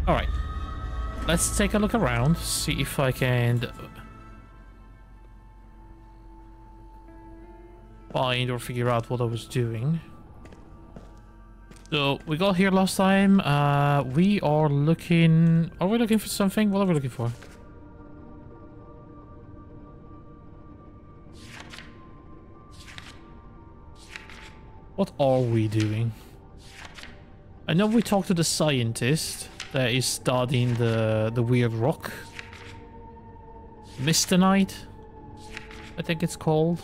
Alright. Let's take a look around, see if I can find or figure out what I was doing. So, we got here last time. We are looking... Are we looking for something? What are we looking for? What are we doing? I know we talked to the scientist that is studying the weird rock. Mistanite, I think it's called.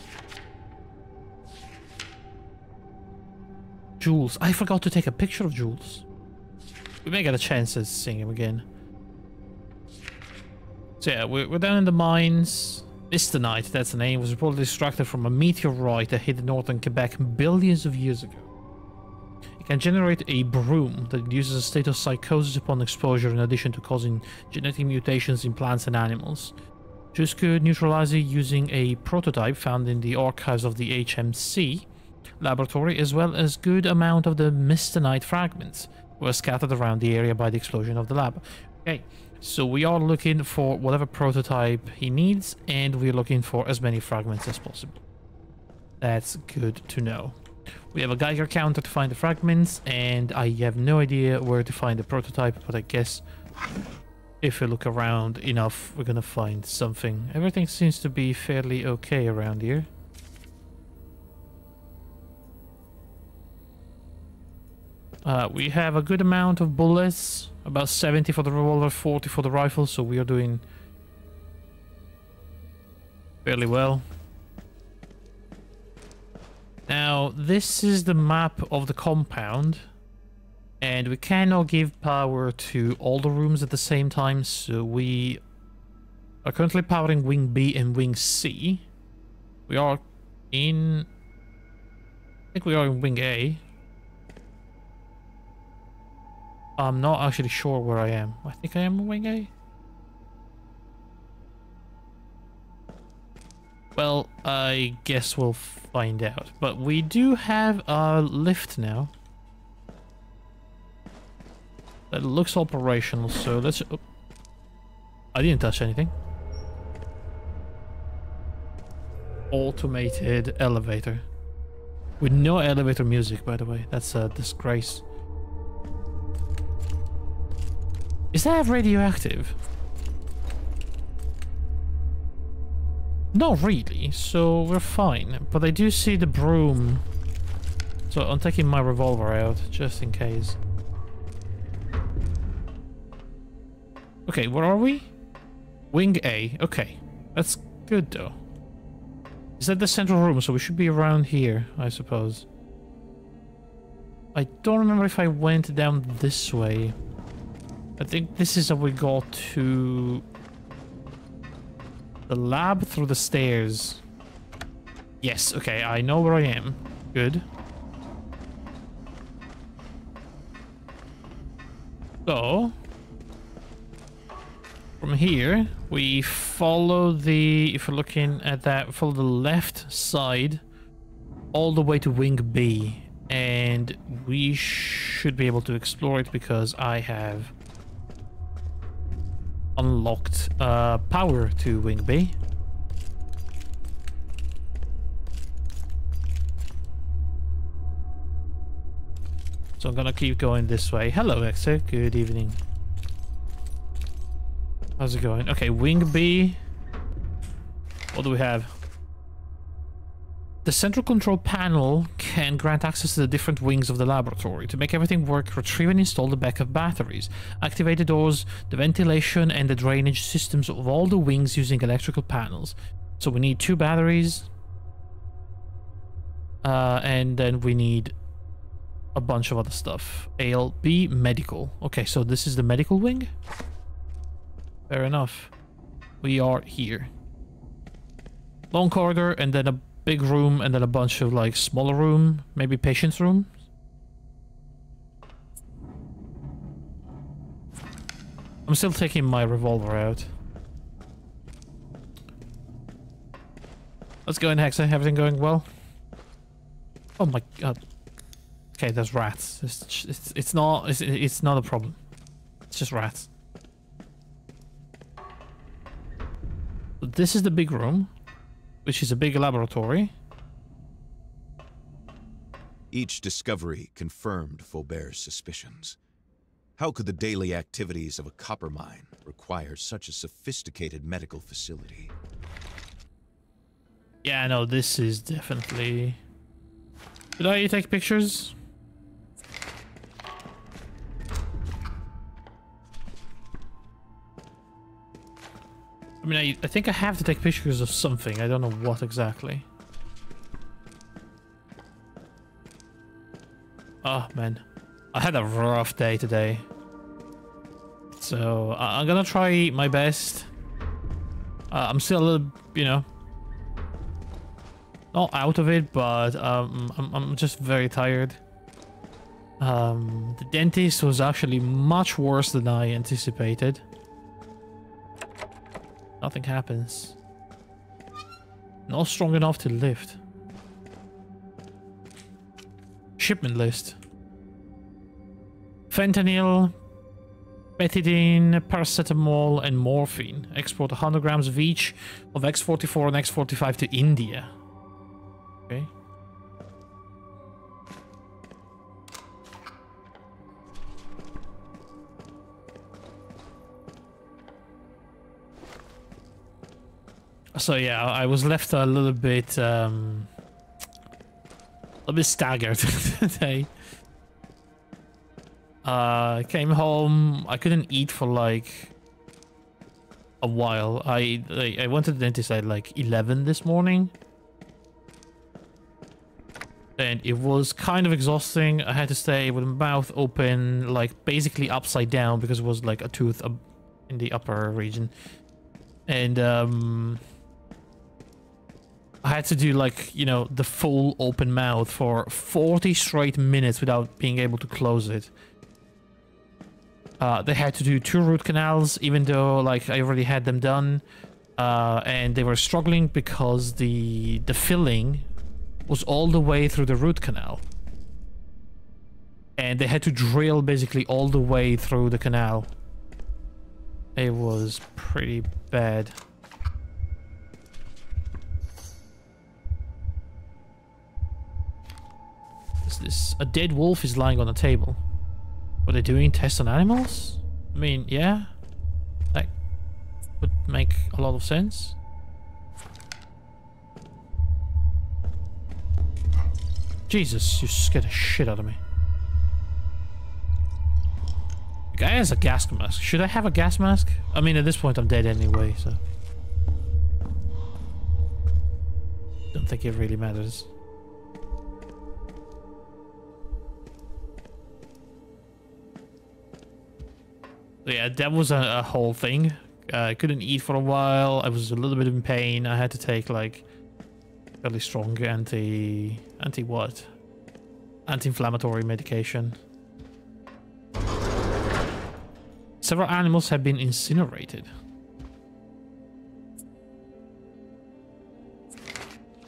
Jules. I forgot to take a picture of Jules. We may get a chance to see him again. So yeah, we're down in the mines. Mistanite, that's the name, was reportedly extracted from a meteorite that hit northern Quebec billions of years ago. It can generate a Brume that induces a state of psychosis upon exposure, in addition to causing genetic mutations in plants and animals. Jules could neutralize it using a prototype found in the archives of the HMC laboratory, as well as good amount of the Mistanite fragments were scattered around the area by the explosion of the lab. Okay, so we are looking for whatever prototype he needs, and we're looking for as many fragments as possible. That's good to know. We have a Geiger counter to find the fragments, and I have no idea where to find the prototype, but I guess if we look around enough, we're gonna find something. Everything seems to be fairly okay around here. We have a good amount of bullets, about 70 for the revolver, 40 for the rifle, so we are doing fairly well. Now, this is the map of the compound, and we cannot give power to all the rooms at the same time, so we are currently powering Wing B and Wing C. We are in... I think we are in Wing A. I'm not actually sure where I am. I think I am in Wing A. Well, I guess we'll find out. But we do have a lift now. That looks operational, so let's... Oh. I didn't touch anything. Automated elevator. With no elevator music, by the way. That's a disgrace. Is that radioactive? Not really, so we're fine. But I do see the Brume. So I'm taking my revolver out, just in case. Okay, where are we? Wing A. Okay, that's good though. Is that the central room? So we should be around here, I suppose. I don't remember if I went down this way. I think this is how we got to the lab through the stairs. Yes, okay, I know where I am. Good. So, from here, we follow the, if we're looking at that, follow the left side all the way to Wing B. And we should be able to explore it because I have unlocked power to Wing B. So I'm gonna keep going this way. Hello, Exer. Good evening. How's it going? Okay, Wing B. What do we have? The central control panel can grant access to the different wings of the laboratory. To make everything work, retrieve and install the backup batteries. Activate the doors, the ventilation, and the drainage systems of all the wings using electrical panels. So we need 2 batteries. And then we need a bunch of other stuff. ALB, medical. Okay, so this is the medical wing? Fair enough. We are here. Long corridor, and then a big room, and then a bunch of like smaller room, maybe patient's room. I'm still taking my revolver out. Let's go in, Hexa. Everything going well? Oh my god. Okay, there's rats. It's not a problem. It's just rats. But this is the big room, which is a big laboratory. Each discovery confirmed Faubert's suspicions. How could the daily activities of a copper mine require such a sophisticated medical facility? Yeah, no, this is definitely... Did I take pictures? I mean, I think I have to take pictures of something. I don't know what exactly. Oh, man. I had a rough day today. So, I'm gonna try my best. I'm still a little, you know... not out of it, but I'm just very tired. The dentist was actually much worse than I anticipated. Nothing happens. Not strong enough to lift. Shipment list. Fentanyl, pethidine, paracetamol, and morphine. Export 100 grams of each of X44 and X45 to India. Okay. So yeah, I was left a little bit staggered today. I came home. I couldn't eat for like a while. I went to the dentist at like 11 this morning. And it was kind of exhausting. I had to stay with my mouth open, like basically upside down because it was like a tooth in the upper region. And I had to do like, you know, the full open mouth for 40 straight minutes without being able to close it. They had to do 2 root canals, even though like I already had them done. And they were struggling because the filling was all the way through the root canal. And they had to drill basically all the way through the canal. It was pretty bad. A dead wolf is lying on the table. What are they doing? Tests on animals? I mean, yeah. That would make a lot of sense. Jesus, you scared the shit out of me. The guy has a gas mask. Should I have a gas mask? I mean, at this point I'm dead anyway, so... don't think it really matters. So yeah, that was a whole thing. I couldn't eat for a while. I was a little bit in pain. I had to take like fairly strong anti-inflammatory medication. Several animals have been incinerated.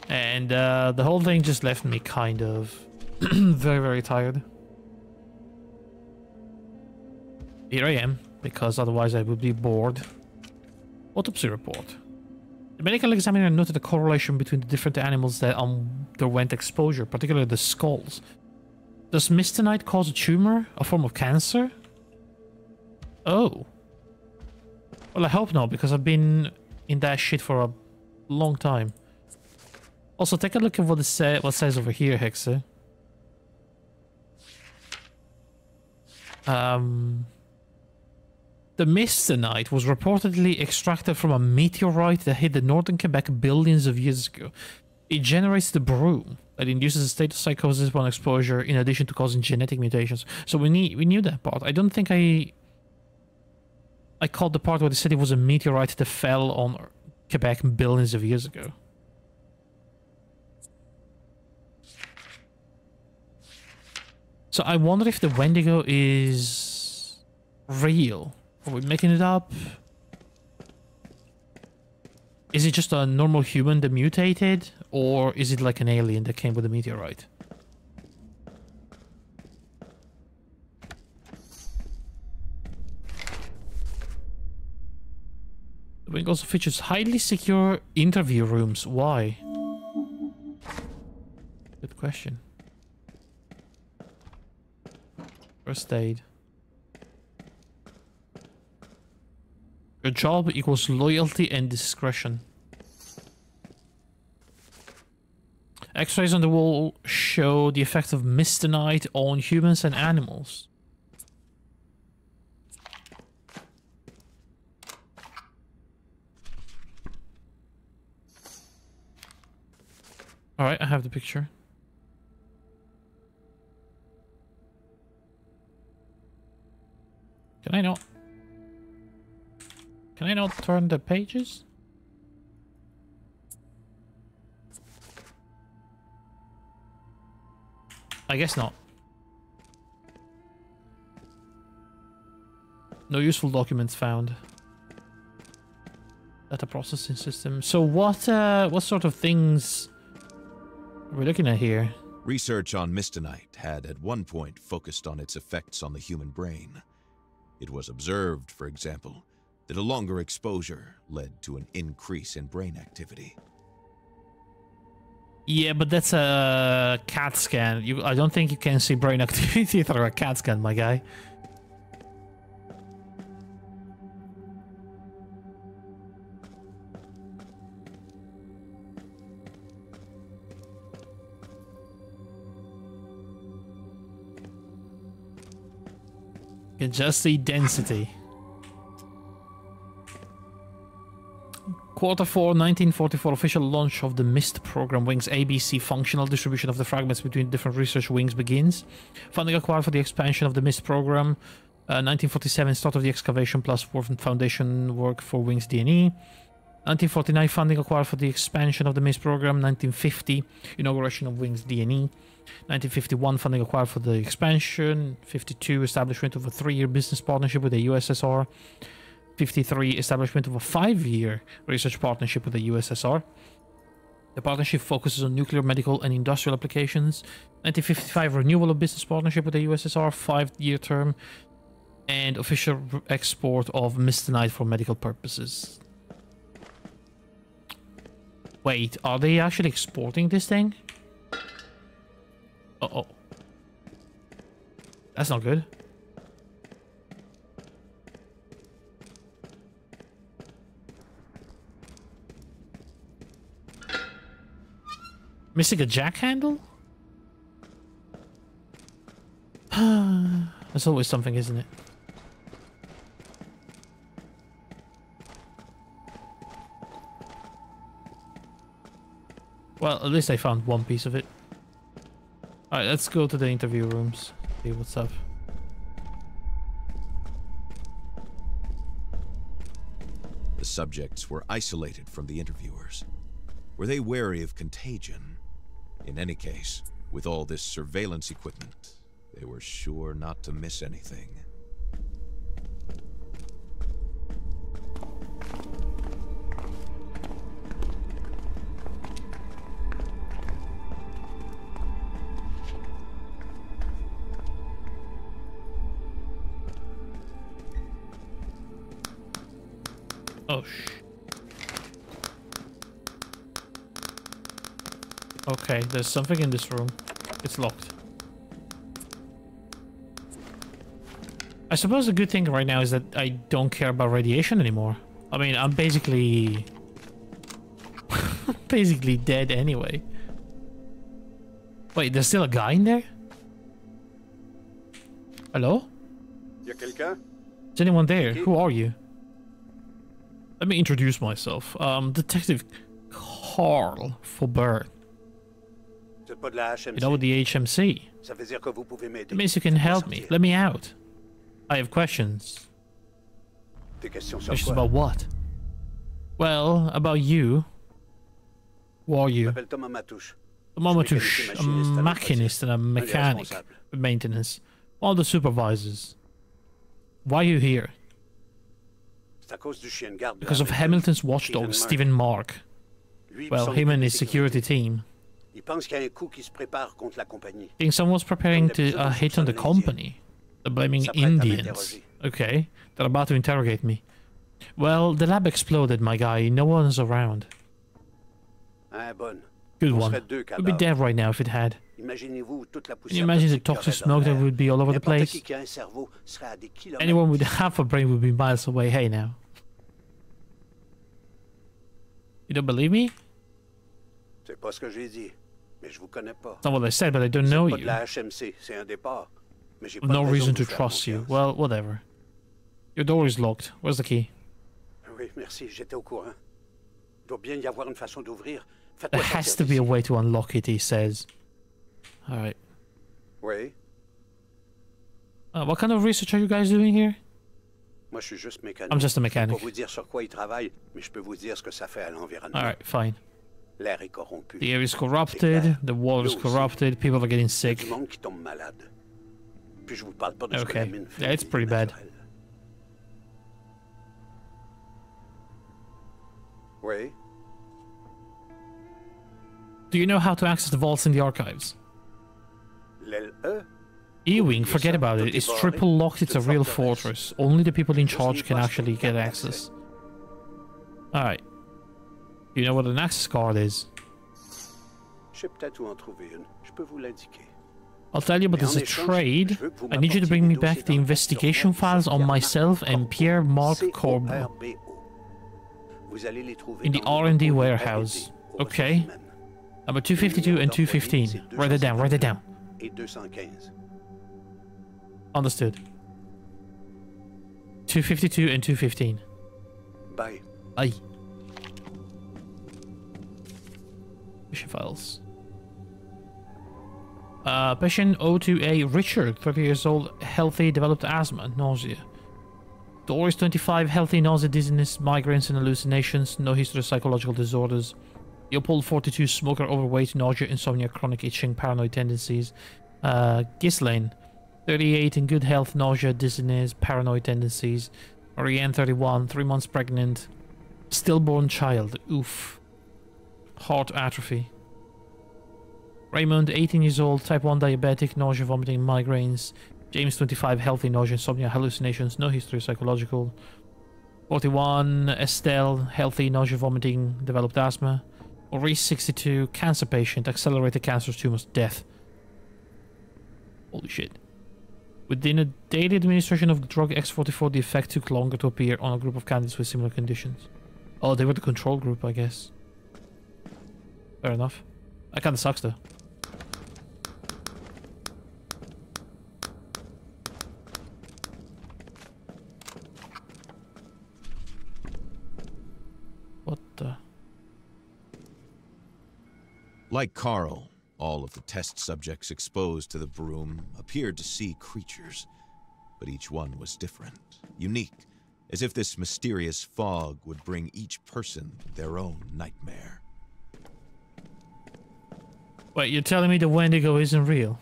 And the whole thing just left me kind of very, very tired. Here I am, because otherwise I would be bored. Autopsy report. The medical examiner noted a correlation between the different animals that underwent exposure, particularly the skulls. Does mistenite cause a tumor? A form of cancer? Oh. Well, I hope not, because I've been in that shit for a long time. Also, take a look at what it says over here, Hexe. The mistenite was reportedly extracted from a meteorite that hit the northern Quebec billions of years ago. It generates the Brume that induces a state of psychosis upon exposure, in addition to causing genetic mutations. So we knew that part. I don't think I caught the part where they said it was a meteorite that fell on Quebec billions of years ago. So I wonder if the Wendigo is real. Are we making it up? Is it just a normal human that mutated? Or is it like an alien that came with a meteorite? The wing also features highly secure interview rooms. Why? Good question. First aid. Your job equals loyalty and discretion. X-rays on the wall show the effect of Mysternite on humans and animals. Alright, I have the picture. Can I not? Can I not turn the pages? I guess not. No useful documents found. Data processing system. So what sort of things are we looking at here? Research on Mysternite had at one point focused on its effects on the human brain. It was observed, for example, that a longer exposure led to an increase in brain activity. Yeah, but that's a CAT scan. I don't think you can see brain activity through a CAT scan, my guy. You can just see density. Q4 1944 official launch of the MIST program. Wings ABC functional distribution of the fragments between different research wings begins. Funding acquired for the expansion of the MIST program. 1947 start of the excavation plus foundation work for Wings D&E. 1949 funding acquired for the expansion of the MIST program. 1950 inauguration of Wings D&E. 1951 funding acquired for the expansion. 52 establishment of a 3-year business partnership with the USSR. 53 establishment of a 5-year research partnership with the USSR. The partnership focuses on nuclear, medical, and industrial applications. 1955 renewal of business partnership with the USSR, 5-year term, and official export of Mysternite for medical purposes. Wait, are they actually exporting this thing? Uh-oh. That's not good. Missing a jack handle? There's always something, isn't it? Well, at least I found one piece of it. Alright, let's go to the interview rooms. See what's up. The subjects were isolated from the interviewers. Were they wary of contagion? In any case, with all this surveillance equipment, they were sure not to miss anything. Oh, shh. Okay, there's something in this room. It's locked. I suppose the good thing right now is that I don't care about radiation anymore. I mean, I'm basically... basically dead anyway. Wait, there's still a guy in there? Hello? Y'a quelqu'un? Is anyone there? Who are you? Let me introduce myself. Detective Carl Faubert. You know the HMC. It means you can help me. Let me out. I have questions. Questions about what? Well, about you. Who are you? Thomas Matouche, a machinist and a mechanic with maintenance. One of the supervisors. Why are you here? Because of Hamilton's watchdog, Stephen Mark. Well, him and his security team. Think someone's preparing to hit on the company. They're blaming Indians. Okay, they're about to interrogate me. Well, the lab exploded, my guy. No one's around. Good one. We'd be dead right now if it had. Can you imagine the toxic smoke that would be all over the place? Anyone with half a brain would be miles away. Hey now. You don't believe me? That's not what I said, but I don't know you. No reason to trust you. Well, whatever. Your door is locked. Where's the key? There has to be a way to unlock it, he says. Alright. What kind of research are you guys doing here? I'm just a mechanic. Alright, fine. The air is corrupted, the water is corrupted, people are getting sick. Okay, yeah, it's pretty bad. Do you know how to access the vaults in the archives? E-Wing, forget about it. It's triple locked, it's a real fortress. Only the people in charge can actually get access. Alright. Do you know what an access card is? I'll tell you, but there's a trade. I need you to bring me back the investigation files on myself and Pierre-Marc Corbeau. In the R&D warehouse. Okay. Number 252 and 215. Write it down, write it down. Understood. 252 and 215. Bye. Bye. Mission files. Patient O2A Richard, 30 years old, healthy, developed asthma, nausea. Doris 25, healthy, nausea, dizziness, migraines and hallucinations, no history of psychological disorders. Leopold 42, smoker, overweight, nausea, insomnia, chronic itching, paranoid tendencies. Ghislaine 38, in good health, nausea, dizziness, paranoid tendencies. Marianne 31, 3 months pregnant, stillborn child, oof. Heart atrophy. Raymond 18 years old, type 1 diabetic, nausea, vomiting, migraines. James 25, healthy, nausea, insomnia, hallucinations, no history of psychological. 41, Estelle, healthy, nausea, vomiting, developed asthma. Maurice 62, cancer patient, accelerated cancer tumors, death. Holy shit. Within a daily administration of the drug X44, the effect took longer to appear on a group of candidates with similar conditions. Oh, they were the control group, I guess. Fair enough. That kinda sucks though. What the? Like Carl, all of the test subjects exposed to the Brume appeared to see creatures, but each one was different, unique, as if this mysterious fog would bring each person their own nightmare. Wait, you're telling me the Wendigo isn't real?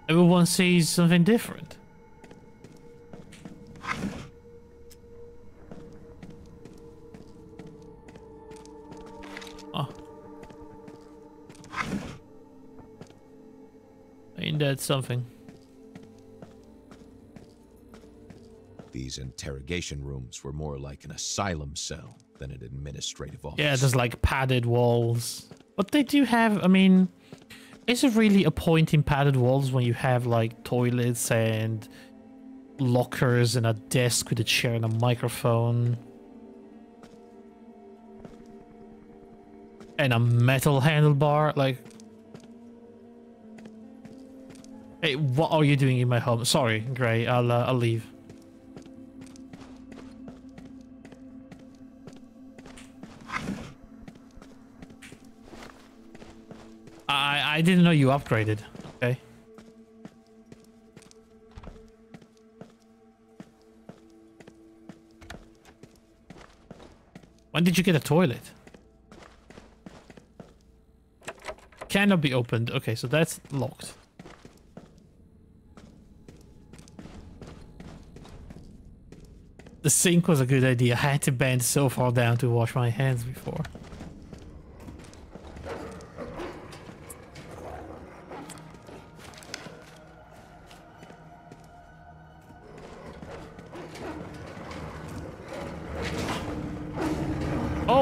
Everyone sees something different. Oh. Ain't that something? These interrogation rooms were more like an asylum cell than an administrative office. Yeah, there's like padded walls. But they do have, I mean, is it really a point in padded walls when you have like toilets and lockers and a desk with a chair and a microphone? And a metal handlebar? Like, hey, what are you doing in my home? Sorry, Gray, I'll leave. I didn't know you upgraded. Okay. When did you get a toilet? Cannot be opened. Okay, so that's locked. The sink was a good idea. I had to bend so far down to wash my hands before.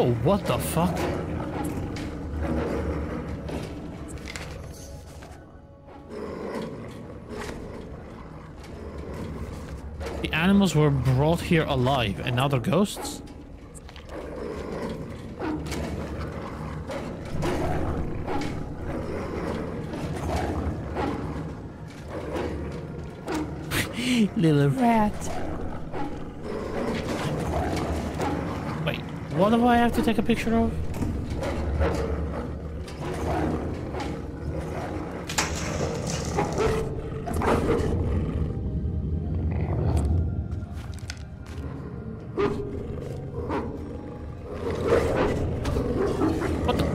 Whoa, what the fuck? The animals were brought here alive, and now they're ghosts? Little rat. Wait, what do I have to take a picture of? What the?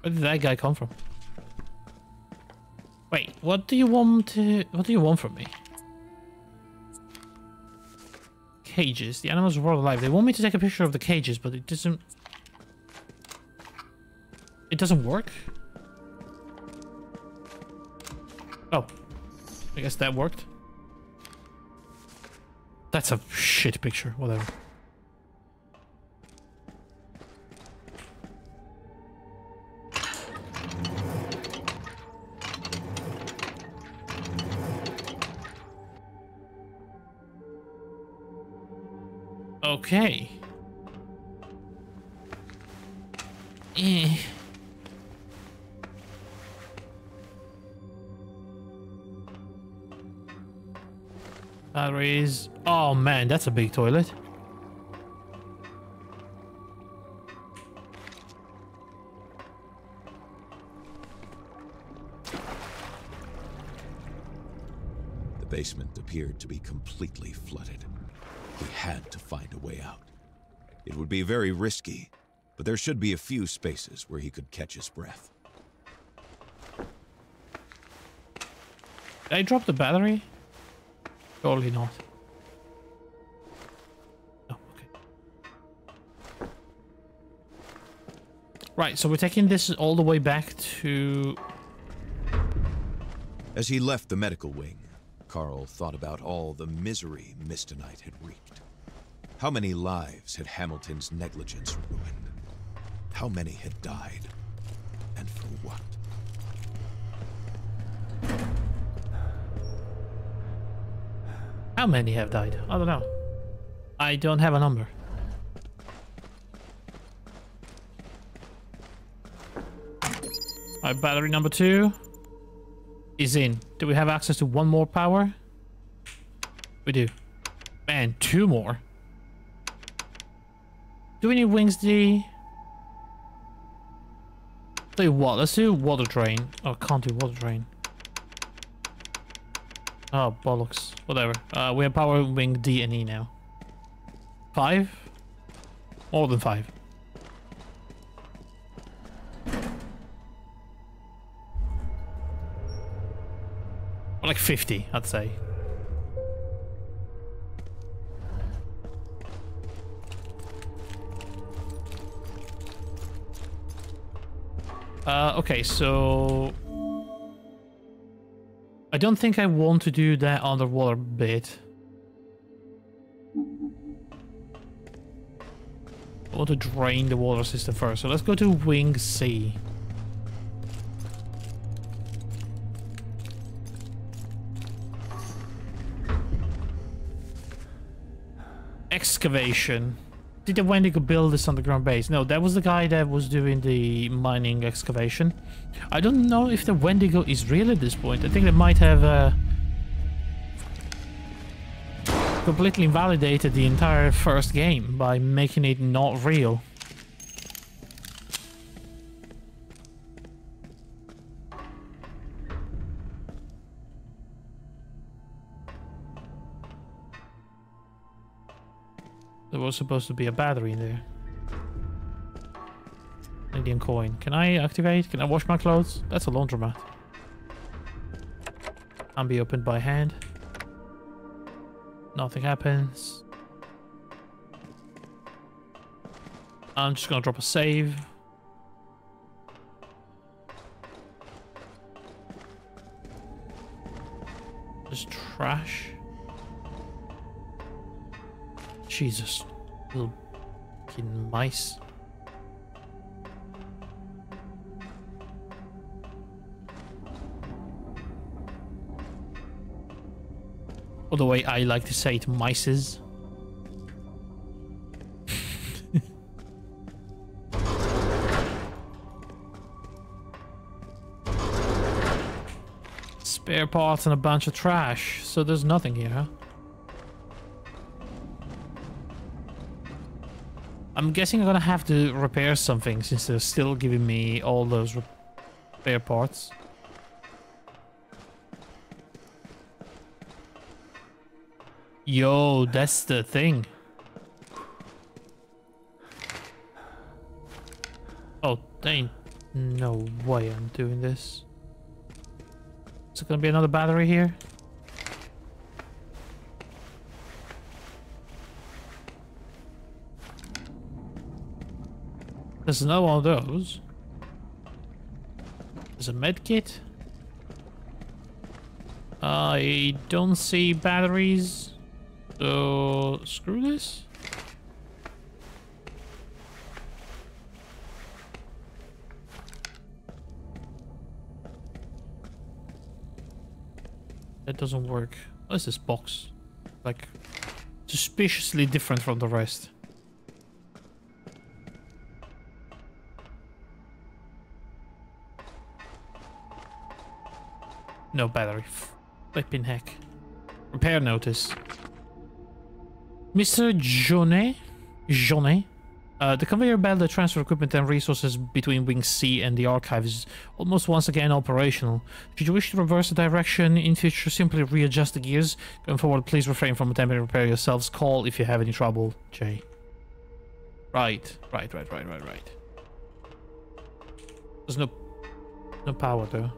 Where did that guy come from? Wait, what do you want from me? Cages. The animals were alive. They want me to take a picture of the cages, but it doesn't... It doesn't work? Oh. I guess that worked. That's a shit picture. Whatever. Okay. Batteries. Oh man, that's a big toilet. The basement appeared to be completely flooded. He had to find a way out. It would be very risky, but there should be a few spaces where he could catch his breath. Did I drop the battery? Surely not. Oh, okay. Right, so we're taking this all the way back to... As he left the medical wing, Carl thought about all the misery Mistonite had wreaked. How many lives had Hamilton's negligence ruined? How many had died? And for what? How many have died? I don't know. I don't have a number. Alright, battery number 2 is in. Do we have access to one more power? We do. Man, 2 more. Do we need wings D? Tell you what, let's do water drain. Oh, can't do water drain. Oh, bollocks. Whatever. We have power wing D and E now. 5? More than 5. Or like 50, I'd say. Okay, so... I don't think I want to do that underwater bit. I want to drain the water system first, so let's go to Wing C. Excavation. Did the Wendigo build this underground base? No, that was the guy that was doing the mining excavation. I don't know if the Wendigo is real at this point. I think they might have completely invalidated the entire first game by making it not real. There was supposed to be a battery in there. Canadian coin. Can I activate? Can I wash my clothes? That's a laundromat. Can't be opened by hand. Nothing happens. I'm just gonna drop a save. Just trash. Jesus. Little fucking mice. Or the way I like to say it, mices. Spare parts and a bunch of trash. So there's nothing here, huh? I'm guessing I'm gonna have to repair something since they're still giving me all those repair parts. Yo, that's the thing. Oh, there ain't no way I'm doing this. Is it gonna be another battery here? There's no one of those. There's a med kit. I don't see batteries. So screw this. That doesn't work. What is this box? Like, suspiciously different from the rest. No battery. Flipping heck. Repair notice. Mr. Jonet? The conveyor belt that transfers equipment and resources between Wing C and the archive is almost once again operational. Should you wish to reverse the direction in future, simply readjust the gears. Going forward, please refrain from attempting to repair yourselves. Call if you have any trouble. Jay. Right. There's no power though.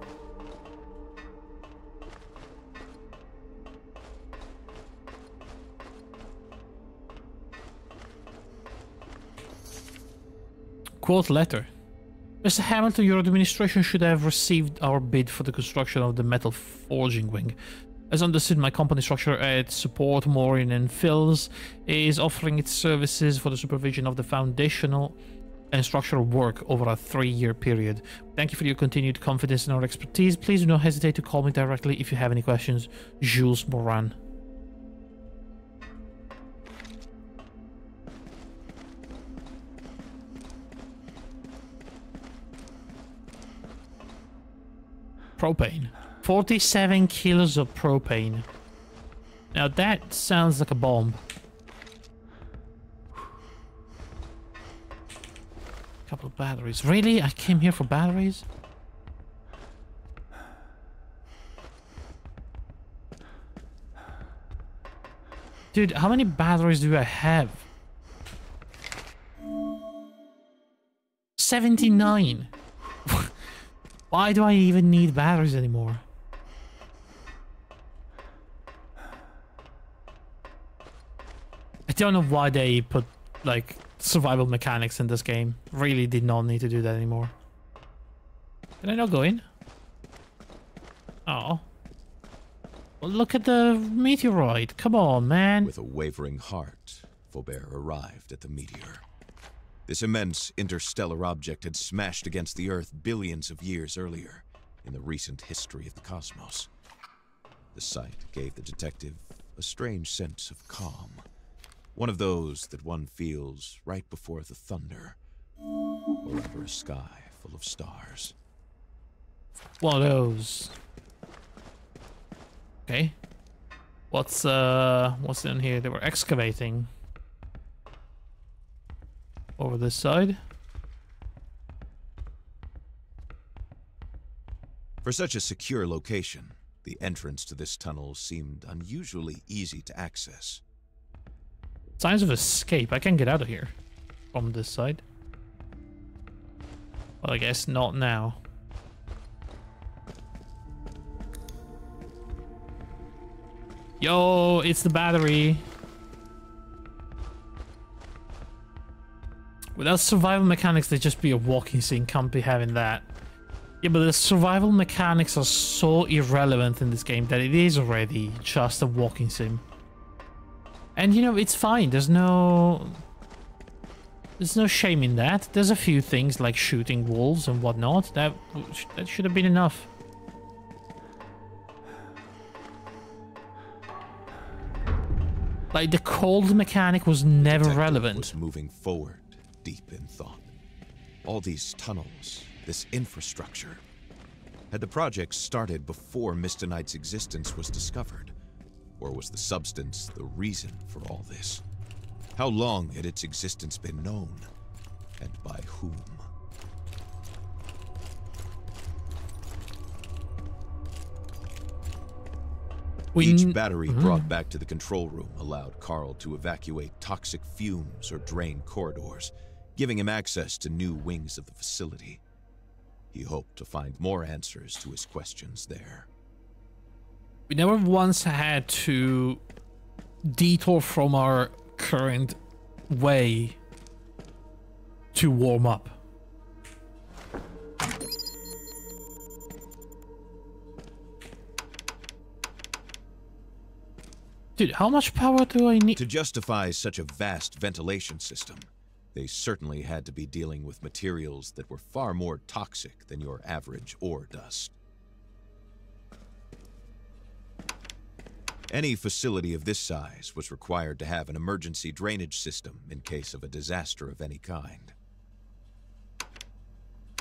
Quote letter. Mr. Hamilton, your administration should have received our bid for the construction of the metal forging wing. As understood, my company structure at Support, Morin and Phils is offering its services for the supervision of the foundational and structural work over a 3-year period. Thank you for your continued confidence in our expertise. Please do not hesitate to call me directly if you have any questions. Jules Moran. Propane. 47 kilos of propane. Now that sounds like a bomb. Couple of batteries. Really? I came here for batteries? Dude, how many batteries do I have? 79. Why do I even need batteries anymore? I don't know why they put, like, survival mechanics in this game. Really did not need to do that anymore. Can I not go in? Oh. Well, look at the meteorite. Come on, man. With a wavering heart, Faubert arrived at the meteor. This immense interstellar object had smashed against the Earth billions of years earlier in the recent history of the cosmos. The sight gave the detective a strange sense of calm. One of those that one feels right before the thunder or under a sky full of stars. One of those. Okay. What's in here? They were excavating. Over this side. For such a secure location, the entrance to this tunnel seemed unusually easy to access. Signs of escape. I can get out of here from this side. Well, I guess not now. Yo, it's the battery. Without survival mechanics, they'd just be a walking scene. Can't be having that. Yeah, but the survival mechanics are so irrelevant in this game that it is already just a walking sim. And you know, it's fine. There's no shame in that. There's a few things like shooting wolves and whatnot. That should have been enough. Like, the cold mechanic was never relevant. Was moving forward, deep in thought. All these tunnels, this infrastructure. Had the project started before Mr. Knight's existence was discovered? Or was the substance the reason for all this? How long had its existence been known? And by whom? Each battery brought back to the control room allowed Carl to evacuate toxic fumes or drain corridors, giving him access to new wings of the facility. He hoped to find more answers to his questions there. We never once had to detour from our current way to warm up. Dude, how much power do I need? To justify such a vast ventilation system, they certainly had to be dealing with materials that were far more toxic than your average ore dust. Any facility of this size was required to have an emergency drainage system in case of a disaster of any kind.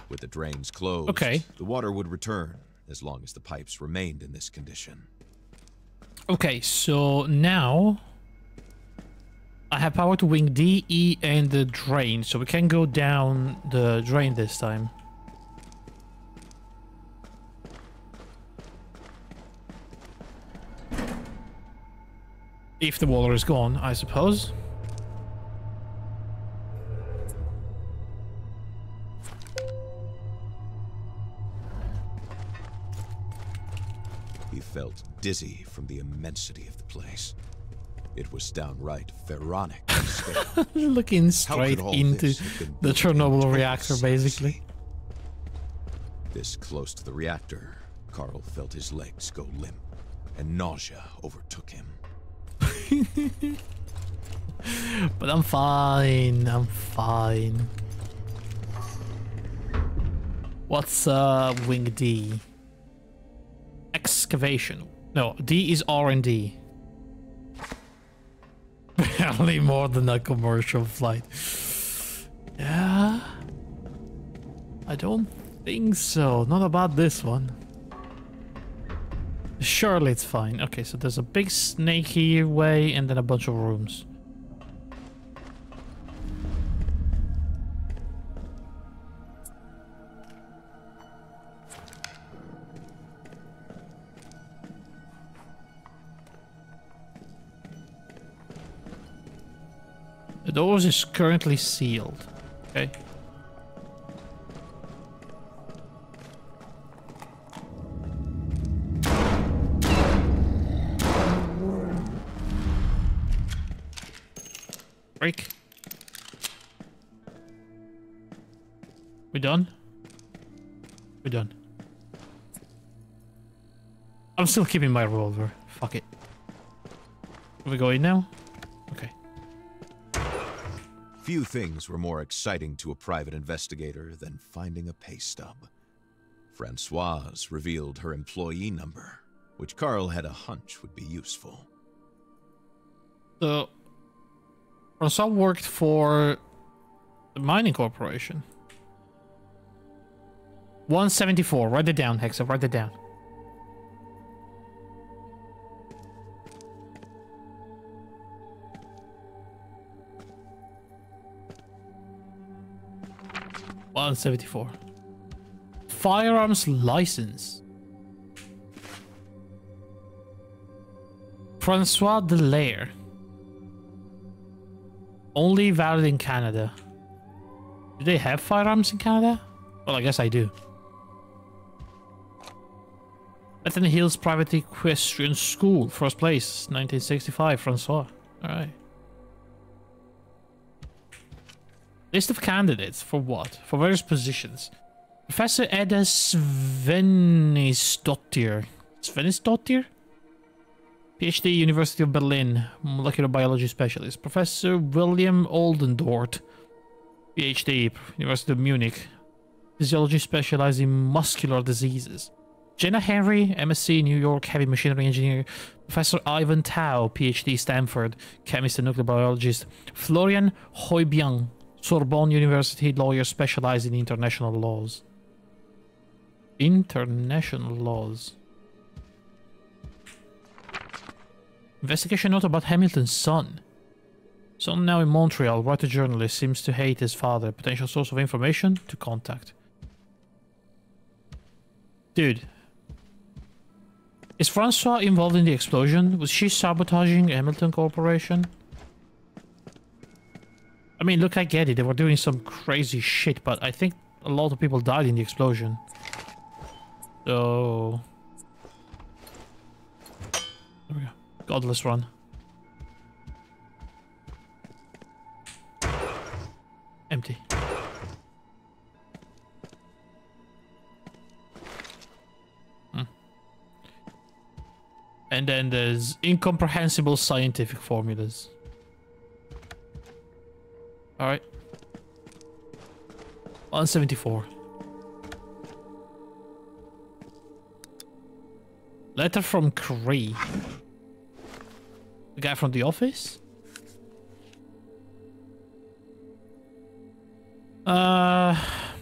With the drains closed, the water would return as long as the pipes remained in this condition. Okay, so now I have power to wing D, E, and the drain, so we can go down the drain this time. If the water is gone, I suppose. He felt dizzy from the immensity of the place. It was downright pharaonic. Looking straight into the Chernobyl reactor, basically. This close to the reactor, Carl felt his legs go limp, and nausea overtook him. But I'm fine. I'm fine. What's wing D? Excavation. No, D is R&D. Barely more than a commercial flight. Yeah? I don't think so. Not about this one. Surely it's fine. Okay, so there's a big snaky way and then a bunch of rooms. The doors is currently sealed. Okay. Break. We done? We done. I'm still keeping my revolver. Fuck it. Are we going now? Okay. Few things were more exciting to a private investigator than finding a pay stub. Francoise revealed her employee number, which Carl had a hunch would be useful. So, Francois worked for the mining corporation. 174. Write it down, Hexa. Write it down. $174. Firearms license. Francois Delaire. Only valid in Canada. Do they have firearms in Canada? Well, I guess I do. Bethany Hills Private Equestrian School. First place. 1965. Francois. Alright. List of candidates. For what? For various positions. Professor Edda Svenningsdottir. Svenningsdottir? PhD, University of Berlin, molecular biology specialist. Professor William Oldendort, PhD, University of Munich, physiology specialized in muscular diseases. Jenna Henry, MSc, New York, heavy machinery engineer. Professor Ivan Tao, PhD, Stanford, chemist and nuclear biologist. Florian Hoibyang, Sorbonne University, lawyer specialized in international laws. International laws. Investigation note about Hamilton's son. Son now in Montreal, writer journalist, seems to hate his father. Potential source of information to contact. Dude. Is Francois involved in the explosion? Was she sabotaging Hamilton Corporation? I mean, look, I get it. They were doing some crazy shit, but I think a lot of people died in the explosion. So... there we go. Godless run. Empty. And then there's incomprehensible scientific formulas. Alright. 174. Letter from Cree. The guy from the office?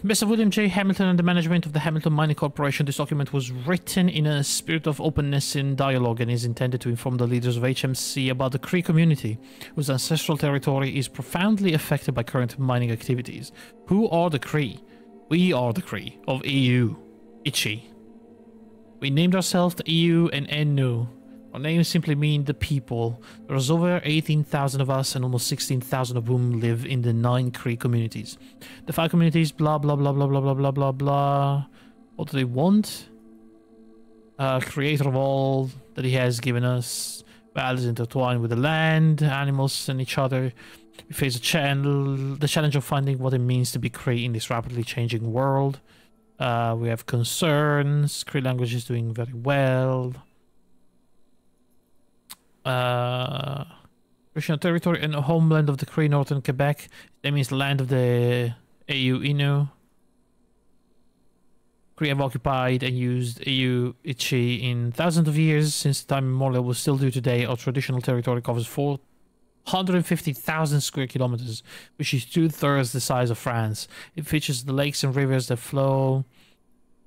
Mr. William J. Hamilton and the management of the Hamilton Mining Corporation. This document was written in a spirit of openness and dialogue and is intended to inform the leaders of HMC about the Cree community, whose ancestral territory is profoundly affected by current mining activities. Who are the Cree? We are the Cree of EU. Ichi. We named ourselves the EU and NU. Our names simply mean the people. There's over 18,000 of us and almost 16,000 of whom live in the 9 Cree communities. The 5 communities, blah, blah, blah, blah, blah, blah, blah, blah, blah. What do they want? Creator of all that he has given us. Values intertwined with the land, animals, and each other. We face the challenge of finding what it means to be Cree in this rapidly changing world. We have concerns. Cree language is doing very well. Original territory and homeland of the Cree, northern Quebec. That means land of the AU Innu. Cree have occupied and used AU Ichi in thousands of years. Since the time immemorial will still do today. Our traditional territory covers 450,000 square kilometers, which is 2/3 the size of France. It features the lakes and rivers that flow.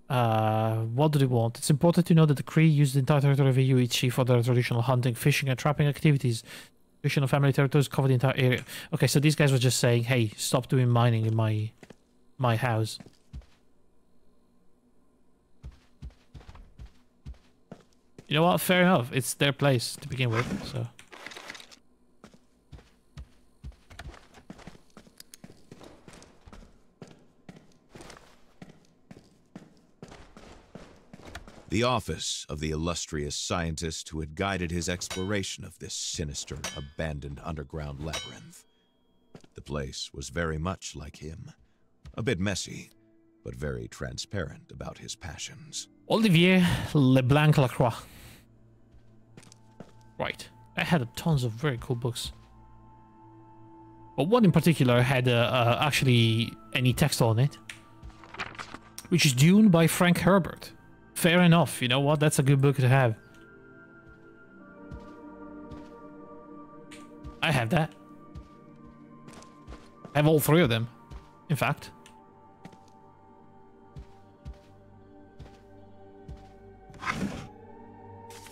What do they want? It's important to know that the Cree use the entire territory of AU Ichi for their traditional hunting, fishing, and trapping activities. Traditional family territories cover the entire area. Okay, so these guys were just saying, hey, stop doing mining in my house. You know what? Fair enough. It's their place to begin with, so... The office of the illustrious scientist who had guided his exploration of this sinister, abandoned underground labyrinth. The place was very much like him. A bit messy, but very transparent about his passions. Olivier Leblanc Lacroix. Right. I had tons of very cool books. But one in particular had actually any text on it. Which is Dune by Frank Herbert. Fair enough, you know what? That's a good book to have. I have that. I have all 3 of them, in fact.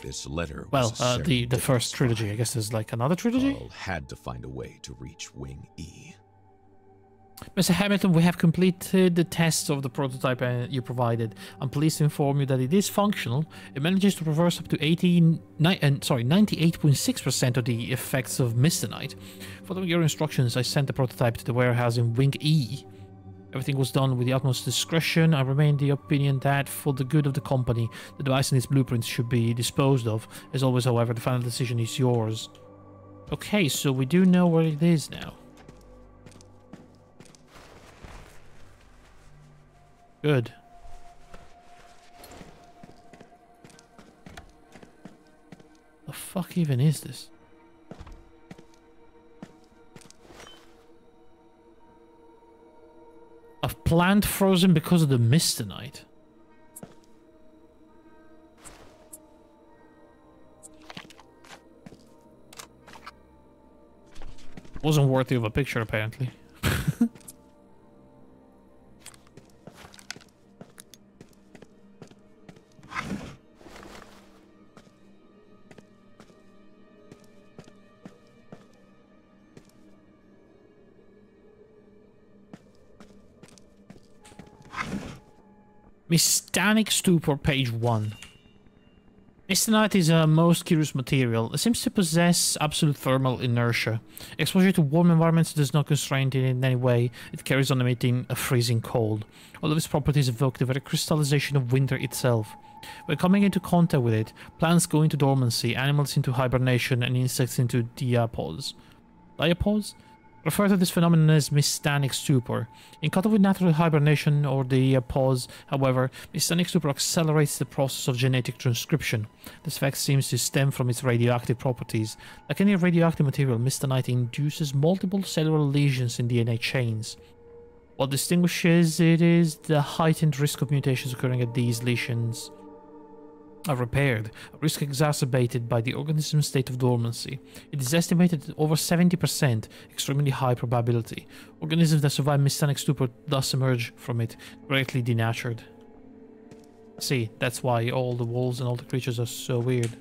This letter well, was the first trilogy. I guess there's like another trilogy? Carl had to find a way to reach Wing E. Mr. Hamilton, we have completed the tests of the prototype you provided. I'm pleased to inform you that it is functional. It manages to reverse up to 98.6% of the effects of Misternite. Following your instructions, I sent the prototype to the warehouse in Wing E. Everything was done with the utmost discretion. I remain the opinion that, for the good of the company, the device and its blueprints should be disposed of. As always, however, the final decision is yours. Okay, so we do know where it is now. Good. The fuck even is this? A plant frozen because of the mist tonight. Wasn't worthy of a picture, apparently. Mystanic Stupor, page 1. Mystite is a most curious material. It seems to possess absolute thermal inertia. Exposure to warm environments does not constrain it in any way. It carries on emitting a freezing cold. All of its properties evoke the very crystallization of winter itself. When coming into contact with it, plants go into dormancy, animals into hibernation, and insects into diapause. Diapause? Refer to this phenomenon as mystanic stupor. In contact with natural hibernation or diapause, however, mystanic stupor accelerates the process of genetic transcription. This effect seems to stem from its radioactive properties. Like any radioactive material, mystanite induces multiple cellular lesions in DNA chains. What distinguishes it is the heightened risk of mutations occurring at these lesions are repaired, a risk exacerbated by the organism's state of dormancy. It is estimated at over 70%, extremely high probability. Organisms that survive mystanic stupor thus emerge from it greatly denatured. See, that's why all the wolves and all the creatures are so weird.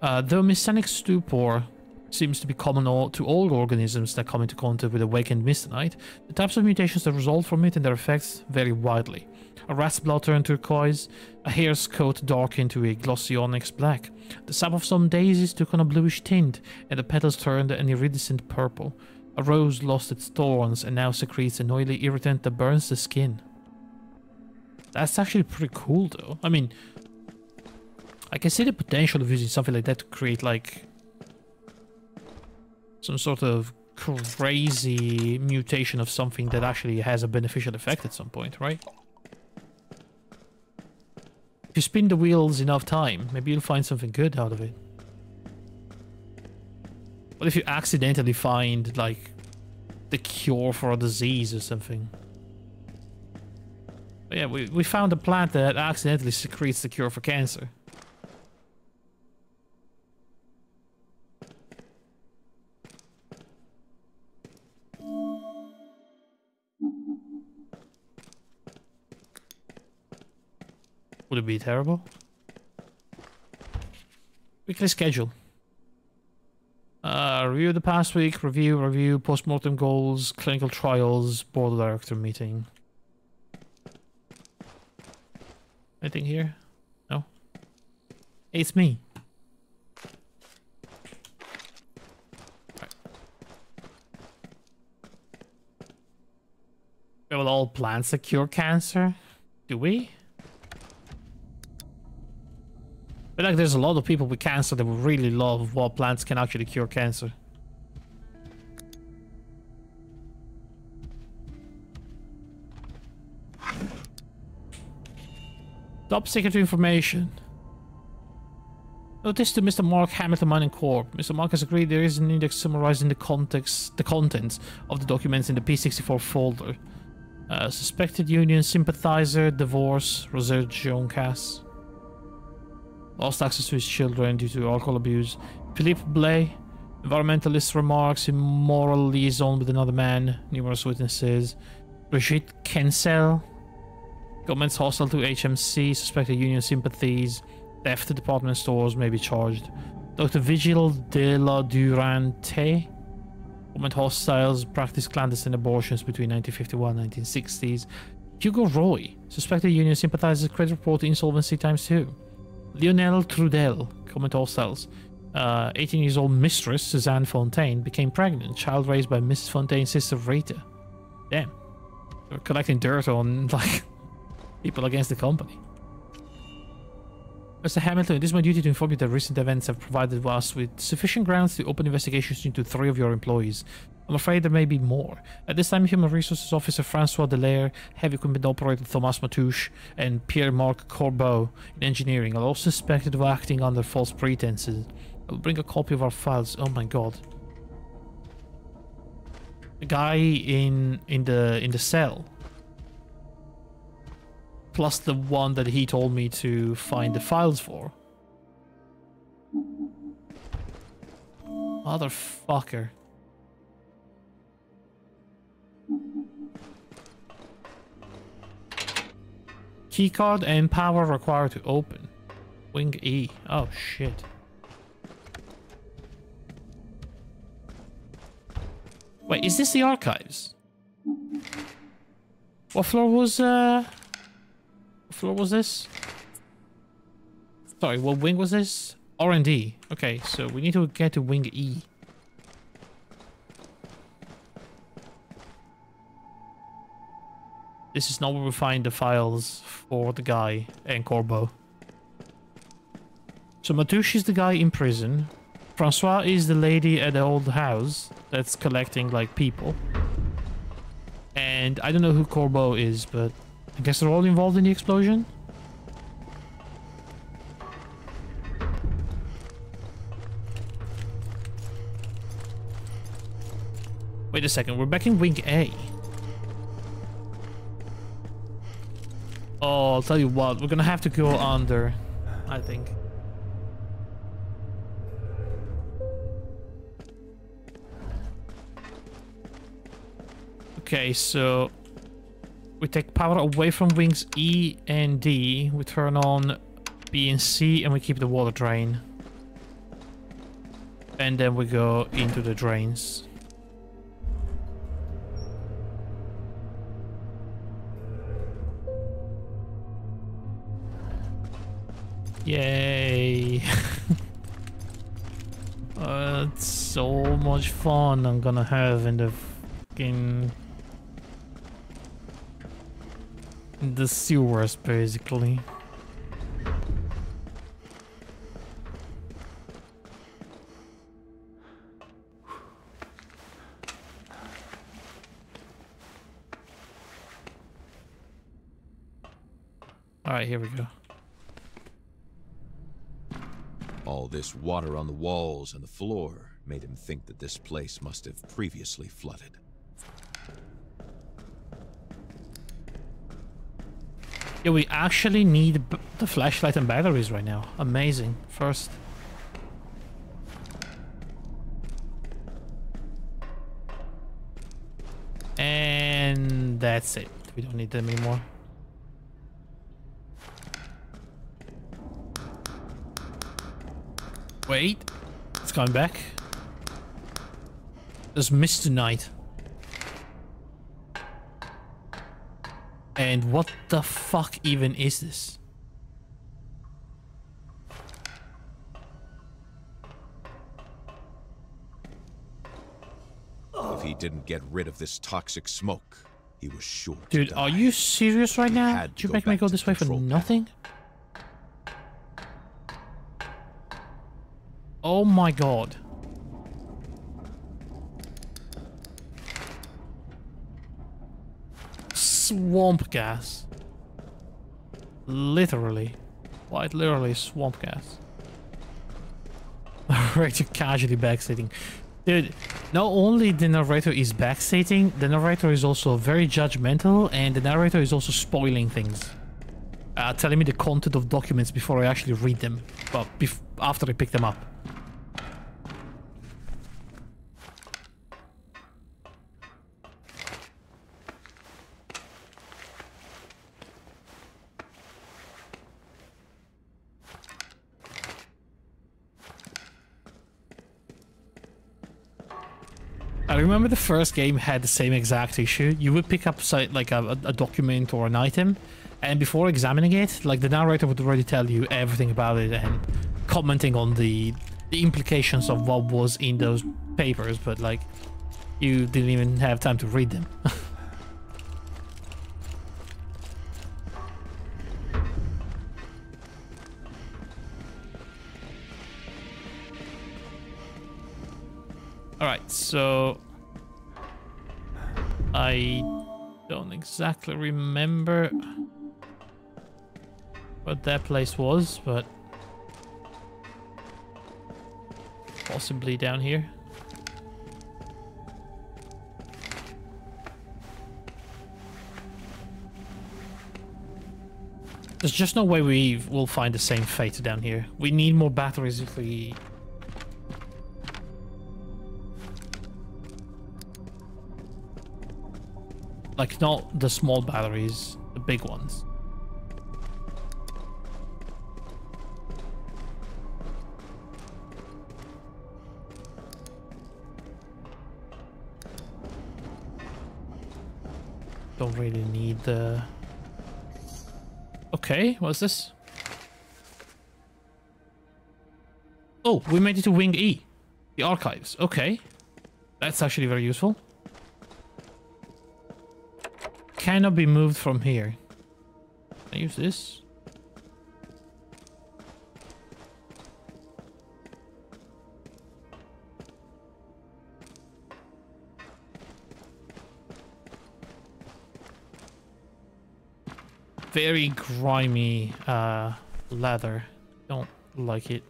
Though mystanic stupor seems to be common to all organisms that come into contact with awakened mystanite, the types of mutations that result from it and their effects vary widely. A rat's blood turned turquoise, a hare's coat dark into a glossy onyx black. The sap of some daisies took on a bluish tint, and the petals turned an iridescent purple. A rose lost its thorns and now secretes an oily irritant that burns the skin. That's actually pretty cool, though. I mean, I can see the potential of using something like that to create, like, some sort of crazy mutation of something that actually has a beneficial effect at some point, right? If you spin the wheels enough time, maybe you'll find something good out of it. What if you accidentally find, like, the cure for a disease or something? But yeah, we found a plant that accidentally secretes the cure for cancer. Would it be terrible? Weekly schedule. Review the past week, review, post-mortem goals, clinical trials, board of director meeting. Anything here? No? Hey, it's me. Right. Will all plants that cure cancer? Do we? I feel like there's a lot of people with cancer that would really love what plants can actually cure cancer. Top secret information. Notice to Mr. Mark Hamilton Mining Corp. Mr. Mark has agreed there is an index summarizing the contents of the documents in the P64 folder. Suspected union sympathizer, divorce, Roser Joan Cass. Lost access to his children due to alcohol abuse. Philippe Blais, environmentalist remarks, immoral liaison with another man, numerous witnesses. Brigitte Kensel, government's hostile to HMC, suspected union sympathies, theft to department stores may be charged. Dr. Vigil de la Durante, government hostiles, practiced clandestine abortions between 1951 and 1960s. Hugo Roy, suspected union sympathizers, credit report insolvency ×2. Lionel Trudel, comment hostiles. 18 years old mistress Suzanne Fontaine became pregnant. Child raised by Mrs. Fontaine's sister Rita. Damn. They're collecting dirt on, like, people against the company. Mr. Hamilton, it is my duty to inform you that recent events have provided us with sufficient grounds to open investigations into 3 of your employees. I'm afraid there may be more. At this time, Human Resources Officer Francois Delaire, Heavy Equipment Operator Thomas Matouche, and Pierre-Marc Corbeau in Engineering are all suspected of acting under false pretenses. I'll bring a copy of our files. Oh my god. The guy in the cell. Plus the one that he told me to find the files for. Motherfucker. Keycard and power required to open. Wing E. Oh shit. Wait, is this the archives? What floor was this? Sorry, what wing was this? R&D. Okay, so we need to get to wing E. This is not where we find the files for the guy and Corbeau. So Matouche is the guy in prison. Francois is the lady at the old house that's collecting, like, people. And I don't know who Corbeau is, but I guess they're all involved in the explosion? Wait a second, we're back in Wing A. Oh, I'll tell you what, we're gonna have to go under, I think. Okay, so we take power away from wings E and D, we turn on B and C, and we keep the water drain. And then we go into the drains. Yay! It's so much fun I'm gonna have in the fucking... in the sewers, basically. Alright, here we go. All this water on the walls and the floor made him think that this place must have previously flooded. Yeah, we actually need the flashlight and batteries right now. Amazing. First. And that's it. We don't need them anymore. Wait, it's coming back. There's mist tonight. And what the fuck even is this? If he didn't get rid of this toxic smoke, he was sure to Dude, die. are you serious right now? Did you make me go this way for nothing? Oh my god. Swamp gas. Literally. Quite literally swamp gas. Narrator casually backstating. Dude, not only the narrator is backstating, the narrator is also very judgmental, and the narrator is also spoiling things. Telling me the content of documents before I actually read them. Well, after I pick them up. I remember the first game had the same exact issue. You would pick up like a document or an item, and before examining it, like the narrator would already tell you everything about it and commenting on the implications of what was in those papers, but like you didn't even have time to read them. Alright, so I don't exactly remember what that place was, but possibly down here. There's just no way we will find the same fate down here. We need more batteries if we... Like, not the small batteries, the big ones. Don't really need the... Okay, what's this? Oh, we made it to Wing E. The archives. Okay. That's actually very useful. Cannot be moved from here. Can I use this? Very grimy leather. Don't like it.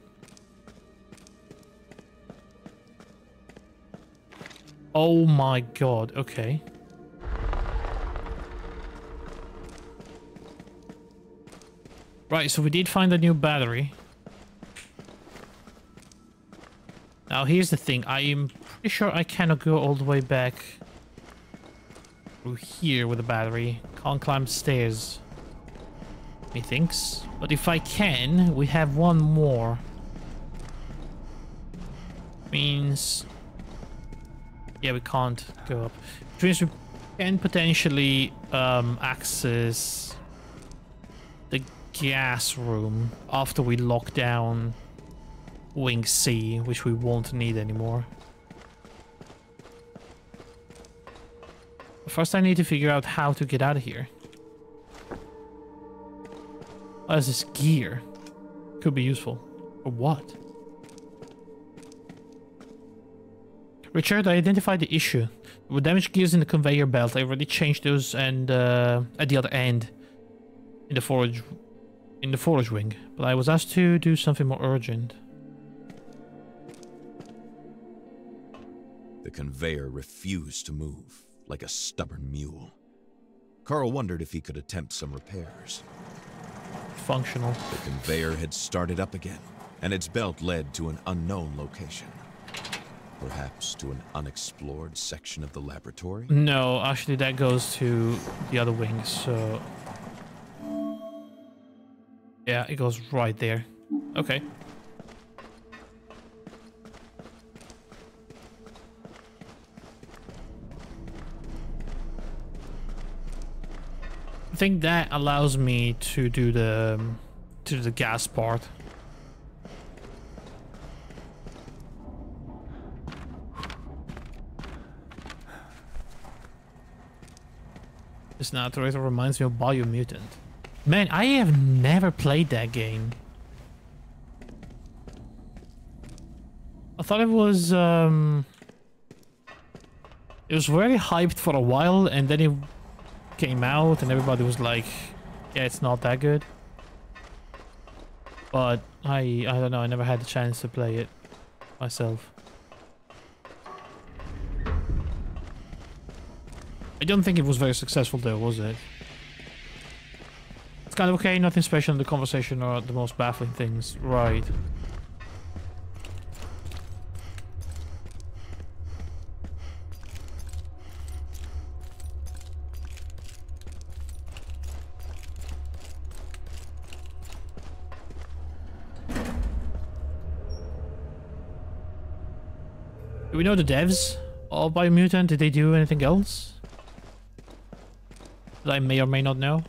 Oh my god, okay. Right, so we did find a new battery. Now here's the thing, I am pretty sure I cannot go all the way back through here with a battery. Can't climb stairs. Methinks. But if I can, we have one more. Means... Yeah, we can't go up. Which means we can potentially access the gas room after we lock down Wing C, which we won't need anymore. First I need to figure out how to get out of here. What is this gear? Could be useful. For what? Richard, I identified the issue. With damaged gears in the conveyor belt, I already changed those and at the other end. In the forage wing. But I was asked to do something more urgent. The conveyor refused to move, like a stubborn mule. Carl wondered if he could attempt some repairs. Functional. The conveyor had started up again, and its belt led to an unknown location. Perhaps to an unexplored section of the laboratory? No, actually that goes to the other wing, so... Yeah, it goes right there. Okay. I think that allows me to do the gas part. This narrator reminds me of Biomutant. Man, I have never played that game. I thought it was very hyped for a while, and then it came out and everybody was like, yeah, it's not that good. But I don't know, I never had the chance to play it myself. I don't think it was very successful though, was it? It's kind of okay, nothing special in the conversation or the most baffling things. Right. Do we know the devs of Biomutant? Did they do anything else that I may or may not know?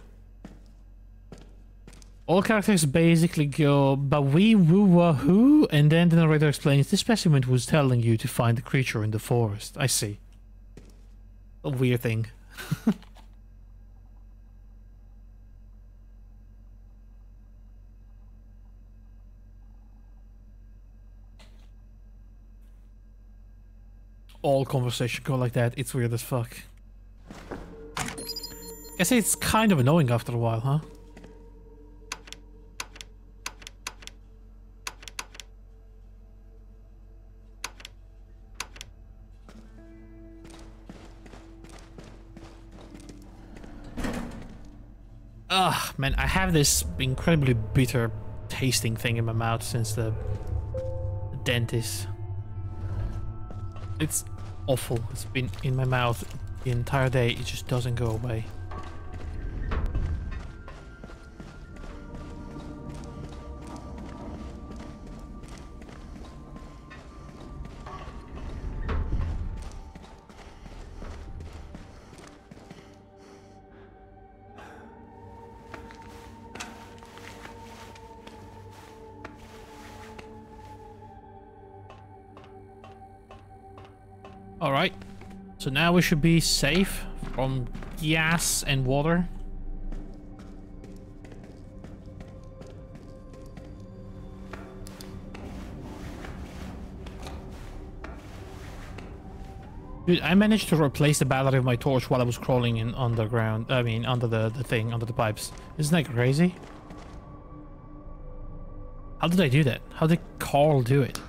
All characters basically go ba-wee woo wahoo, and then the narrator explains this specimen was telling you to find the creature in the forest. I see. A weird thing. All conversation go like that. It's weird as fuck. Guess it's kind of annoying after a while, huh? Ugh, man, I have this incredibly bitter tasting thing in my mouth since the dentist. It's awful. It's been in my mouth the entire day. It just doesn't go away. Alright, so now we should be safe from gas and water. Dude, I managed to replace the battery of my torch while I was crawling in underground. I mean, under the thing, under the pipes. Isn't that crazy? How did I do that? How did Carl do it?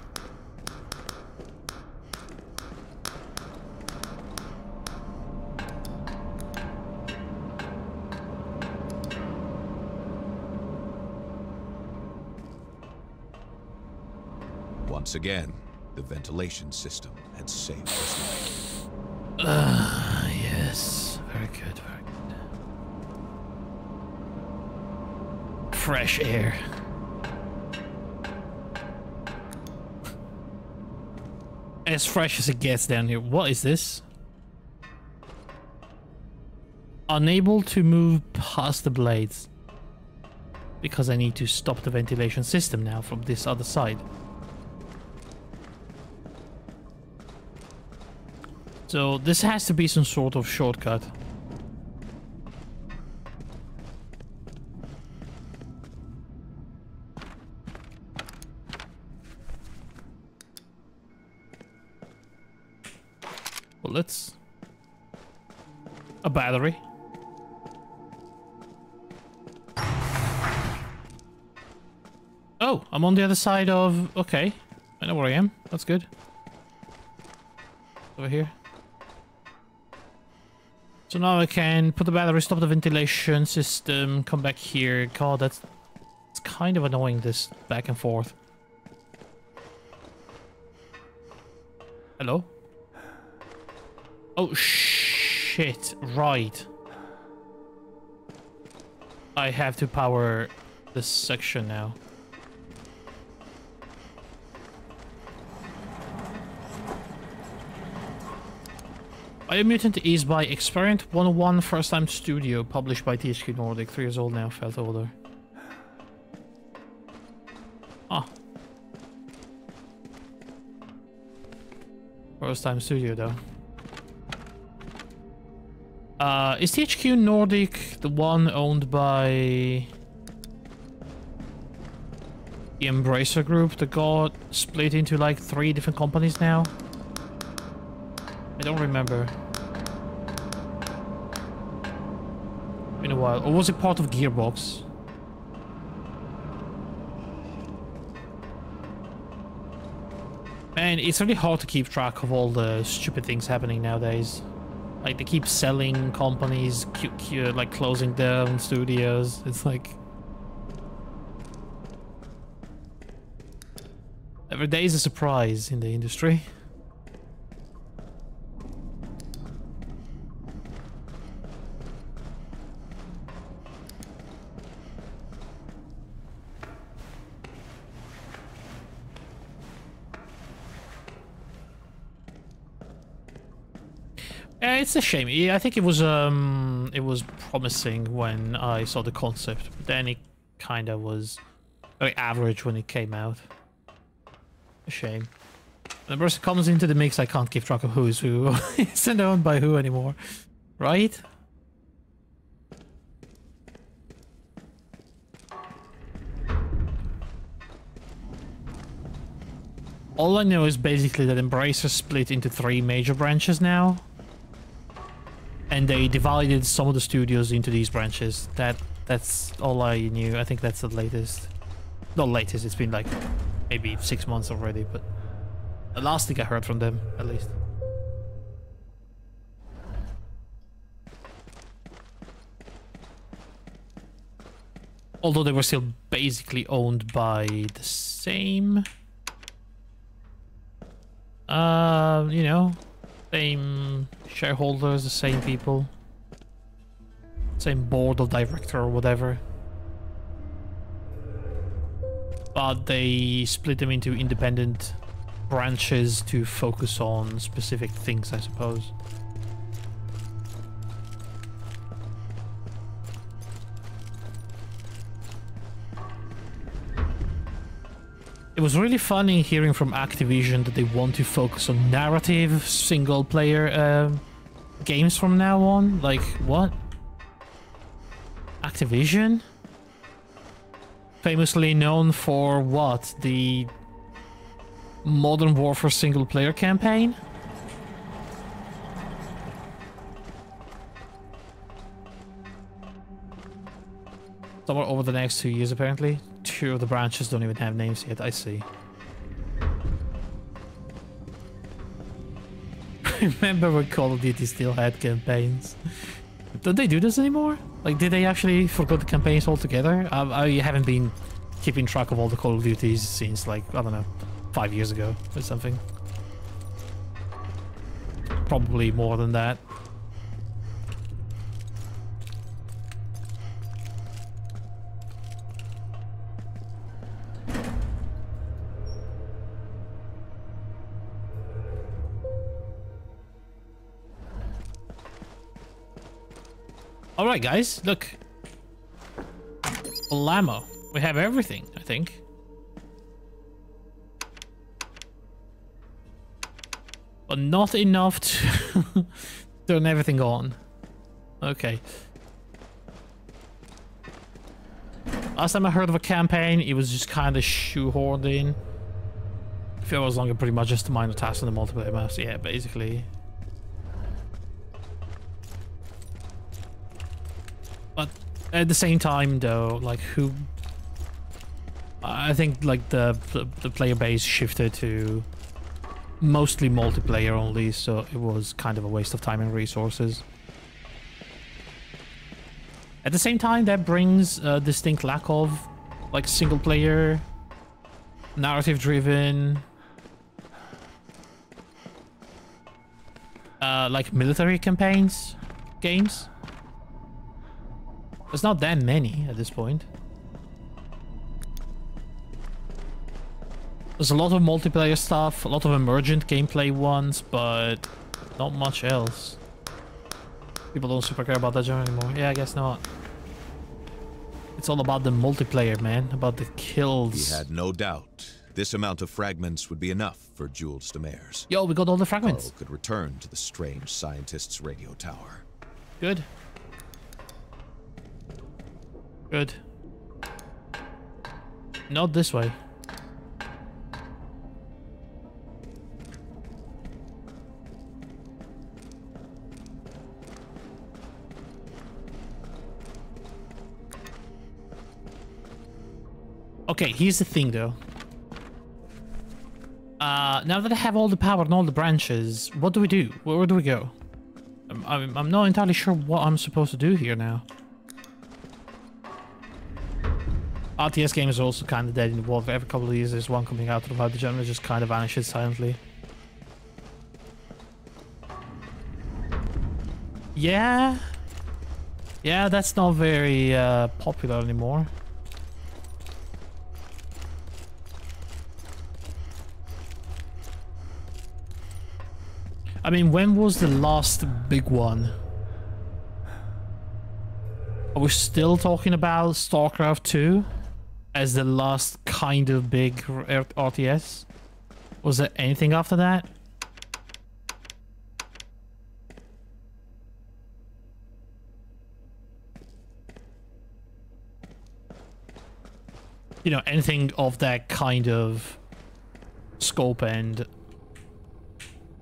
Once again, the ventilation system had saved his life. Yes. Very good, very good. Fresh air. As fresh as it gets down here. What is this? Unable to move past the blades. Because I need to stop the ventilation system now from this other side. So this has to be some sort of shortcut. Bullets. A battery. Oh, I'm on the other side of... Okay. I know where I am. That's good. Over here. So now I can put the battery, stop the ventilation system, come back here. God, it's kind of annoying, this back and forth. Hello? Oh, shit. Right. I have to power this section now. Biomutant is by Experiment 101 First Time Studio, published by THQ Nordic. 3 years old now, felt older. Ah. First Time Studio, though. Is THQ Nordic the one owned by the Embracer Group that got split into like 3 different companies now? I don't remember. Been a while. Or was it part of Gearbox? Man, it's really hard to keep track of all the stupid things happening nowadays. Like, they keep selling companies, like closing down studios. It's like... every day is a surprise in the industry. It's a shame. Yeah, I think it was promising when I saw the concept, but then it kind of was very average when it came out. A shame. The person comes into the mix, I can't keep track of who's who. Isn't owned by who anymore, right? All I know is basically that Embracer split into 3 major branches now. and they divided some of the studios into these branches. That's all I knew. I think that's the latest. Not latest, it's been like maybe 6 months already, but the last thing I heard from them, at least. Although they were still basically owned by the same, you know, same shareholders, the same people, same board of director or whatever. But they split them into independent branches to focus on specific things, I suppose. It was really funny hearing from Activision that they want to focus on narrative single-player games from now on. Like, what? Activision? Famously known for what? The Modern Warfare single-player campaign? Somewhere over the next 2 years, apparently. 2 of the branches don't even have names yet, I see. Remember when Call of Duty still had campaigns? Don't they do this anymore? Like, did they actually forget the campaigns altogether? I haven't been keeping track of all the Call of Duties since, like, I don't know, 5 years ago or something. Probably more than that. Alright guys, look. Full ammo. We have everything, I think. But not enough to turn everything on. Okay. Last time I heard of a campaign, it was just kind of shoehorned in. I feel it was longer pretty much just a minor task on the multiplayer maps. Yeah, basically. But at the same time, though, like who? I think like the player base shifted to mostly multiplayer only, so it was kind of a waste of time and resources. At the same time, that brings a distinct lack of like single player, narrative driven, like military campaigns games. There's not that many at this point. There's a lot of multiplayer stuff, a lot of emergent gameplay ones, but not much else. People don't super care about that genre anymore. Yeah, I guess not. It's all about the multiplayer, man. About the kills. He had no doubt this amount of fragments would be enough for Jules Demers. Yo, we got all the fragments. Carl could return to the strange scientist's radio tower. Good. Good. Not this way. Okay, here's the thing though. Now that I have all the power and all the branches, what do we do? Where do we go? I'm not entirely sure what I'm supposed to do here now. RTS games are also kind of dead in the water. Every couple of years there's one coming out about the genre just kind of vanishes silently. Yeah. Yeah, that's not very popular anymore. I mean, when was the last big one? Are we still talking about StarCraft 2 as the last kind of big RTS? Was there anything after that? You know, anything of that kind of scope and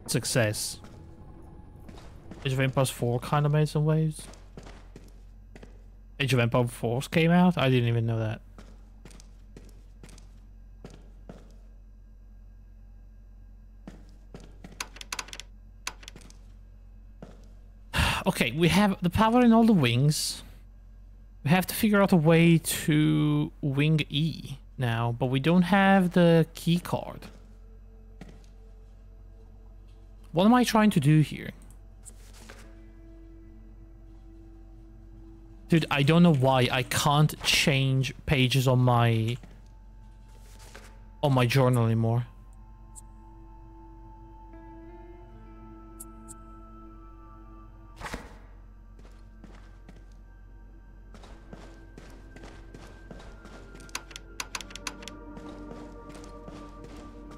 success. Age of Empires 4 kind of made some waves. Age of Empires 4 came out? I didn't even know that. Okay, we have the power in all the wings. We have to figure out a way to wing E now, but we don't have the key card. What am I trying to do here? Dude, I don't know why I can't change pages on my journal anymore.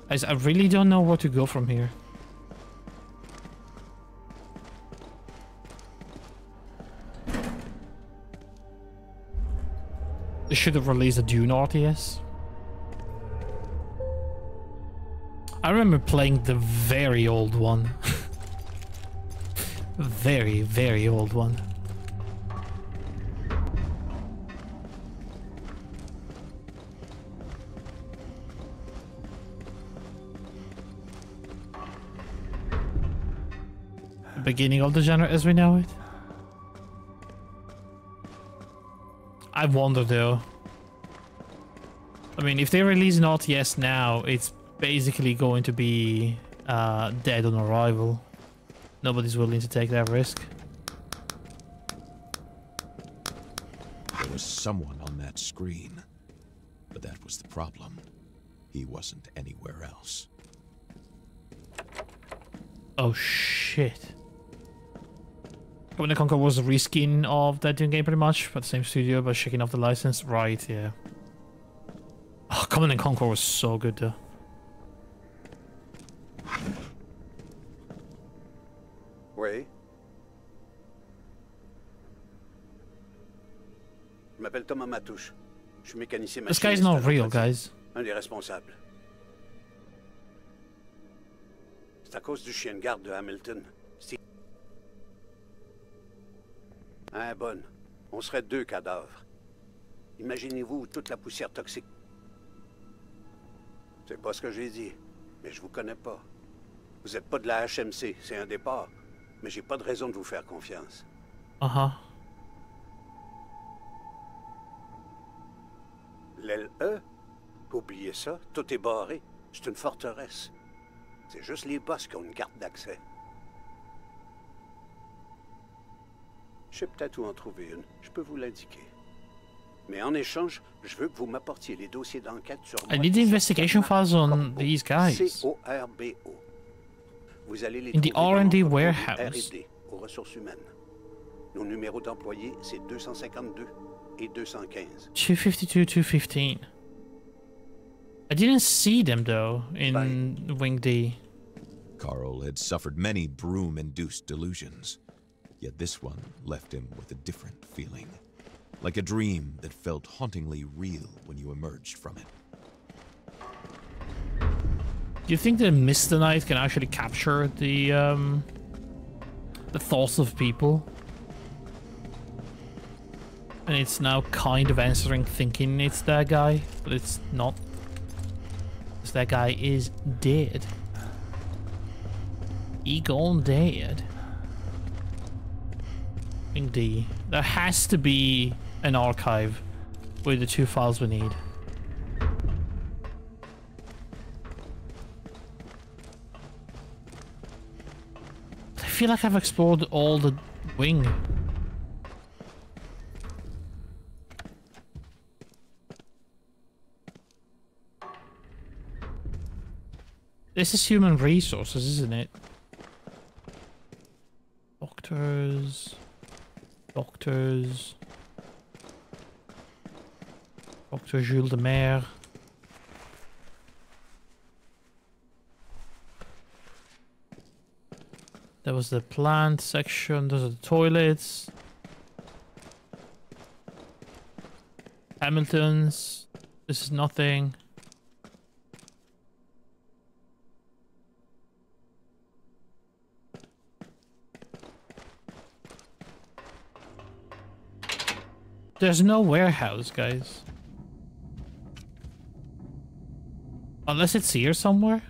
Guys, I really don't know where to go from here. They should have released a Dune RTS. I remember playing the very old one. Very, very old one. The beginning of the genre as we know it. I wonder though. I mean, if they release an RTS now, it's basically going to be dead on arrival. Nobody's willing to take that risk. There was someone on that screen, but that was the problem. He wasn't anywhere else. Oh shit. Command & Conquer was a reskin of that Dune game pretty much, but the same studio, but shaking off the license. Right, yeah. Oh, Command & Conquer was so good though. Oui. Je m'appelle Thomas Matouche. Je suis mécanicien machiniste. This guy's not real, guys. Un des responsables. C'est à cause du chien de garde de Hamilton. Hein, bonne. On serait 2 cadavres. Imaginez-vous toute la poussière toxique. C'est pas ce que j'ai dit, mais je vous connais pas. Vous êtes pas de la HMC, c'est un départ. Mais j'ai pas de raison de vous faire confiance. L'aile E? Oubliez ça, tout est barré. C'est une forteresse. C'est juste les boss qui ont une carte d'accès. Je sais peut-être où en trouver une. Je peux vous l'indiquer. Mais en échange, je veux que vous m'apportiez les dossiers d'enquête sur moi. I need the investigation files on these guys. C-O-R-B-O. Vous allez les In the R&D warehouse. R&D, aux ressources humaines. Nos numéros d'employés, c'est 252 et 215. 252, 215. I didn't see them though in Wing D. Carl had suffered many Brume-induced delusions. Yet this one left him with a different feeling. Like a dream that felt hauntingly real when you emerged from it. Do you think the Mr. Knight can actually capture the thoughts of people? And it's now kind of answering thinking it's that guy, but it's not. Because that guy is dead. He gone dead. Indeed. There has to be an archive with the 2 files we need. I feel like I've explored all the wing. This is human resources, isn't it? Doctors... Dr. Jules de Mer. There was the plant section, those are the toilets. Hamilton's. This is nothing. There's no warehouse, guys. Unless it's here somewhere.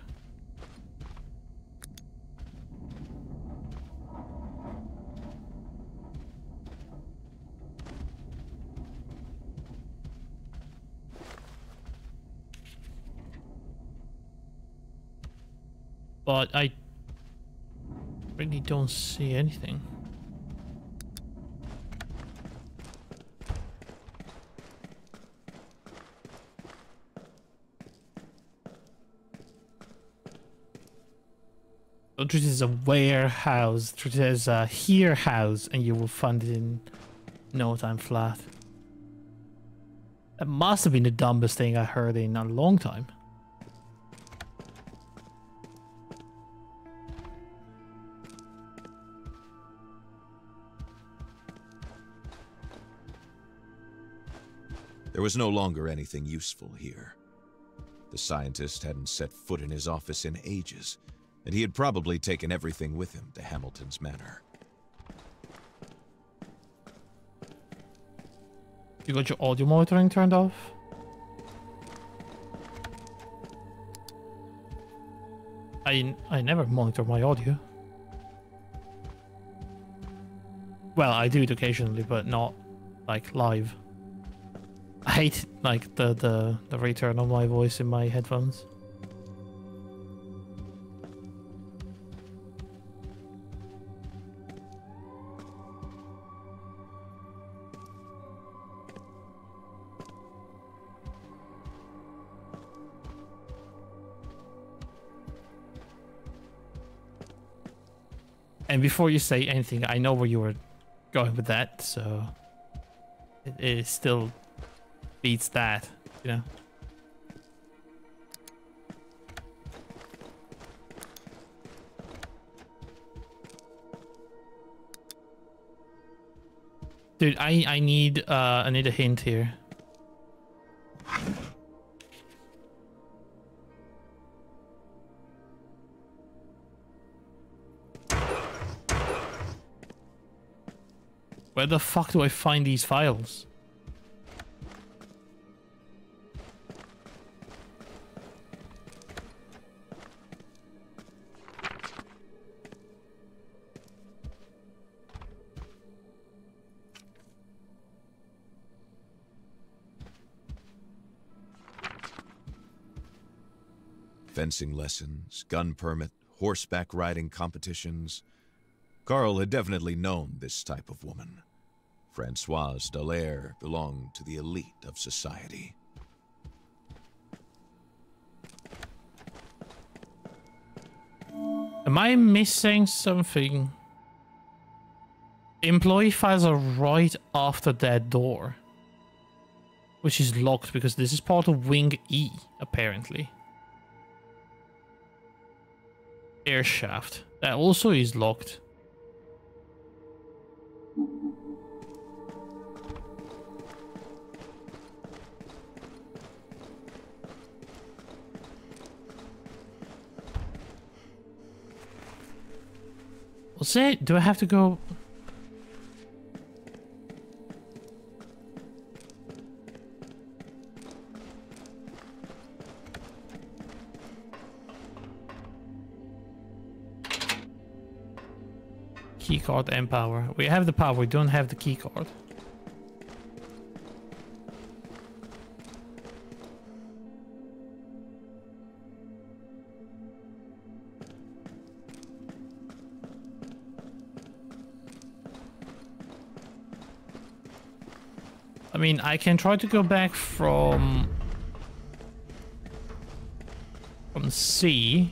But I really don't see anything. Don't treat it as a warehouse, treat it as a here house, and you will find it in no time flat. That must have been the dumbest thing I heard in a long time. There was no longer anything useful here. The scientist hadn't set foot in his office in ages, and he had probably taken everything with him to Hamilton's Manor. You got your audio monitoring turned off? I never monitor my audio. Well, I do it occasionally, but not like live. I hate like the return of my voice in my headphones. And before you say anything, I know where you were going with that, so it still beats that, you know. Dude, I need a hint here. Where the fuck do I find these files? Fencing lessons, gun permit, horseback riding competitions. Carl had definitely known this type of woman. Francoise Dallaire belonged to the elite of society. Am I missing something? Employee files are right after that door, which is locked because this is part of Wing E, apparently. Air shaft. That also is locked. What's it? Do I have to go? Keycard and power. We have the power, we don't have the keycard. I mean, I can try to go back from C.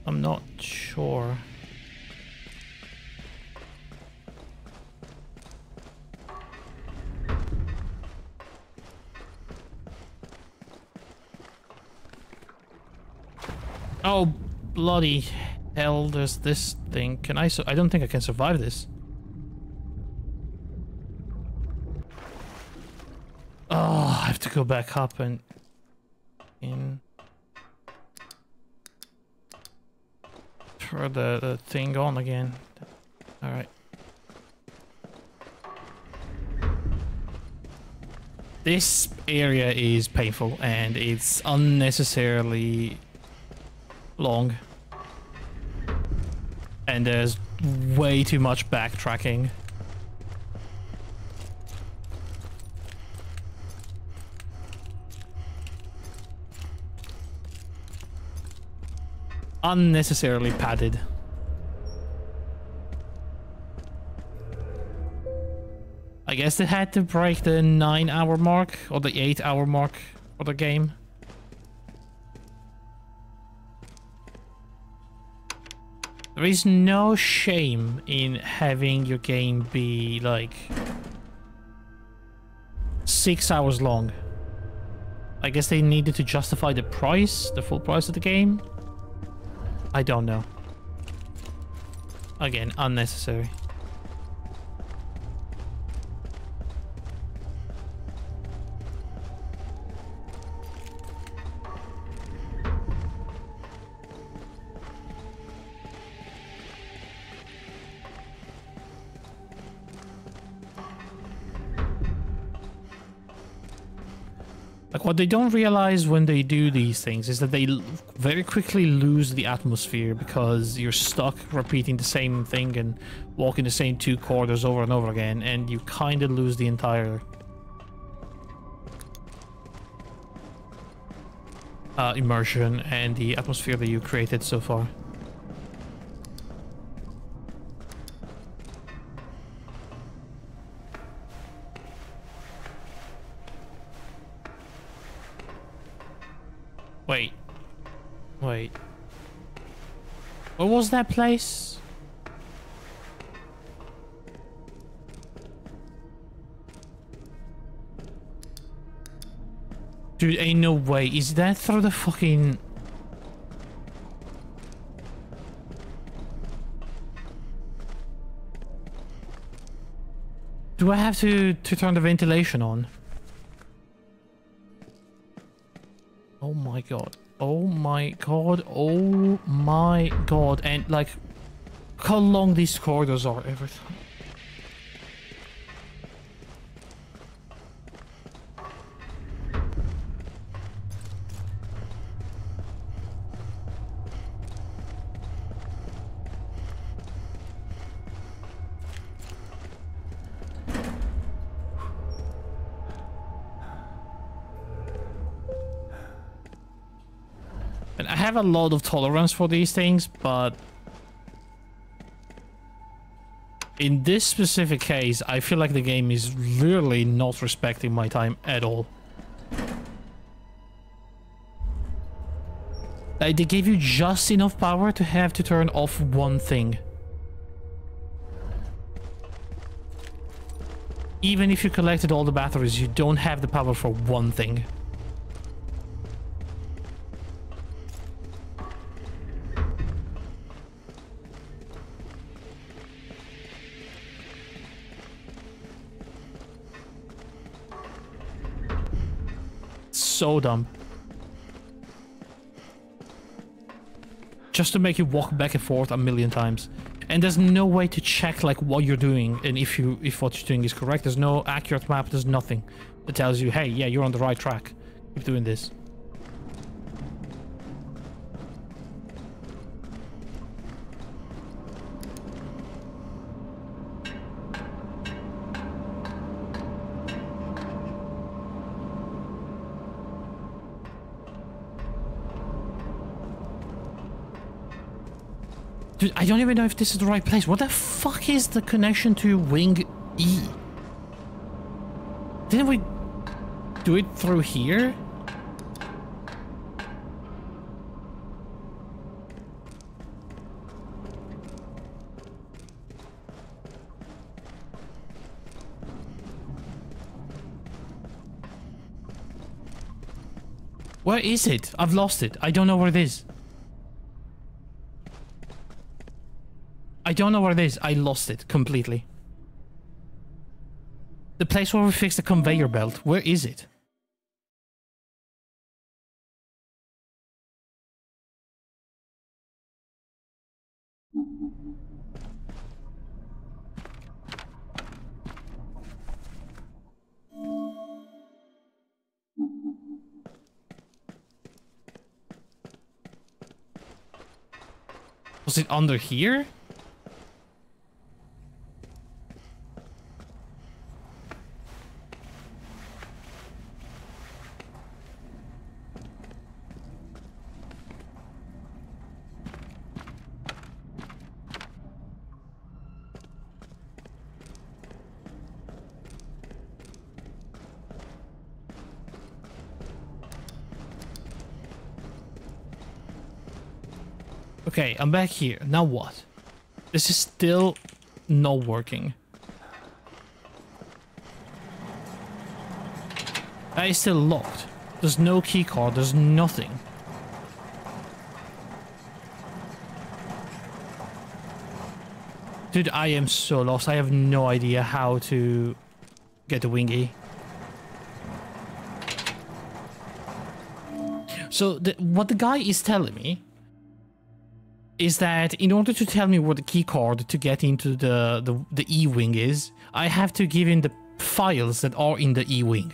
I'm not sure. Oh, bloody hell, there's this thing. Can I don't think I can survive this. go back up and in turn the thing on again. All right. This area is painful and it's unnecessarily long. And there's way too much backtracking. Unnecessarily padded. I guess they had to break the 9-hour mark or the 8-hour mark for the game. There is no shame in having your game be like 6 hours long. I guess they needed to justify the price, the full price of the game. I don't know. Again, unnecessary. Like, what they don't realize when they do these things is that they very quickly lose the atmosphere because you're stuck repeating the same thing and walking the same 2 corridors over and over again, and you kind of lose the entire immersion and the atmosphere that you created so far. Wait. What was that place? Dude, ain't no way. Is that through the fucking... Do I have to turn the ventilation on? Oh my god. Oh my god. Oh my god. And like, how long these corridors are every time. And I have a lot of tolerance for these things, but in this specific case, I feel like the game is literally not respecting my time at all. Like, they gave you just enough power to have to turn off one thing. Even if you collected all the batteries, you don't have the power for one thing. So dumb. Just to make you walk back and forth a million times. And there's no way to check like what you're doing and if what you're doing is correct. There's no accurate map, there's nothing that tells you, hey, yeah, you're on the right track. Keep doing this. Dude, I don't even know if this is the right place. What the fuck is the connection to Wing E? Didn't we do it through here? Where is it? I've lost it. I don't know where it is. I don't know where it is. I lost it completely. The place where we fixed the conveyor belt. Where is it? Was it under here? Okay, I'm back here. Now what? This is still not working. That is still locked. There's no keycard, there's nothing. Dude, I am so lost. I have no idea how to get the wingy. So what the guy is telling me is that in order to tell me where the keycard to get into the E-wing is, I have to give him the files that are in the E-wing.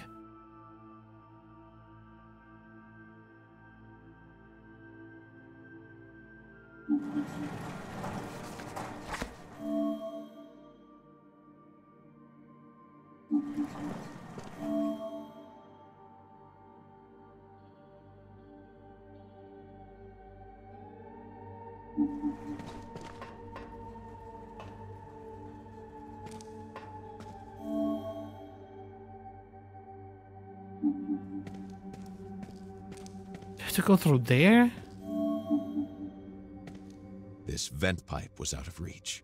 To go through there? This vent pipe was out of reach.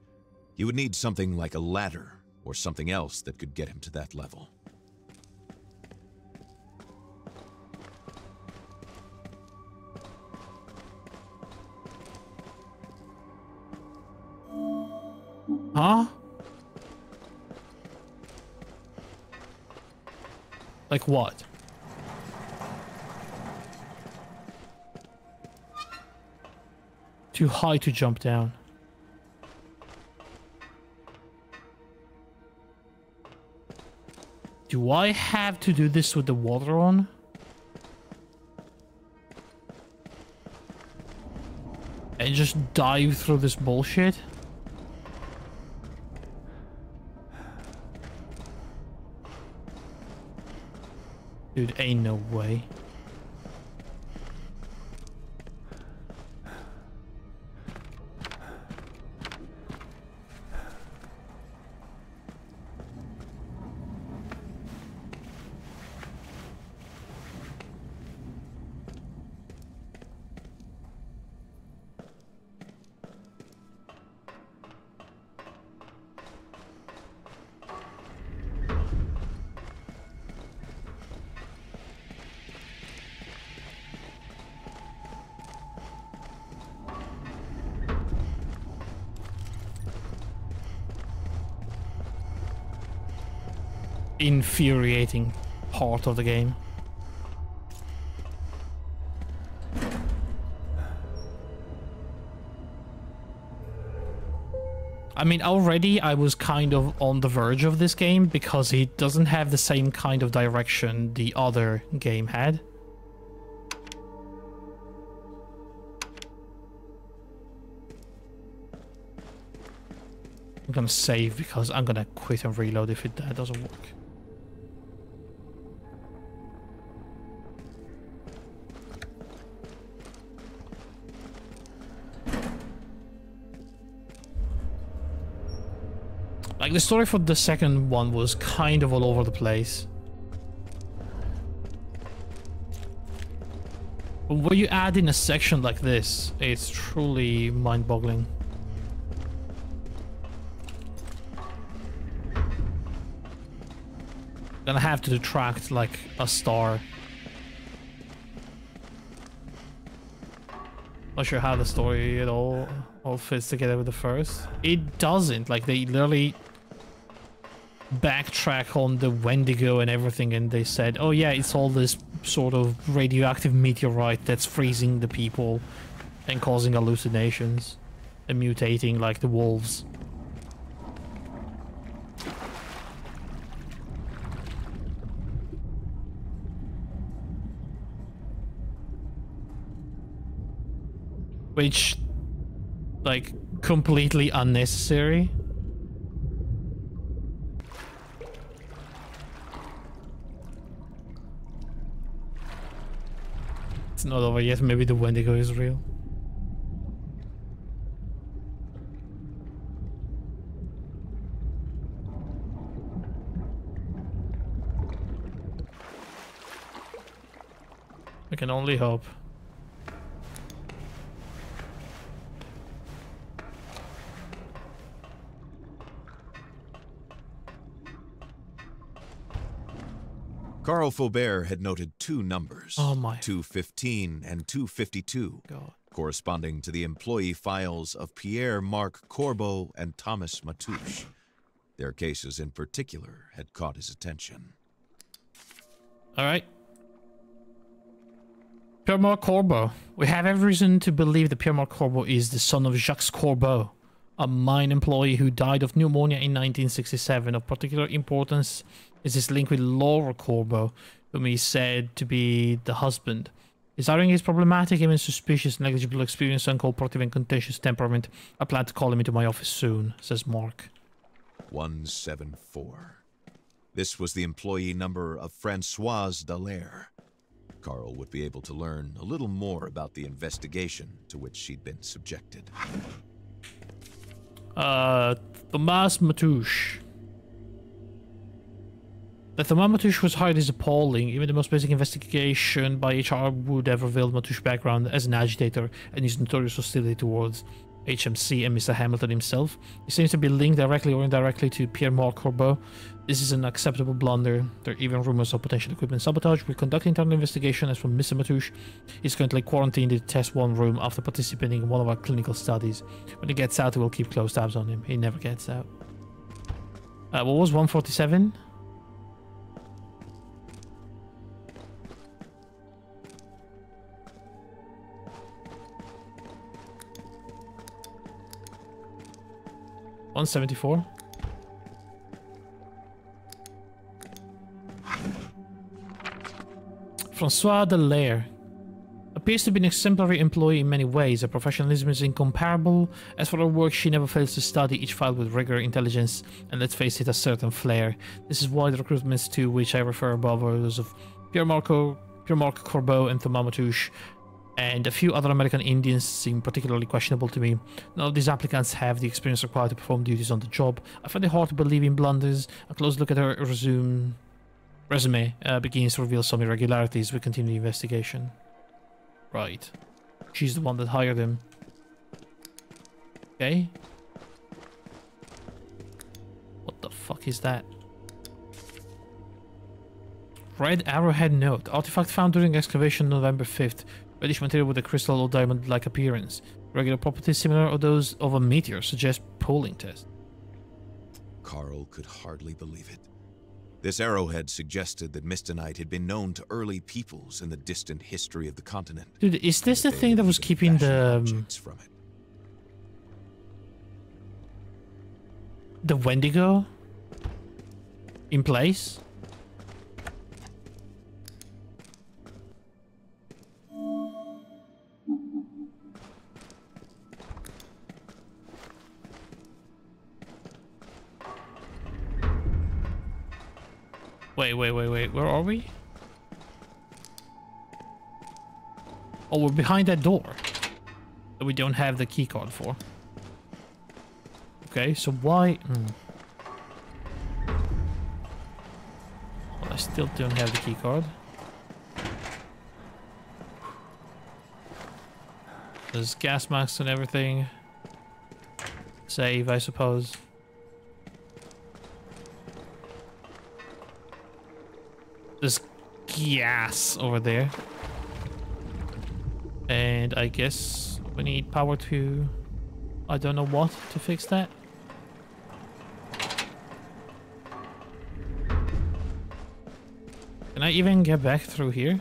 He would need something like a ladder or something else that could get him to that level. Huh? Like what? Too high to jump down. Do I have to do this with the water on? And just dive through this bullshit? Dude, ain't no way. Infuriating part of the game. I mean, already I was kind of on the verge of this game because it doesn't have the same kind of direction the other game had. I'm gonna save because I'm gonna quit and reload if that doesn't work. Like, the story for the second one was kind of all over the place. But when you add in a section like this, it's truly mind-boggling. Gonna have to detract like a star. Not sure how the story at all fits together with the first. It doesn't. Like, they literally backtrack on the Wendigo and everything, and they said, oh yeah, it's all this sort of radioactive meteorite that's freezing the people and causing hallucinations and mutating like the wolves. Which like completely unnecessary. It's not over yet. Maybe the Wendigo is real. I can only hope. Carl Faubert had noted two numbers, Oh my 215 and 252, God. corresponding to the employee files of Pierre-Marc Corbeau and Thomas Matouche. Their cases in particular had caught his attention. All right. Pierre-Marc Corbeau. We have every reason to believe that Pierre-Marc Corbeau is the son of Jacques Corbeau, a mine employee who died of pneumonia in 1967. Of particular importance is his link with Laura Corbeau, whom he said to be the husband. His hiring is problematic, even suspicious, negligible experience, uncooperative and contentious temperament. I plan to call him into my office soon, says Mark. 174. This was the employee number of Françoise Dallaire. Carl would be able to learn a little more about the investigation to which she'd been subjected. Thomas Matouche. That Thomas Matouche was hired is appalling. Even the most basic investigation by HR would have revealed Matouche's background as an agitator and his notorious hostility towards HMC and Mr. Hamilton himself. He seems to be linked directly or indirectly to Pierre-Marc Corbeau. This is an acceptable blunder. There are even rumors of potential equipment sabotage. We'll conduct internal investigation as from Mr. Matouche. He's currently quarantined in the test 1 room after participating in one of our clinical studies. When he gets out, we'll keep close tabs on him. He never gets out. What was 147? $174. François Dallaire appears to be an exemplary employee in many ways. Her professionalism is incomparable. As for her work, she never fails to study each file with rigor, intelligence, and let's face it, a certain flair. This is why the recruitments to which I refer above are those of Pierre-Marc Corbeau and Thomas Matouche, and a few other American Indians seem particularly questionable to me. None of these applicants have the experience required to perform duties on the job. I find it hard to believe in blunders. A close look at her resume begins to reveal some irregularities. We continue the investigation. Right. She's the one that hired him. Okay. What the fuck is that? Red Arrowhead note. Artifact found during excavation November 5th. Reddish material with a crystal or diamond-like appearance. Regular properties similar to those of a meteor suggest pooling test. Carl could hardly believe it. This arrowhead suggested that Mistonite had been known to early peoples in the distant history of the continent. Dude, is this the thing that was keeping the Wendigo in place? Wait. Where are we? Oh, we're behind that door that we don't have the keycard for. Okay, so why? Well, I still don't have the keycard. There's gas masks and everything. Save, I suppose. There's gas over there. And I guess we need power to... I don't know what to fix that. Can I even get back through here?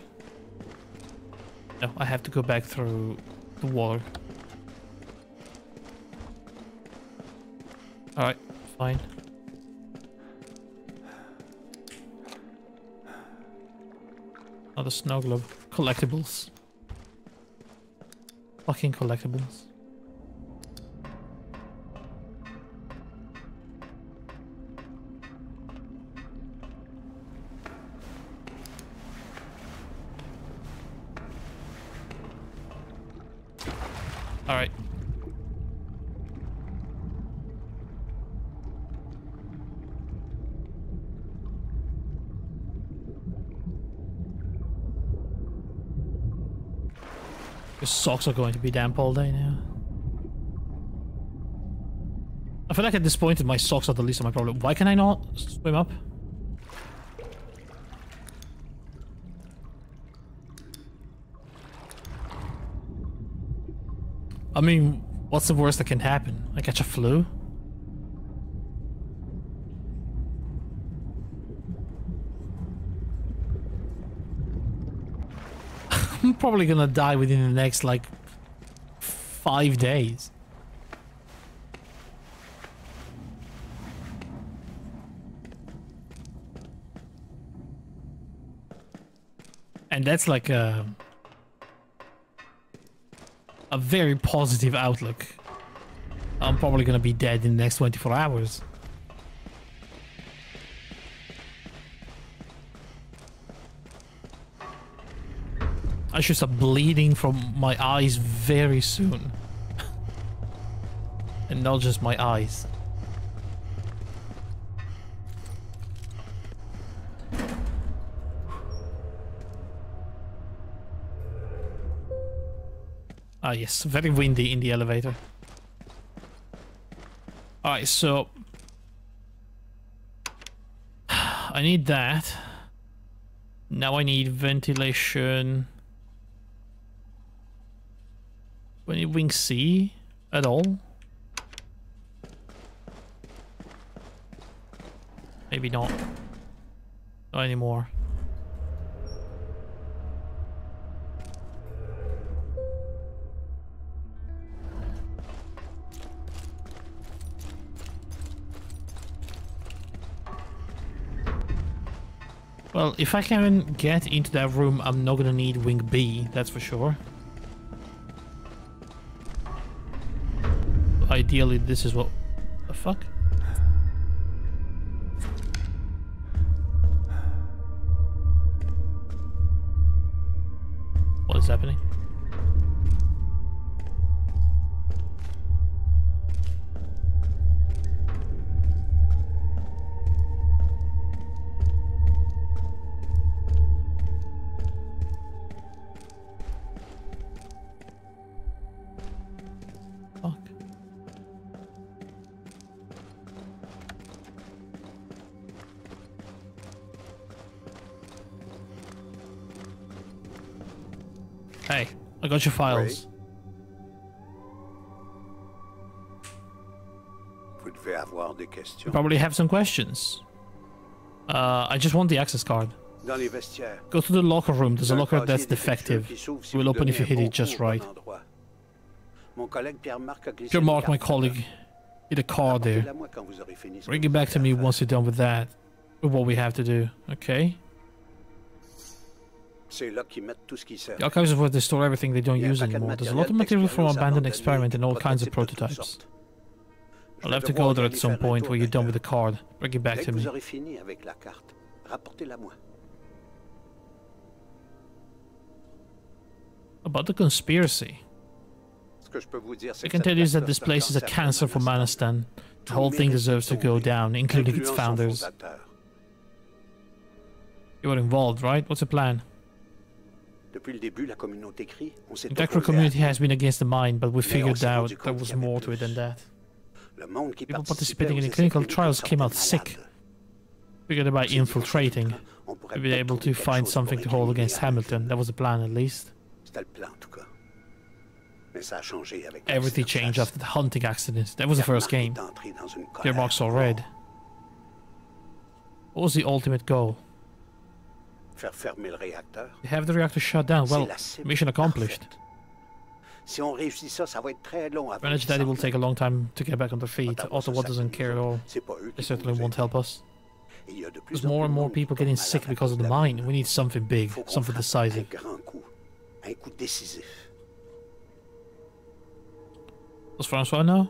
No, I have to go back through the water. Alright, fine. Another snow globe. Collectibles. Fucking collectibles. Alright. Your socks are going to be damp all day now. I feel like at this point my socks are the least of my problem. Why can I not swim up? I mean, what's the worst that can happen? I catch a flu? I'm probably gonna die within the next, like, 5 days. And that's like a very positive outlook. I'm probably gonna be dead in the next 24 hours. I should start bleeding from my eyes very soon. And not just my eyes. Ah yes, very windy in the elevator. Alright, so... I need that. Now I need ventilation. Do I need wing C at all? Maybe not. Not anymore. Well, if I can get into that room, I'm not gonna need wing B, that's for sure. Ideally, this is what... The fuck? What is happening? Hey, I got your files. You probably have some questions. I just want the access card. Go to the locker room. There's a locker that's defective. It will open if you hit it just right. Pierre-Marc, my colleague, hit a card there. Bring it back to me once you're done with that. With what we have to do, okay? The archives is where they store everything they don't use anymore. There's a lot of material from abandoned experiment and all kinds of prototypes. I'll have to go there at some point when you're done with the card. Bring it back to me. About the conspiracy. I can tell you that this place is a cancer for Manistan. The whole thing deserves to go down, including its founders. You were involved, right? What's the plan? The Decro community has been against the mine, but we figured out there was more to it than that. People participating in the clinical trials came out sick. Figured by infiltrating, we'd be able to find something to hold against Hamilton. That was the plan, at least. Everything changed after the hunting accident. That was the first game. Pierre-Marc saw red. What was the ultimate goal? You have the reactor shut down. Well, mission accomplished. Manage that it will take a long time to get back on their feet. Ottawa doesn't care at all. They certainly won't help us. There's more and more people getting sick because of the mine. We need something big, something decisive. Was Francois know?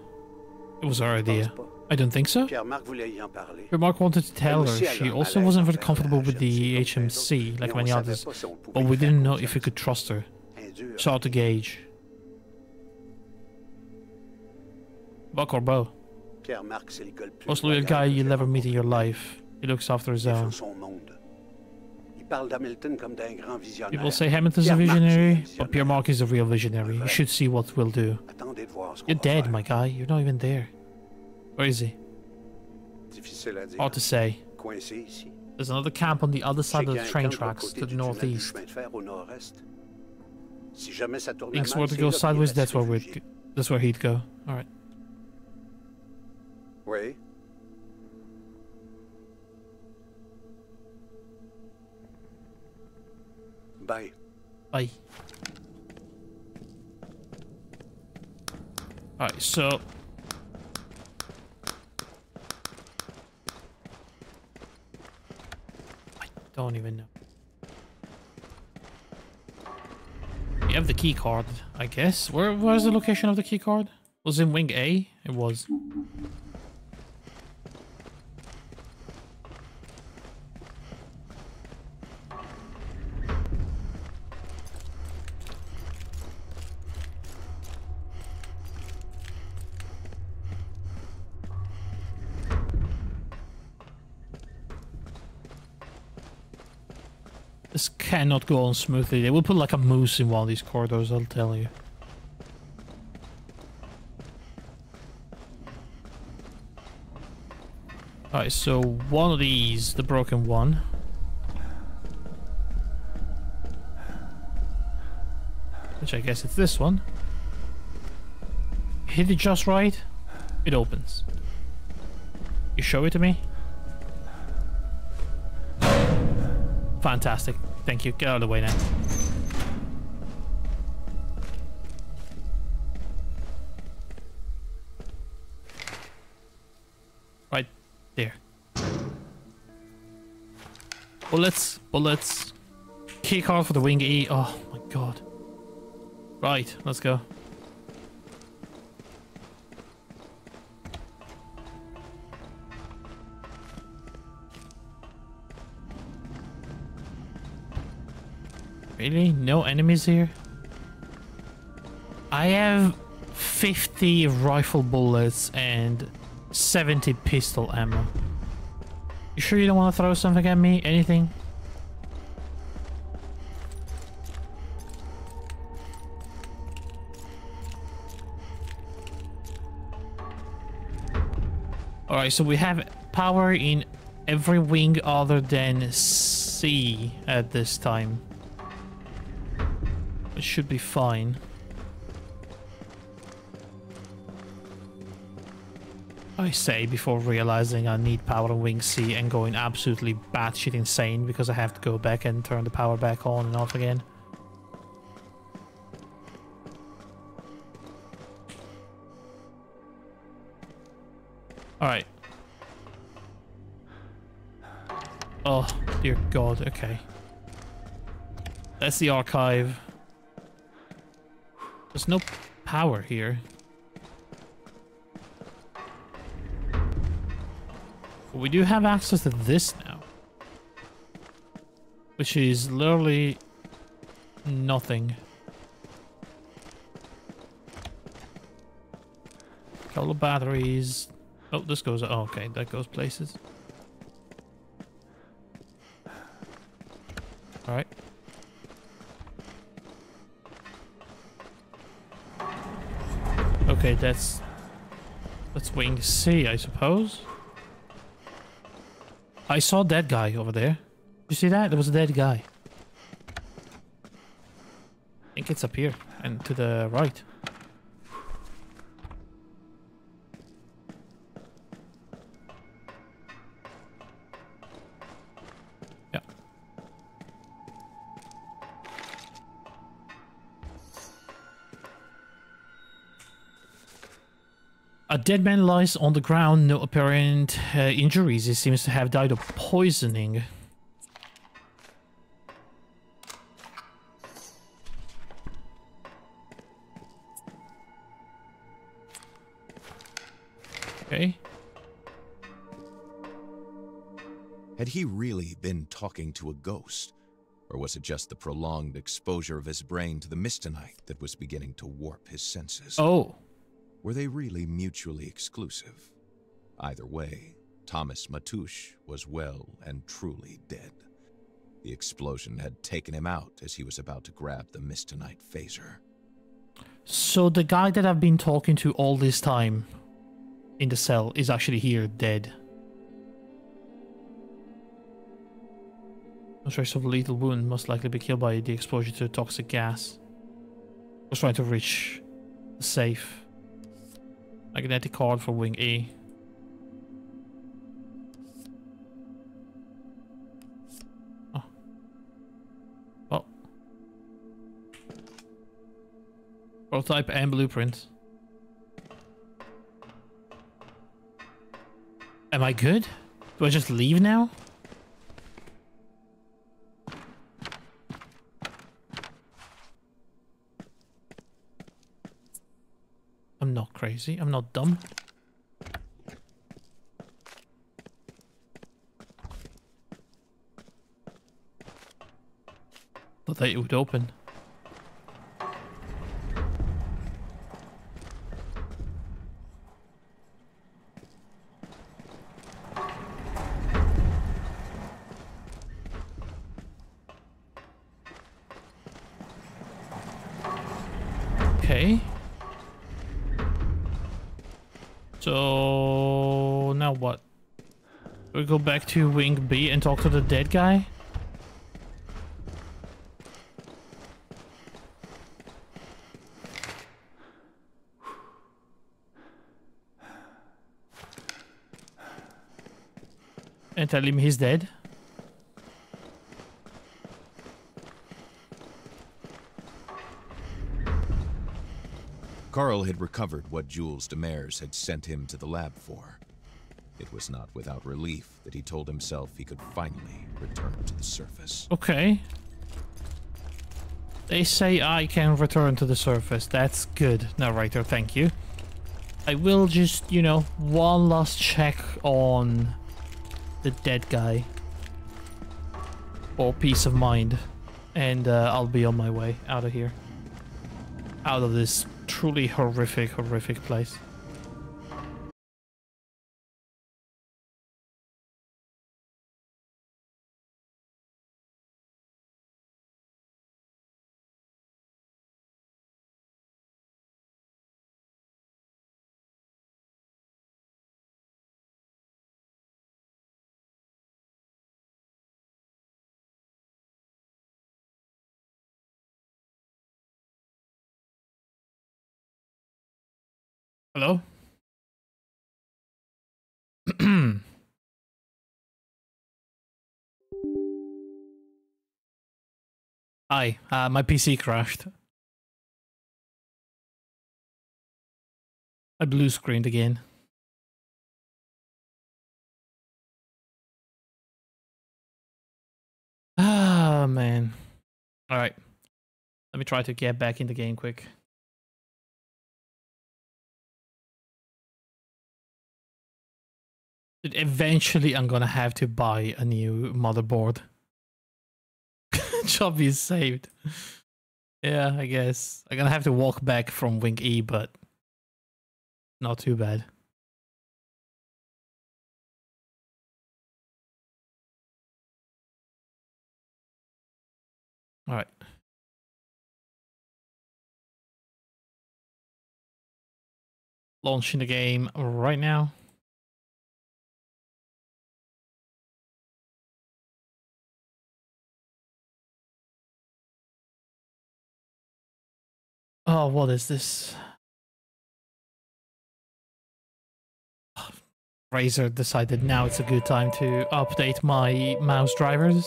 It was her idea. I don't think so. Pierre-Marc wanted to tell her. She also wasn't very comfortable with the HMC, like many others, but we didn't know if we could trust her. It's hard to gauge. Buck or bow? Pierre-Marc, c'est le gars le plus Most loyal loyal guy que you'll j'ai ever meet in your rencontré. life. He looks after his Il own. défend son monde. Il parle d'Hamilton comme d'un grand visionnaire. People say Hamilton's a Pierre-Marc, c'est un visionary, but visionnaire. Pierre-Marc is a real visionary. You should see what we'll do. Attendez de voir ce qu'on You're va dead, faire. my guy. You're not even there. Where is he? Difficile à dire. Hard to say. Coincé ici. There's another camp on the other Je sais side of qu'il y a the un train camp de l'autre tracks côté to the du tunnel du northeast. chemin de fer au nord-est. Si jamais ça tournait Things mal, were to c'est go là qu'il sideways, irait se réfugier. that's where he'd go. Alright. Oui. Bye. Bye. Alright, so I don't even know. We have the key card, I guess. Where's the location of the key card? Was it in wing A? It was. This cannot go on smoothly. They will put like a moose in one of these corridors, I'll tell you. Alright, so one of these, the broken one. Which I guess it's this one. Hit it just right, it opens. You show it to me? Fantastic. Thank you. Get out of the way now. Right there. Bullets. Bullets. Key card for the wing E. Oh my god. Right, let's go. Really? No enemies here? I have 50 rifle bullets and 70 pistol ammo. You sure you don't want to throw something at me? Anything? Alright, so we have power in every wing other than C at this time. It should be fine. I say before realizing I need power on wing C and going absolutely batshit insane because I have to go back and turn the power back on and off again. Alright. Oh, dear God, okay. That's the archive. There's no power here. But we do have access to this now. Which is literally nothing. Couple of batteries. Oh, this goes... Oh, okay, that goes places. Alright. Okay, that's wing C, I suppose. I saw that guy over there. You see that? There was a dead guy. I think it's up here and to the right. Yeah. A dead man lies on the ground, no apparent injuries. He seems to have died of poisoning. Okay. Had he really been talking to a ghost? Or was it just the prolonged exposure of his brain to the mistonite that was beginning to warp his senses? Oh. Were they really mutually exclusive? Either way, Thomas Matouche was well and truly dead. The explosion had taken him out as he was about to grab the Mistonite phaser. So the guy that I've been talking to all this time in the cell is actually here dead. No trace of lethal wound, must likely be killed by the exposure to toxic gas. Was trying to reach the safe. Magnetic card for Wing E. Oh. Oh. Prototype and blueprint. Am I good? Do I just leave now? I'm not crazy. I'm not dumb. Thought that it would open. Okay. So now what? We go back to Wing B and talk to the dead guy? And tell him he's dead? Carl had recovered what Jules Demers had sent him to the lab for. It was not without relief that he told himself he could finally return to the surface. Okay. They say I can return to the surface. That's good, narrator, thank you. I will just, you know, one last check on the dead guy. For peace of mind. And I'll be on my way out of here. Out of this truly horrific place. Hello? Hi, my PC crashed. I blue screened again. Ah, man. Alright. Let me try to get back in the game quick. Eventually, I'm gonna have to buy a new motherboard. Job is saved. Yeah, I guess. I'm gonna have to walk back from Wing E, but not too bad. Alright. Launching the game right now. Oh, what is this? Razer decided now it's a good time to update my mouse drivers.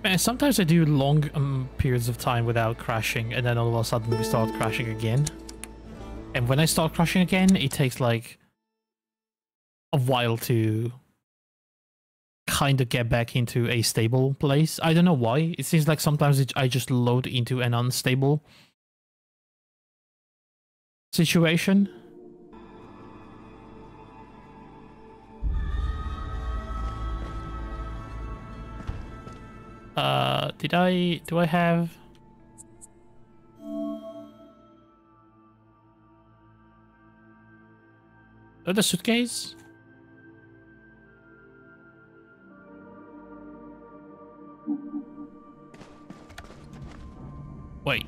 Man, sometimes I do long periods of time without crashing, and then all of a sudden we start crashing again. And when I start crashing again, it takes like a while to kind of get back into a stable place. I don't know why. It seems like sometimes I just load into an unstable situation. Do I have... Oh, the suitcase? Wait.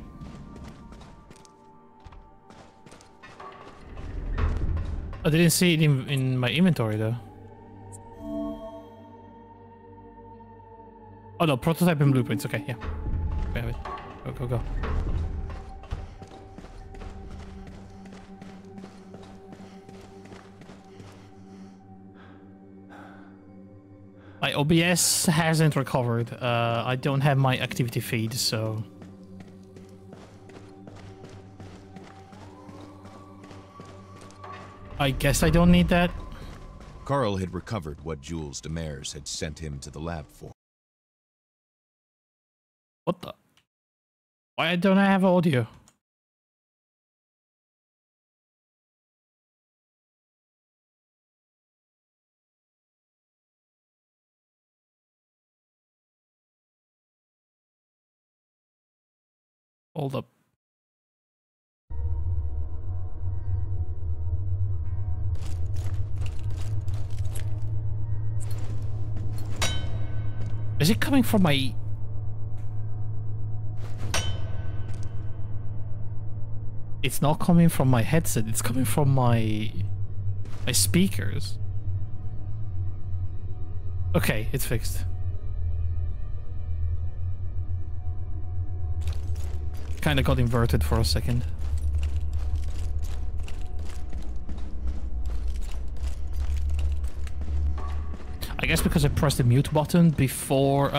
I didn't see it in my inventory though. Oh no, prototype and blueprints. Okay, yeah. We have it. Go, go, go. My OBS hasn't recovered. I don't have my activity feed, so... I guess I don't need that. Carl had recovered what Jules Demers had sent him to the lab for. What the? Why don't I have audio? Hold up. Is it coming from my... It's not coming from my headset, it's coming from my speakers. Okay, it's fixed. Kinda got inverted for a second. I guess because I pressed the mute button before,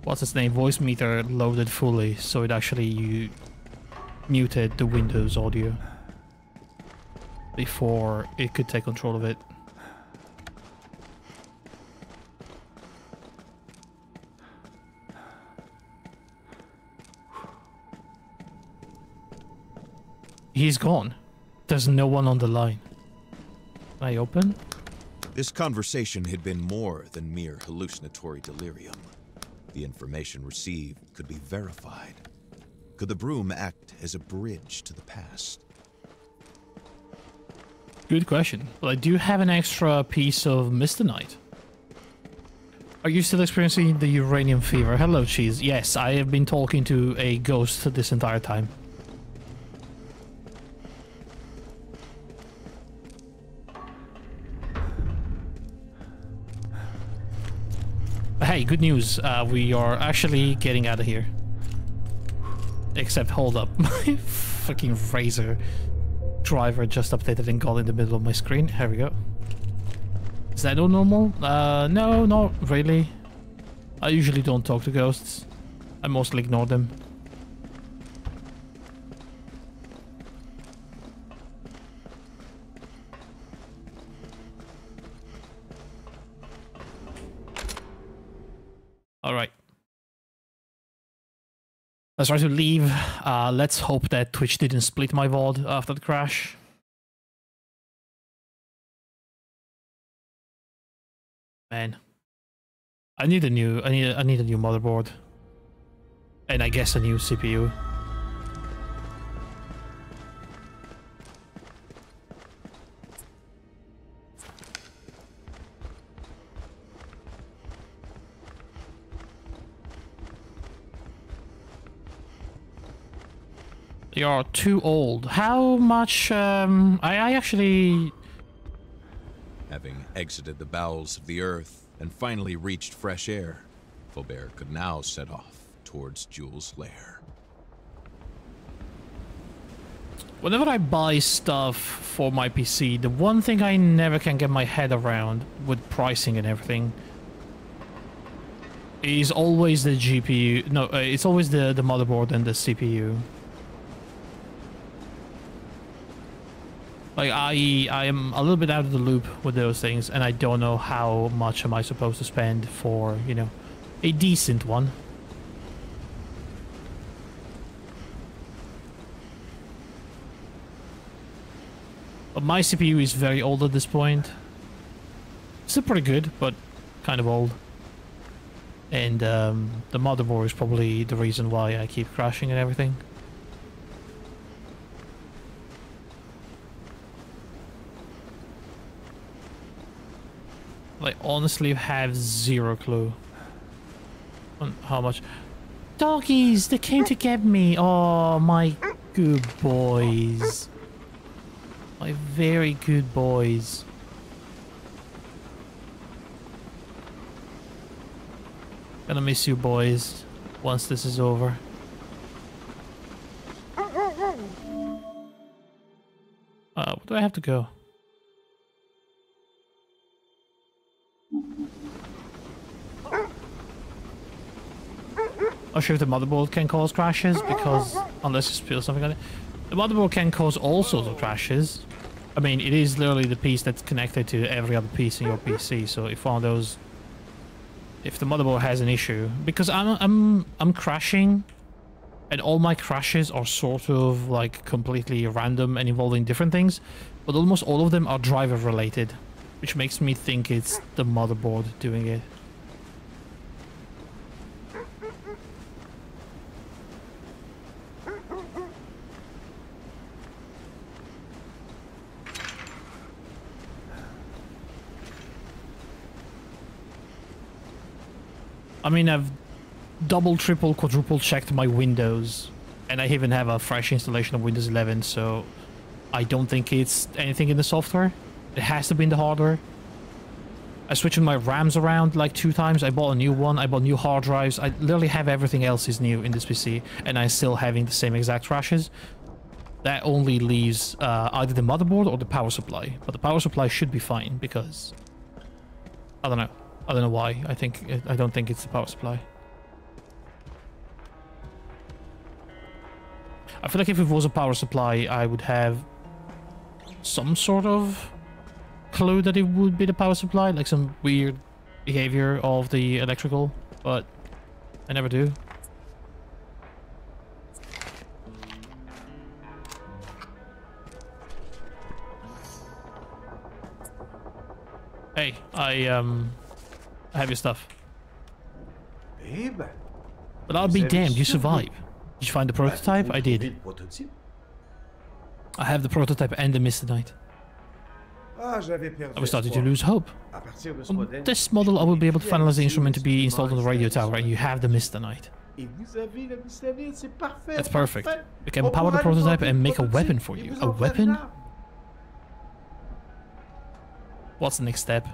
what's its name, voice meter loaded fully, so it actually muted the Windows audio before it could take control of it. He's gone. There's no one on the line. Can I open? This conversation had been more than mere hallucinatory delirium. The information received could be verified. Could the Brume act as a bridge to the past? Good question. Well, I do have an extra piece of Mr. Are you still experiencing the uranium fever? Hello, Cheese. Yes, I have been talking to a ghost this entire time. Hey, good news. We are actually getting out of here. Except, hold up. My fucking Razor driver just updated and got in the middle of my screen. Here we go. Is that all normal? No, not really. I usually don't talk to ghosts. I mostly ignore them. Alright. Let's try to leave. Let's hope that Twitch didn't split my VOD after the crash. Man. I need a new motherboard. And I guess a new CPU. They are too old. How much, I actually... Having exited the bowels of the earth and finally reached fresh air, Faubert could now set off towards Jules' lair. Whenever I buy stuff for my PC, the one thing I never can get my head around with pricing and everything is always the GPU. No, it's always the motherboard and the CPU. Like, I am a little bit out of the loop with those things, and I don't know how much am I supposed to spend for, you know, a decent one. But my CPU is very old at this point. Still pretty good, but kind of old. And the motherboard is probably the reason why I keep crashing and everything. I honestly have zero clue on how much. Doggies, they came to get me. Oh, my good boys. My very good boys. Gonna miss you boys once this is over. Where do I have to go? Not sure if the motherboard can cause crashes, because unless you spill something on it. The motherboard can cause all sorts of crashes. I mean, it is literally the piece that's connected to every other piece in your PC, so if one of those... If the motherboard has an issue... Because I'm crashing, and all my crashes are sort of, like, completely random and involving different things, but almost all of them are driver related, which makes me think it's the motherboard doing it. I mean, I've double, triple, quadruple checked my Windows, and I even have a fresh installation of Windows 11, so I don't think it's anything in the software. It has to be in the hardware. I switched my RAMs around like 2 times. I bought a new one. I bought new hard drives. I literally have everything else is new in this PC, and I'm still having the same exact crashes. That only leaves either the motherboard or the power supply. But the power supply should be fine because... I don't know. I don't know why. I don't think it's the power supply. I feel like if it was a power supply, I would have some sort of clue that it would be the power supply, like some weird behavior of the electrical, but I never do. Hey, I have your stuff. But I'll be damned, you survived. Did you find the prototype? I did. I have the prototype and the Mr. Knight. I was starting to lose hope. On this model, I will be able to finalize the instrument to be installed on the radio tower, and you have the Mr. Knight. That's perfect. We can power the prototype and make a weapon for you. A weapon? What's the next step?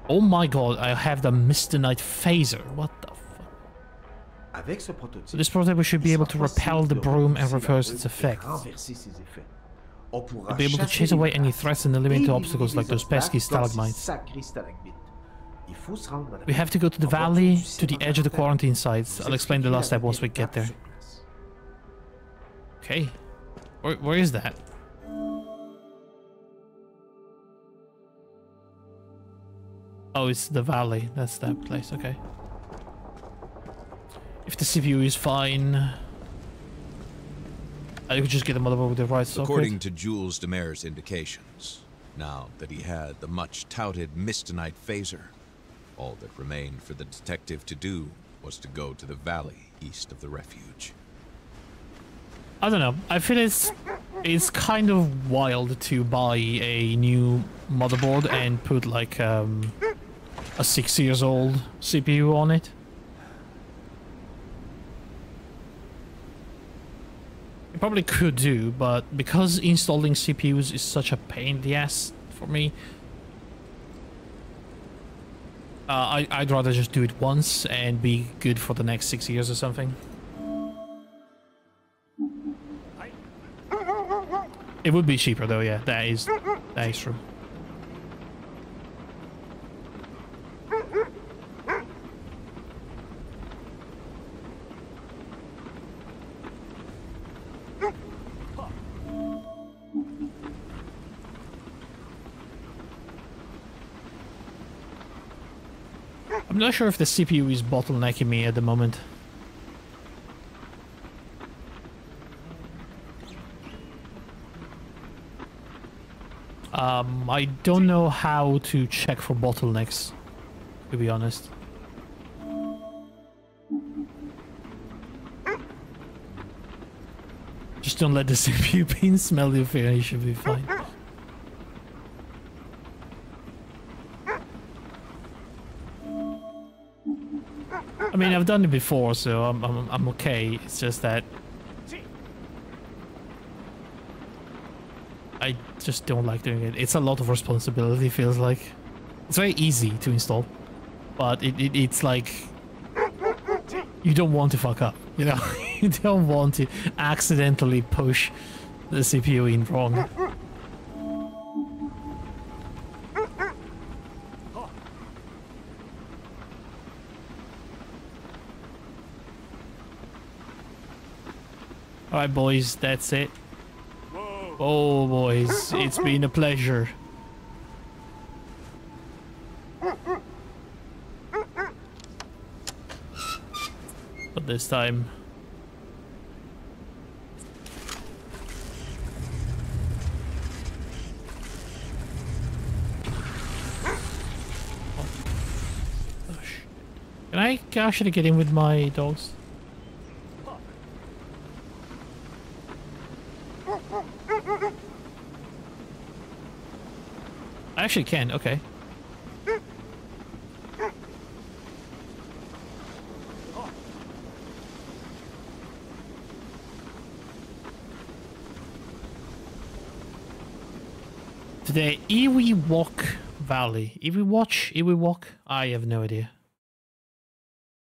Oh my god, I have the Mr. Knight phaser. What the fuck? So this prototype should be able to repel the Brume and reverse its effects. We'll be able to chase away any threats and eliminate obstacles like those pesky stalagmites. We have to go to the valley, to the edge of the quarantine sites. I'll explain the last step once we get there. Okay. Where is that? Oh, it's the valley. That's that place. Okay. If the CPU is fine, I could just get the motherboard with the right socket. According to Jules Demaire's indications, now that he had the much-touted Mr. Knight phaser, all that remained for the detective to do was to go to the valley east of the refuge. I don't know. I feel it's kind of wild to buy a new motherboard and put like a 6 years old CPU on it. You probably could do, but because installing CPUs is such a pain in the ass for me, I'd rather just do it once and be good for the next 6 years or something. It would be cheaper though, yeah, that is true. I'm not sure if the CPU is bottlenecking me at the moment. I don't know how to check for bottlenecks, to be honest. Just don't let the CPU pin smell your fear, you should be fine. I mean, I've done it before, so I'm okay. It's just that I just don't like doing it. It's a lot of responsibility, feels like. It's very easy to install, but it's like you don't want to fuck up, you know? You don't want to accidentally push the CPU in wrong. Alright boys, that's it. Oh boys, it's been a pleasure. But this time... Oh, shit. Can I actually get in with my dogs? I actually can, okay. Today, Iwi Walk Valley. Iwi Watch? Iwi Walk? I have no idea.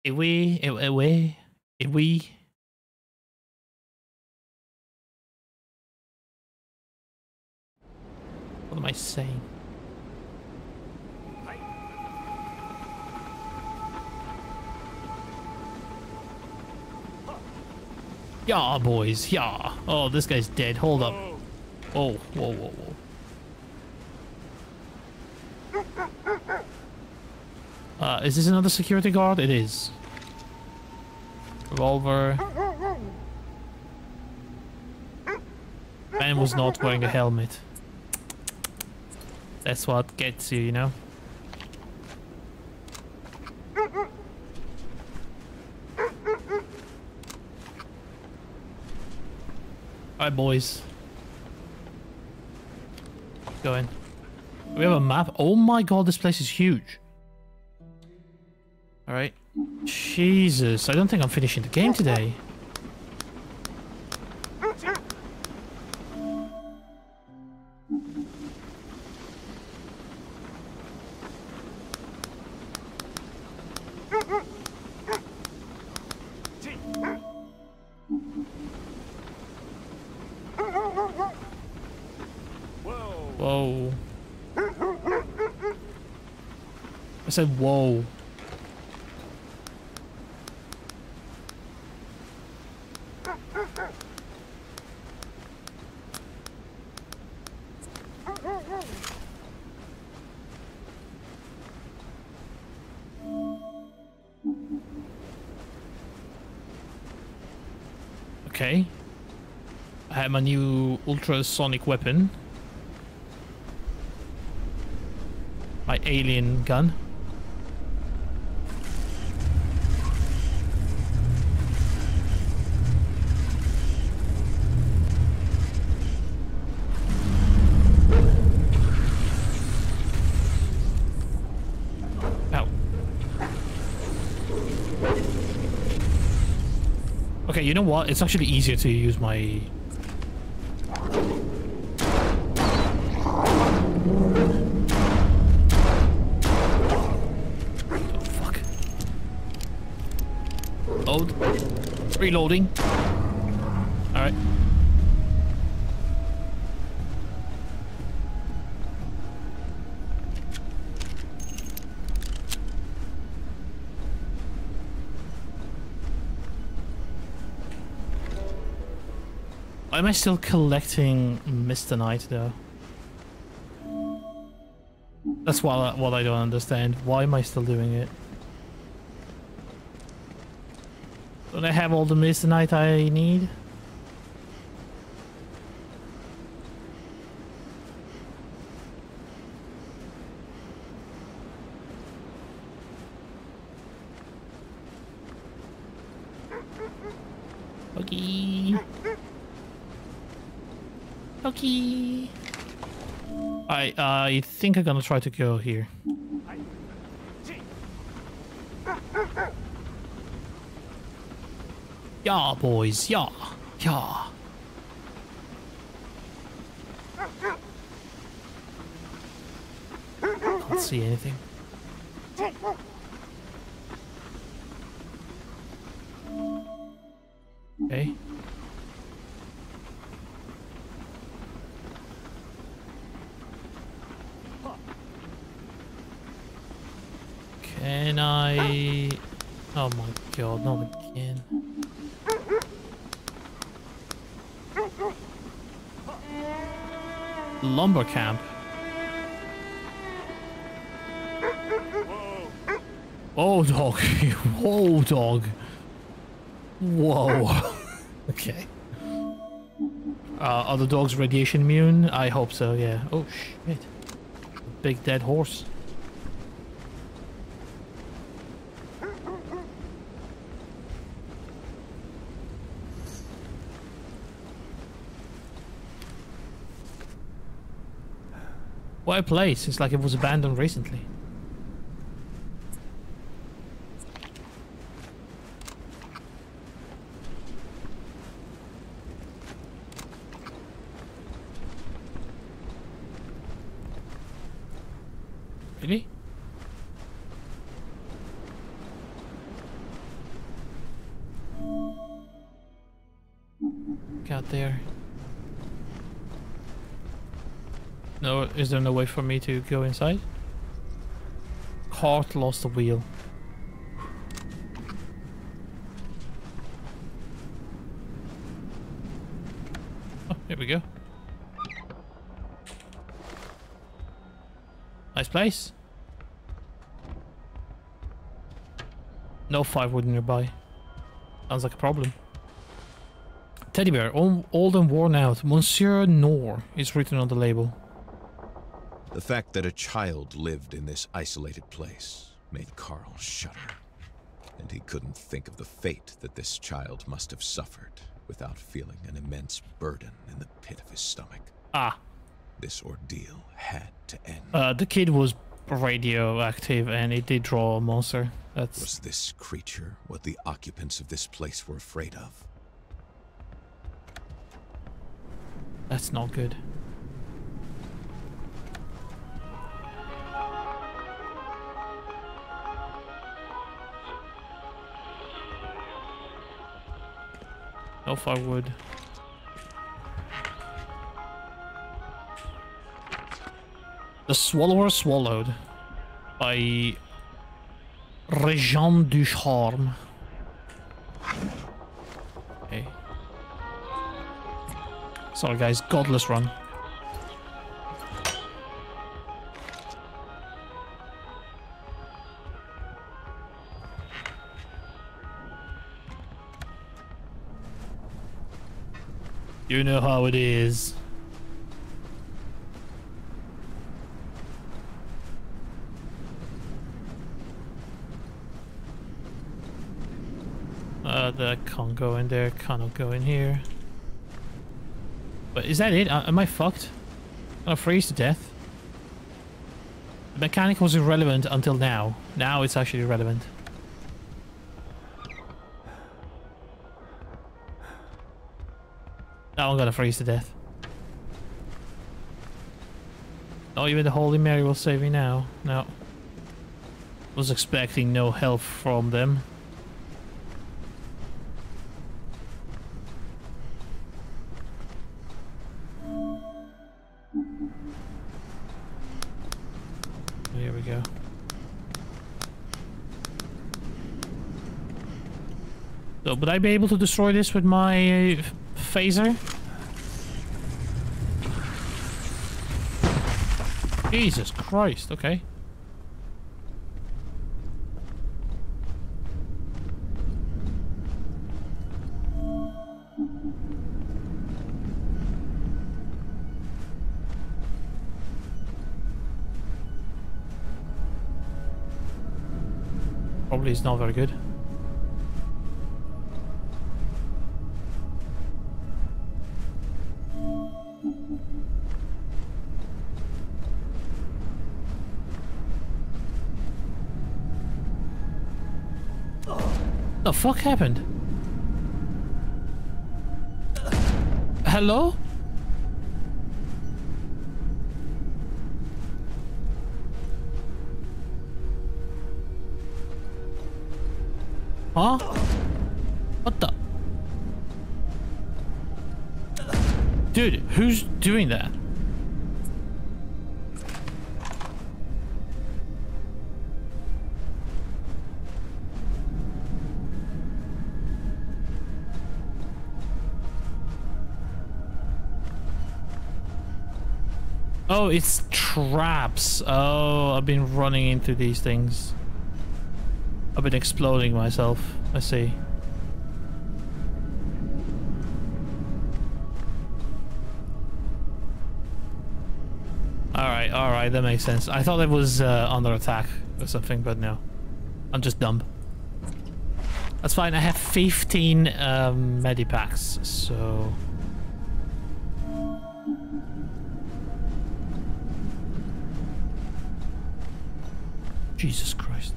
Iwi. What am I saying? Yeah, boys, yeah. Oh, this guy's dead. Hold up. Oh, whoa, whoa, whoa. Is this another security guard? It is. Revolver. Man was not wearing a helmet. That's what gets you, you know? Alright, boys. Go in. We have a map. Oh my god, this place is huge. Alright. Jesus, I don't think I'm finishing the game today. Whoa. I said whoa. Okay. I have my new ultrasonic weapon. My alien gun. Ow. Okay, you know what? It's actually easier to use my... Load. Reloading. Alright. Why am I still collecting Mr. Knight though? That's what I don't understand. Why am I still doing it? Don't I have all the Mr. Knight I need? Okay. Cookie. I think I'm gonna try to go here. Yeah, boys. Yeah. Yeah. Can't see anything. Okay. Can I... Oh my god, not again. Lumber camp. Whoa, dog. Whoa, dog. Whoa. Okay. Are the dogs radiation immune? I hope so, yeah. Oh, shit. Big dead horse. What a place. It's like it was abandoned recently. Really? Got there. No, is there no way for me to go inside? Cart lost the wheel. Oh, here we go. Nice place. No firewood nearby. Sounds like a problem. Teddy bear, old and worn out. Monsieur Nor is written on the label. The fact that a child lived in this isolated place made Carl shudder. And he couldn't think of the fate that this child must have suffered without feeling an immense burden in the pit of his stomach. Ah. This ordeal had to end. The kid was radioactive and it did draw a monster. Was this creature what the occupants of this place were afraid of? That's not good. No firewood. The Swallower Swallowed by Réjean Ducharme. Okay. Sorry guys, godless run. You know how it is. That can't go in there, cannot go in here. But is that it? Am I fucked? I'm gonna freeze to death. The mechanic was irrelevant until now. Now it's actually relevant. Now I'm gonna freeze to death. Not even the Holy Mary will save me now. No. Was expecting no help from them. Here we go. So, would I be able to destroy this with my phaser? Jesus Christ, okay. Probably is not very good. The fuck happened? Hello? Huh? What the? Dude, who's doing that? Oh, it's traps. Oh, I've been running into these things. I've been exploding myself. I see. Alright, that makes sense. I thought it was under attack or something, but no. I'm just dumb. That's fine, I have 15 medipacks, so... Jesus Christ.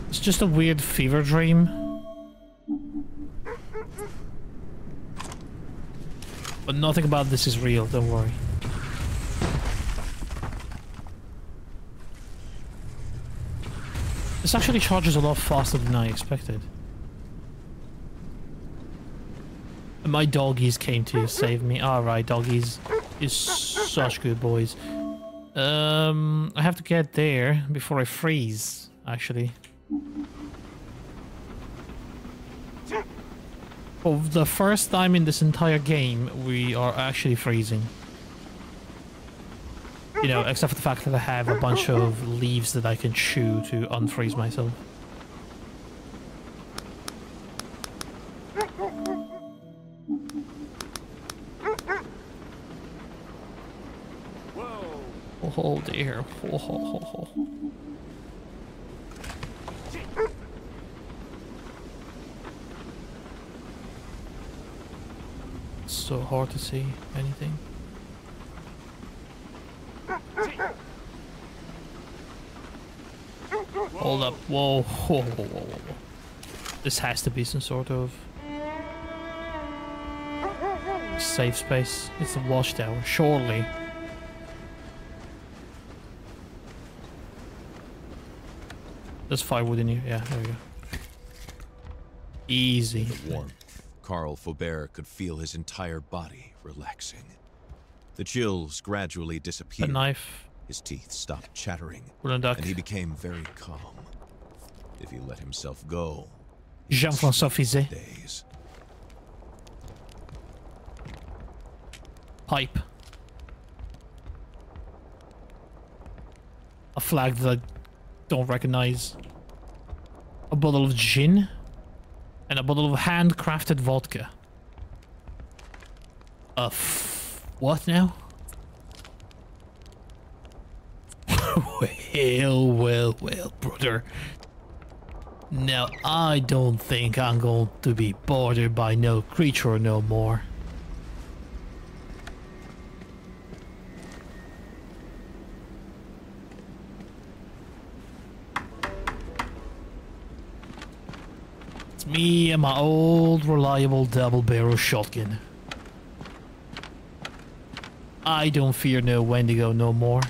It's just a weird fever dream. But nothing about this is real, don't worry. This actually charges a lot faster than I expected. And my doggies came to save me. Alright, doggies. You're such good boys. I have to get there before I freeze, actually. For the first time in this entire game, we are actually freezing. You know, except for the fact that I have a bunch of leaves that I can chew to unfreeze myself. Oh dear. Oh. So hard to see anything. Hold up. Whoa. Whoa. This has to be some sort of safe space. It's a watchtower, surely. There's firewood in here. Yeah, there we go. Easy. The warmth. Carl Faubert could feel his entire body relaxing. The chills gradually disappeared. A knife. His teeth stopped chattering, Wooden duck. and he became very calm. If he let himself go, Jean-François Fizet. days. Pipe. A flag that I don't recognize. A bottle of gin. And a bottle of handcrafted vodka. What now? Well, brother. Now, I don't think I'm going to be bothered by no creature no more. Me and my old reliable double-barrel shotgun. I don't fear no Wendigo no more.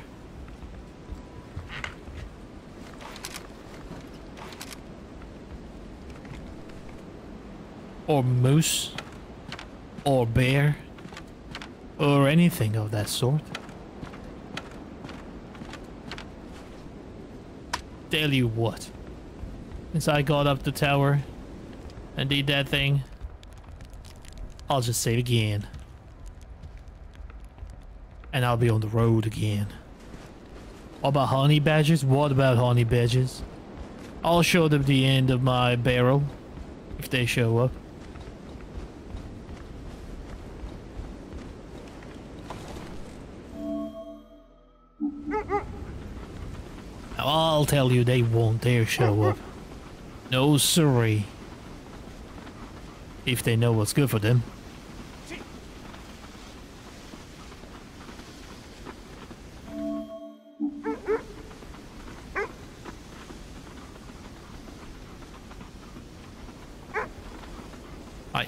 Or moose. Or bear. Or anything of that sort. Tell you what. Since I got up the tower and did that thing, I'll just save again. And I'll be on the road again. What about honey badgers? What about honey badgers? I'll show them the end of my barrel if they show up. I'll tell you, they won't dare show up. No siree. If they know what's good for them.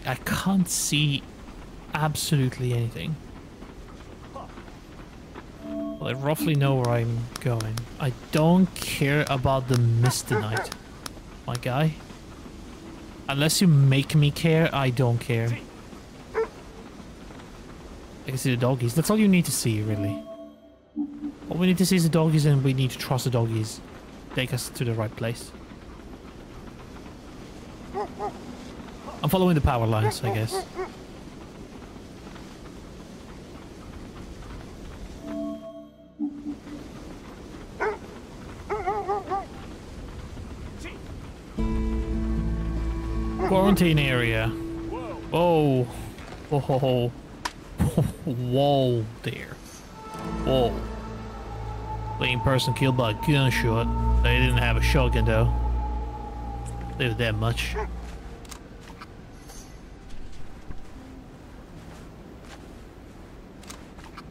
I can't see absolutely anything. Well, I roughly know where I'm going. I don't care about the Mistinite, my guy. Unless you make me care, I don't care. I can see the doggies. That's all you need to see, really. All we need to see is the doggies, and we need to trust the doggies. Take us to the right place. I'm following the power lines, I guess. Quarantine area. Whoa. Whoa. Whoa there. Whoa. Lame person killed by a gunshot. They didn't have a shotgun though. They were that much.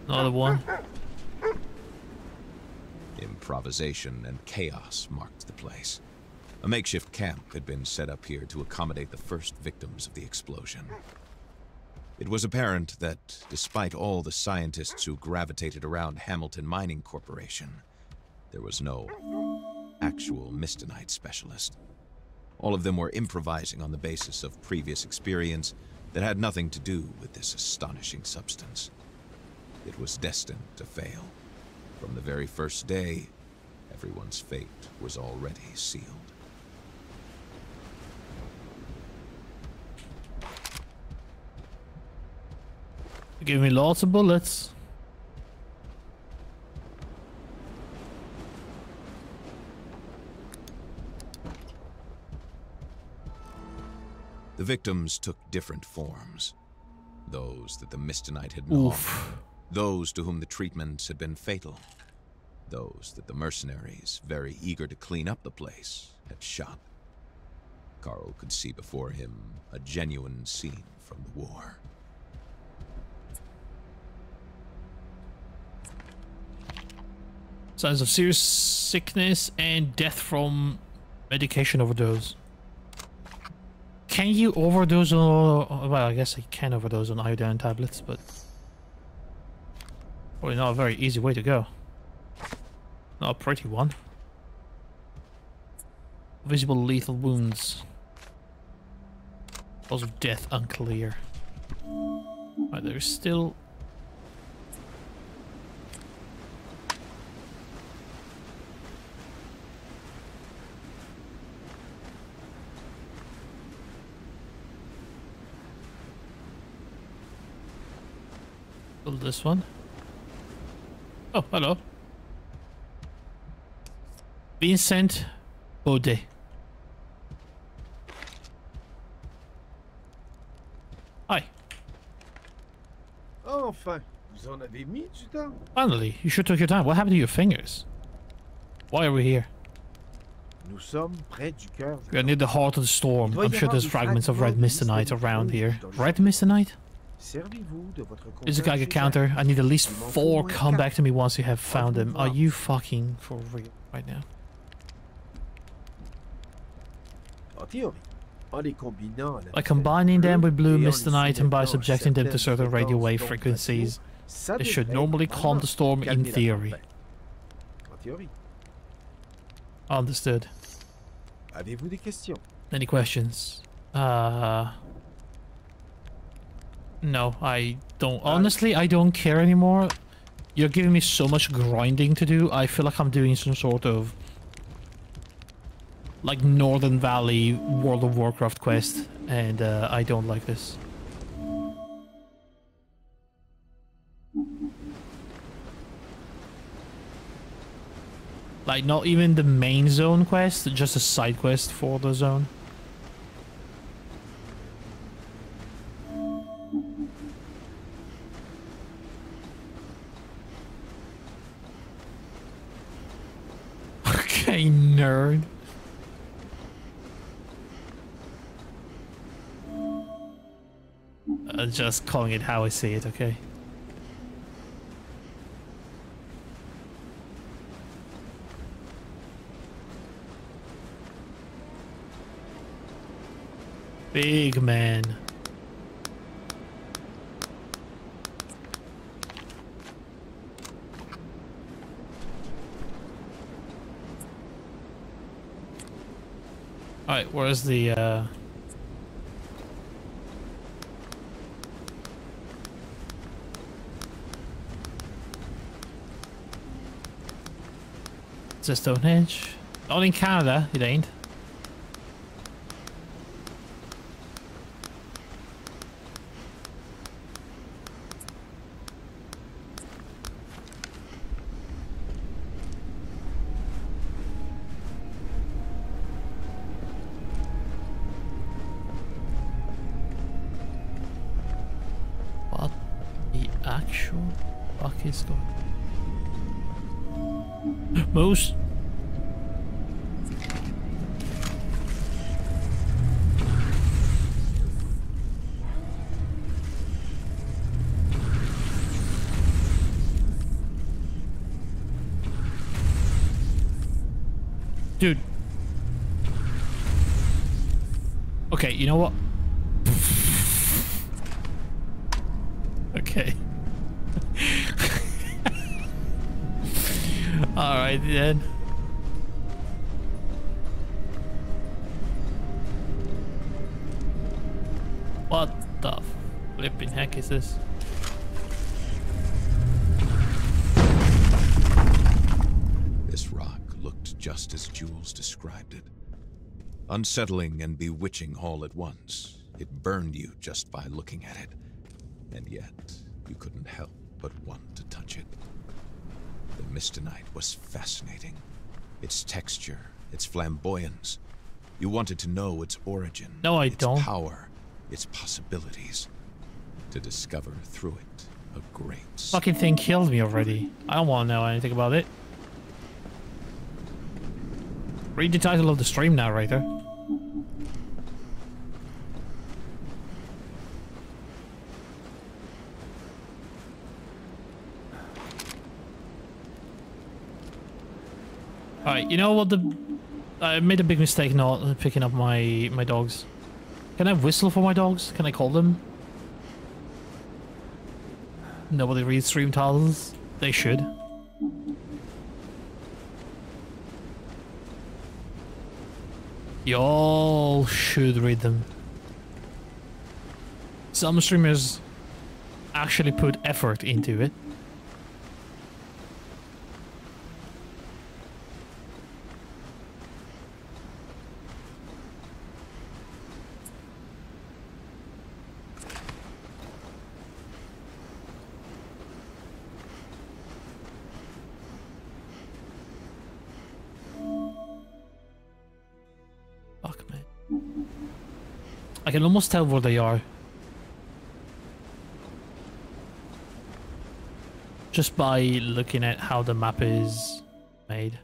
Another one. Improvisation and chaos marked the place. A makeshift camp had been set up here to accommodate the first victims of the explosion. It was apparent that, despite all the scientists who gravitated around Hamilton Mining Corporation, there was no actual Mistinite specialist. All of them were improvising on the basis of previous experience that had nothing to do with this astonishing substance. It was destined to fail. From the very first day, everyone's fate was already sealed. Give me lots of bullets. The victims took different forms. Those that the Mistinite had gnawed. Those to whom the treatments had been fatal. Those that the mercenaries, very eager to clean up the place, had shot. Carl could see before him a genuine scene from the war. Signs of serious sickness and death from medication overdose. Can you overdose on... Well, I guess I can overdose on iodine tablets, but... Probably not a very easy way to go. Not a pretty one. Visible lethal wounds. Cause of death unclear. Right, there's still... this one. Oh, hello. Vincent Baudet. Hi. Enfin, vous en avez mis du temps? Finally, you sure took your time. What happened to your fingers? Why are we here? Nous sommes près du cœur. We are near the heart of the storm. I'm sure there's fragments of red Mistinite around here. Red Mistinite? Is a Geiger counter. I need at least 4. Come back to me once you have found them. Are you fucking for real right now? By combining them with blue Mistinite and by subjecting them to certain radio wave frequencies, it should normally calm the storm in theory. Understood. Any questions? No, I don't. Honestly, I don't care anymore. You're giving me so much grinding to do. I feel like I'm doing some sort of... like Northern Valley World of Warcraft quest. And I don't like this. Like, not even the main zone quest, just a side quest for the zone. Nerd. Just calling it how I see it, okay? Big man. Alright, where's the It's a Stonehenge? Not in Canada, it ain't. What the actual fuck is going on? Moose? Dude. Okay, you know what? Okay. Alright then. What the flipping heck is this? This rock looked just as Jules described it. Unsettling and bewitching all at once. It burned you just by looking at it. And yet, you couldn't help but want to touch it. The Mistonite was fascinating. Its texture, its flamboyance. You wanted to know its origin. No, I don't. Its power, its possibilities. To discover through it a great... Fucking thing killed me already. I don't want to know anything about it. Read the title of the stream narrator. Alright, you know what I made a big mistake not picking up my dogs. Can I whistle for my dogs? Can I call them? Nobody reads stream titles. They should. Y'all should read them. Some streamers actually put effort into it. Fuck, man. I can almost tell where they are. Just by looking at how the map is made.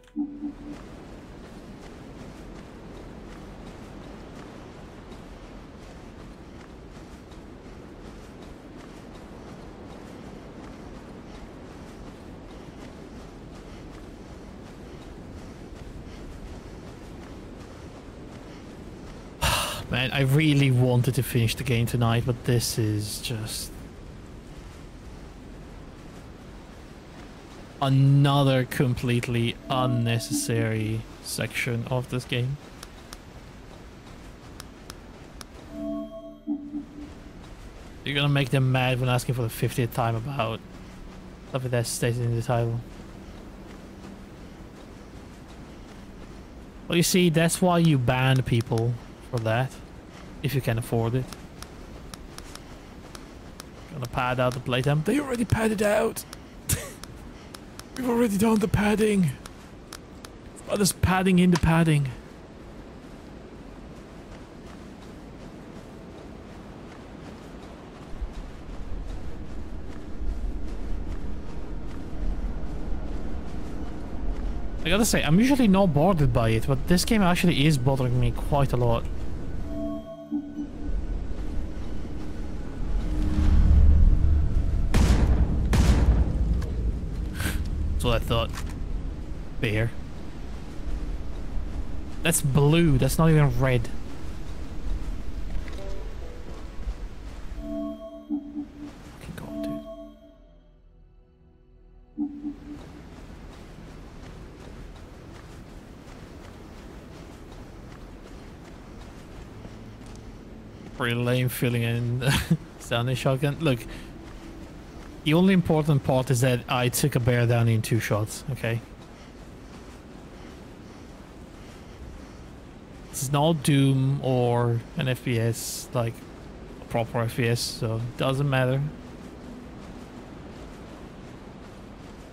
Man, I really wanted to finish the game tonight, but this is just another completely unnecessary section of this game. You're gonna make them mad when asking for the 50th time about stuff that stated in the title. Well, you see, that's why you ban people for that, if you can afford it. Gonna pad out the playtime. They already padded out! We've already done the padding. Oh, there's padding in the padding. I gotta say, I'm usually not bothered by it, but this game actually is bothering me quite a lot. That's what I thought. Bear. That's blue, that's not even red. Fucking God, dude. Pretty lame feeling in sounding shotgun. Look, the only important part is that I took a bear down in 2 shots, okay? This is not Doom or an FPS, like a proper FPS, so it doesn't matter.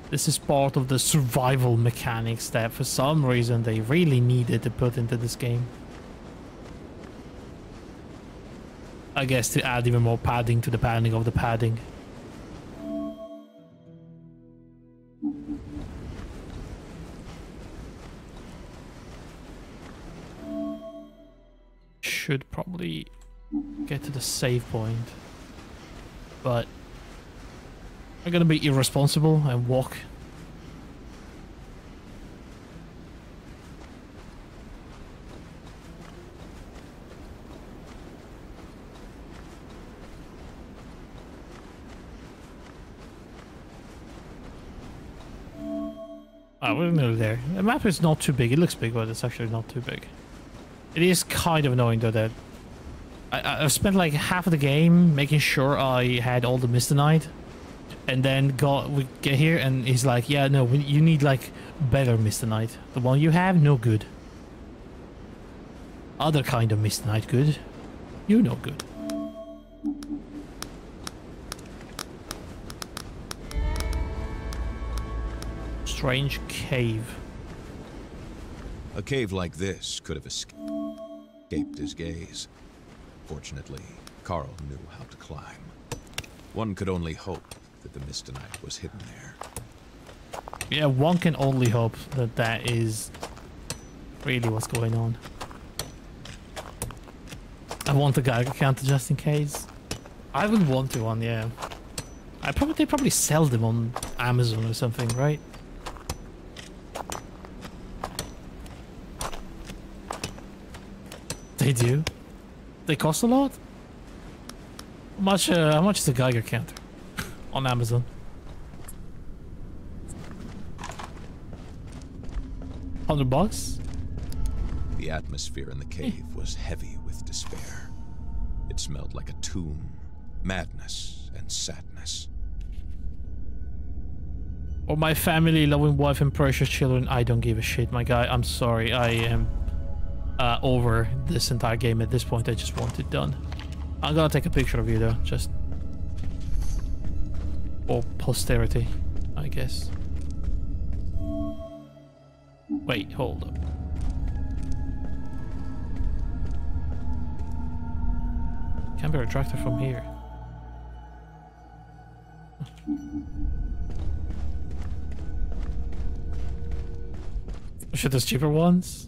This is part of the survival mechanics that for some reason they really needed to put into this game. I guess to add even more padding to the padding of the padding. Should probably get to the save point, but I'm gonna be irresponsible and walk. Oh, we're nearly there. The map is not too big. It looks big, but it's actually not too big. It is kind of annoying though that I've spent like half of the game making sure I had all the Misternite, and then we get here and he's like, yeah, no, you need like better Misternite. The one you have, no good. Other kind of Misternite, good. You know, good. Strange cave. A cave like this could have escaped his gaze. Fortunately, Carl knew how to climb. One could only hope that the Misternite was hidden there. Yeah, one can only hope that that is really what's going on. I want the Geiger counter just in case. I would want to one, yeah. They probably sell them on Amazon or something, right? They do. They cost a lot. How much is a Geiger counter on Amazon? $100? The atmosphere in the cave was heavy with despair. It smelled like a tomb, madness and sadness. Or my family, loving wife and precious children. I don't give a shit, my guy. I'm sorry. I am over this entire game at this point. I just want it done. I'm gonna take a picture of you though, just for posterity, I guess. Wait, hold up. Can be retracted from here. Should there's cheaper ones?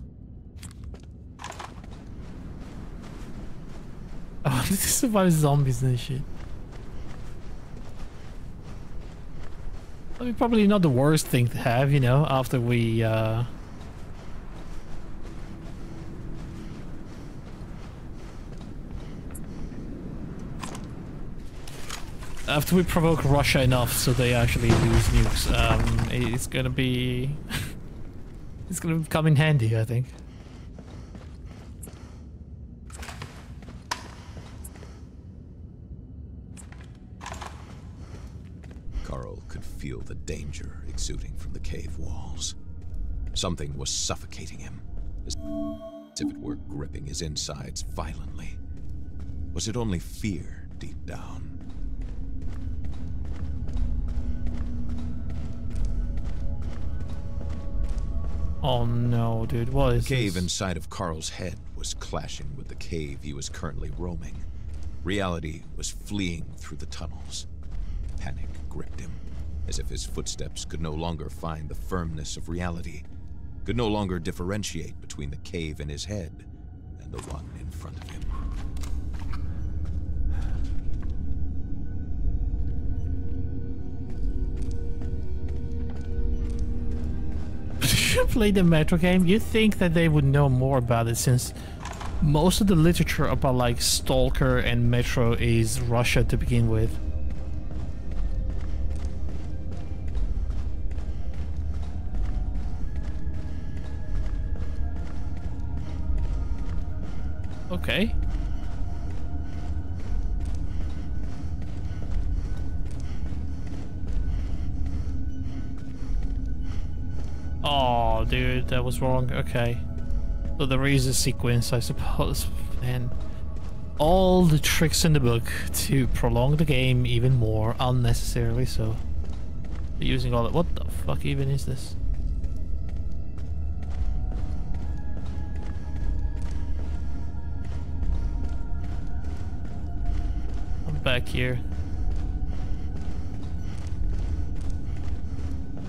Oh, this is about zombies and shit. I mean, probably not the worst thing to have, you know, after we provoke Russia enough so they actually use nukes, it's gonna be it's gonna come in handy, I think. Carl could feel the danger exuding from the cave walls. Something was suffocating him, as if it were gripping his insides violently. Was it only fear deep down? Oh no, dude, what is The cave this? inside of Carl's head was clashing with the cave he was currently roaming. Reality was fleeing through the tunnels. Panic gripped him, as if his footsteps could no longer find the firmness of reality, could no longer differentiate between the cave in his head and the one in front of him. Play the Metro game. You'd think that they would know more about it, since most of the literature about like Stalker and Metro is Russia to begin with. Okay. Oh, dude, that was wrong. Okay. So there is a sequence, I suppose. And all the tricks in the book to prolong the game even more unnecessarily, so using all that. What the fuck even is this? I'm back here.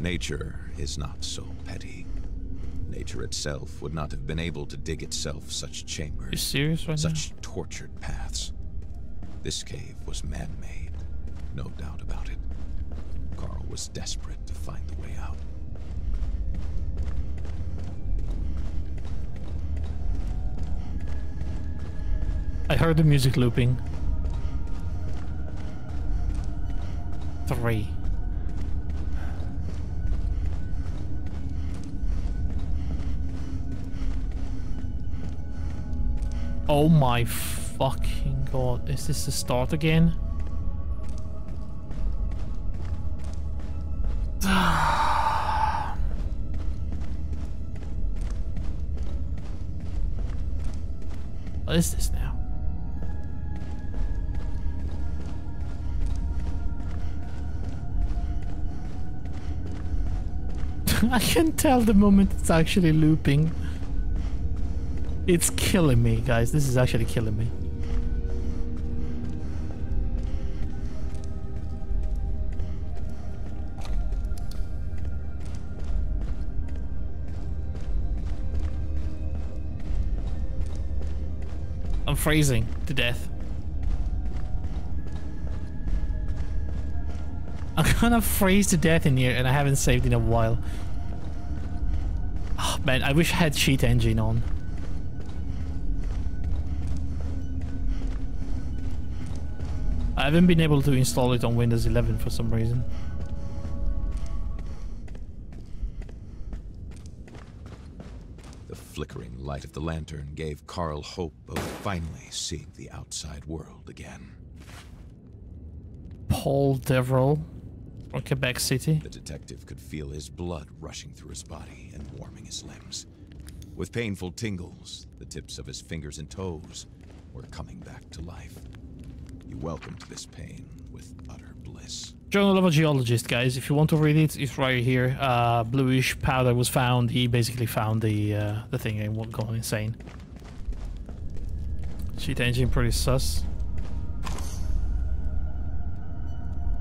Nature is not so petty. Nature itself would not have been able to dig itself such chambers. You serious right such tortured paths. This cave was man-made, no doubt about it. Carl was desperate to find the way out. I heard the music looping. 3. Oh my fucking god, is this the start again? What is this now? I can tell the moment it's actually looping. It's killing me, guys. This is actually killing me. I'm freezing to death. I'm gonna freeze to death in here, and I haven't saved in a while. Oh, man, I wish I had cheat engine on. I haven't been able to install it on Windows 11 for some reason. The flickering light of the lantern gave Carl hope of finally seeing the outside world again. Paul Deverell from Quebec City. The detective could feel his blood rushing through his body and warming his limbs. With painful tingles, the tips of his fingers and toes were coming back to life. He welcomed this pain with utter bliss. Journal of a Geologist, guys. If you want to read it, it's right here. Bluish powder was found. He basically found the thing and gone insane. Cheat engine pretty sus.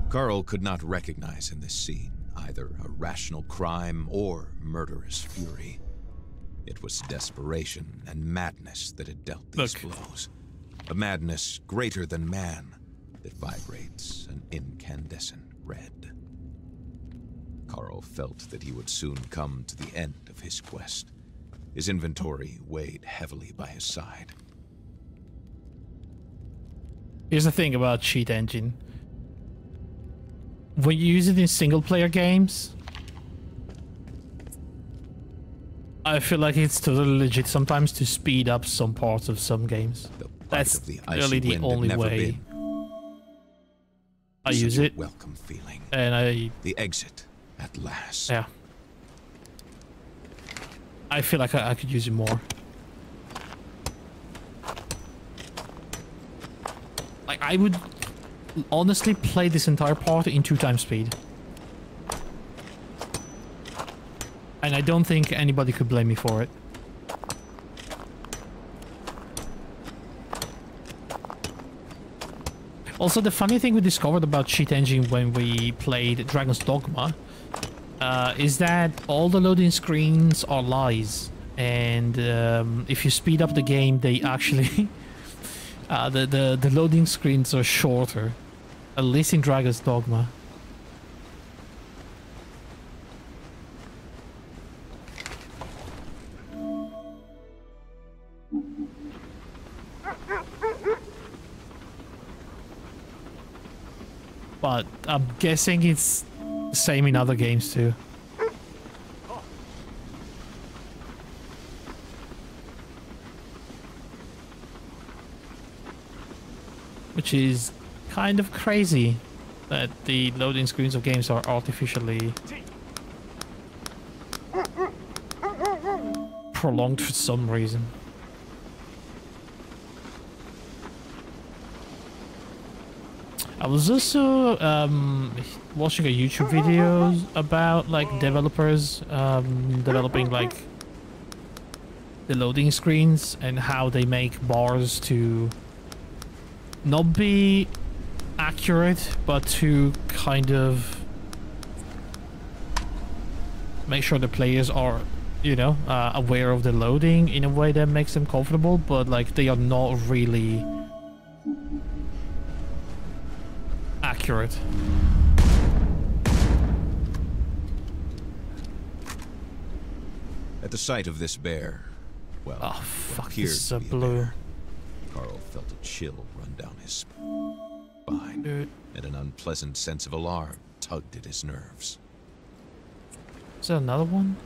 Carl could not recognize in this scene either a rational crime or murderous fury. It was desperation and madness that had dealt these blows. A madness greater than man that vibrates an incandescent red. Carl felt that he would soon come to the end of his quest. His inventory weighed heavily by his side. Here's the thing about cheat engine. When you use it in single-player games, I feel like it's totally legit sometimes to speed up some parts of some games. That's really the only way I use it. Welcome feeling. And the exit at last. Yeah. I feel like I could use it more. Like, I would honestly play this entire part in 2x speed. And I don't think anybody could blame me for it. Also, the funny thing we discovered about cheat engine when we played Dragon's Dogma, is that all the loading screens are lies, and if you speed up the game, they actually the loading screens are shorter, at least in Dragon's Dogma. But I'm guessing it's the same in other games too. Which is kind of crazy that the loading screens of games are artificially prolonged for some reason. I was also watching a YouTube video about like developers developing like the loading screens and how they make bars to not be accurate, but to kind of make sure the players are, you know, aware of the loading in a way that makes them comfortable, but like they are not really accurate. At the sight of this bear, well, Oh fuck, appeared this is to a be blue. bear, Carl felt a chill run down his spine, Dude. and an unpleasant sense of alarm tugged at his nerves. Is there another one?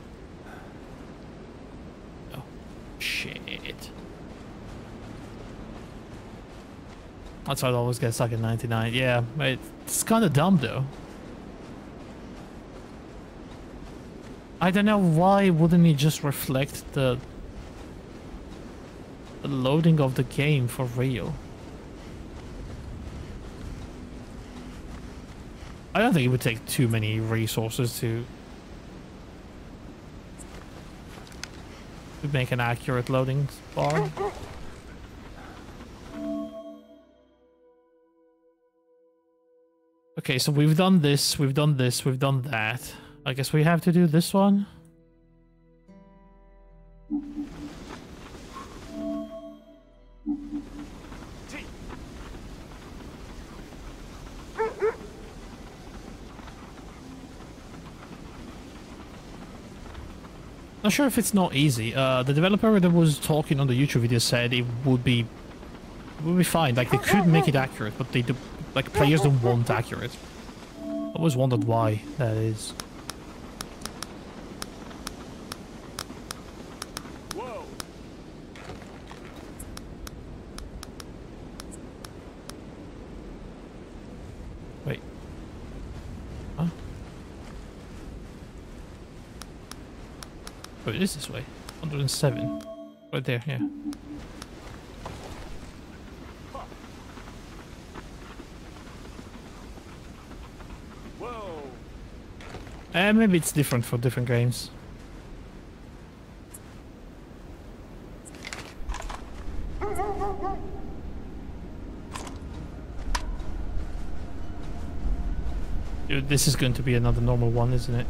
Oh, shit. That's why I always get stuck at 99. Yeah, it's kind of dumb though. I don't know why wouldn't it just reflect the loading of the game for real. I don't think it would take too many resources to make an accurate loading bar. Okay, so we've done this, we've done this, we've done that. I guess we have to do this one. Not sure if it's not easy. The developer that was talking on the YouTube video said it would be fine. Like they could make it accurate, but they do, like players don't want accurate. I always wondered why that is. Whoa. Wait. Huh? Oh, it is this way. 107. Right there, yeah. Whoa. Maybe it's different for different games. Dude, this is going to be another normal one, isn't it?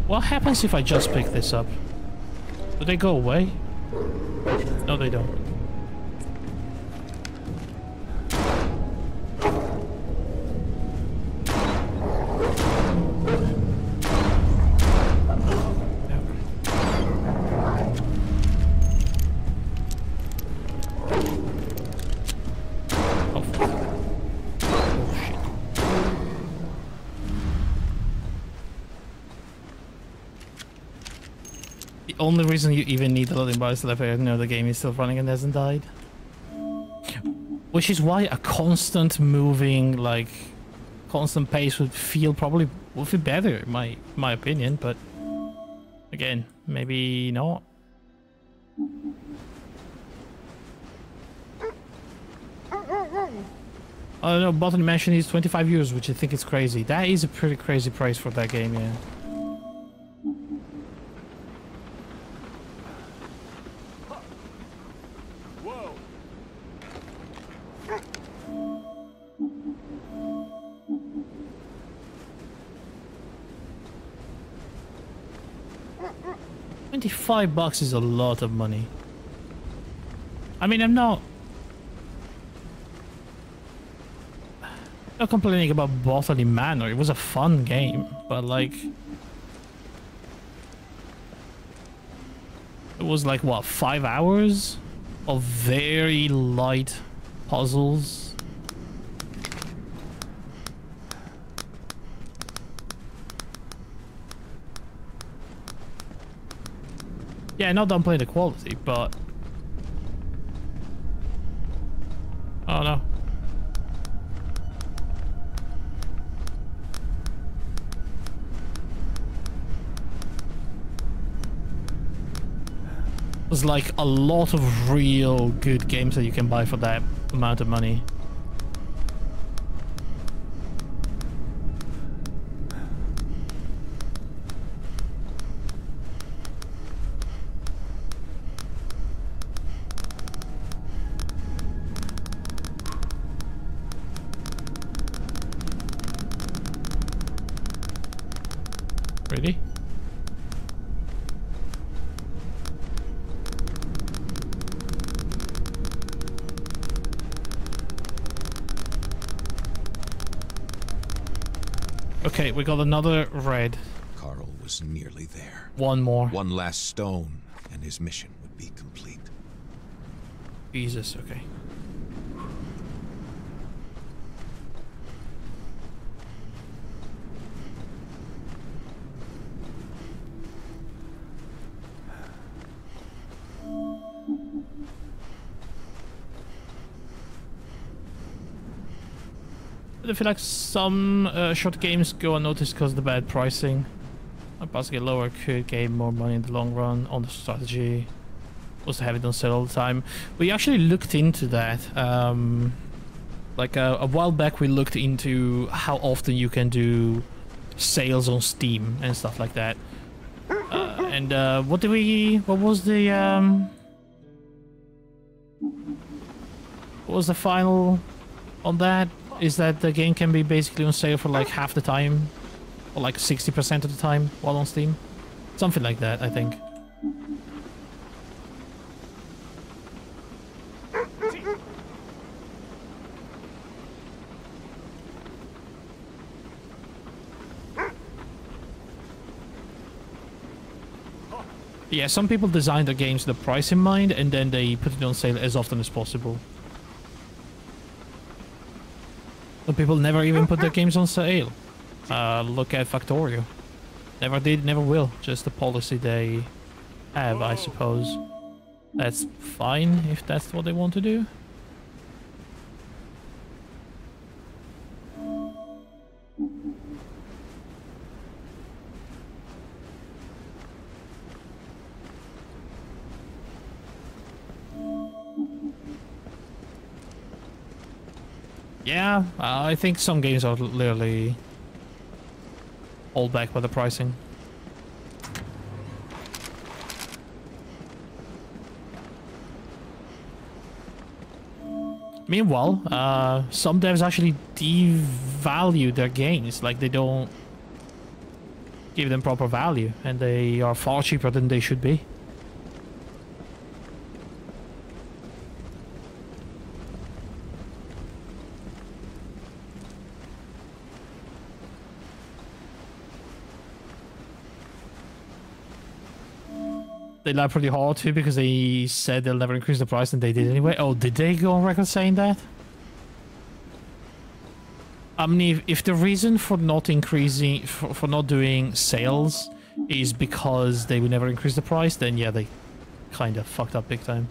What happens if I just pick this up? Do they go away? No, they don't. Oh, fuck. Oh, shit. The only reason you even need the loading bar is that I know the game is still running and hasn't died. Which is why a constant moving, like, constant pace would feel probably would be better, in my opinion, but again, maybe not. I don't know, bottom dimension is 25 euros, which I think is crazy. That is a pretty crazy price for that game, yeah. $25 is a lot of money. I mean, I'm not complaining about Botany Manor. It was a fun game, but like, it was like what, 5 hours of very light puzzles. Yeah, not downplaying the quality, but oh no. There's like a lot of real good games that you can buy for that amount of money. Really? Okay, we got another red. Carl was nearly there. One more. One last stone, and his mission would be complete. Jesus, okay. I feel like some short games go unnoticed because of the bad pricing. Like possibly lower could gain more money in the long run on the strategy. Also have it on sale all the time. We actually looked into that. Like a while back we looked into how often you can do sales on Steam and stuff like that. What was the final on that? Is that the game can be basically on sale for like half the time, or like 60% of the time while on Steam, something like that, I think. Yeah, some people design their games with the price in mind, and then they put it on sale as often as possible. Some people never even put their games on sale. Look at Factorio. Never did, never will. Just the policy they have, I suppose. That's fine if that's what they want to do. Yeah, I think some games are literally hold back by the pricing. Meanwhile, some devs actually devalue their games, like they don't give them proper value, and they are far cheaper than they should be. They lied pretty hard too because they said they'll never increase the price and they did anyway. Oh, did they go on record saying that? I mean, if the reason for not increasing, for not doing sales is because they would never increase the price, then yeah, they kind of fucked up big time.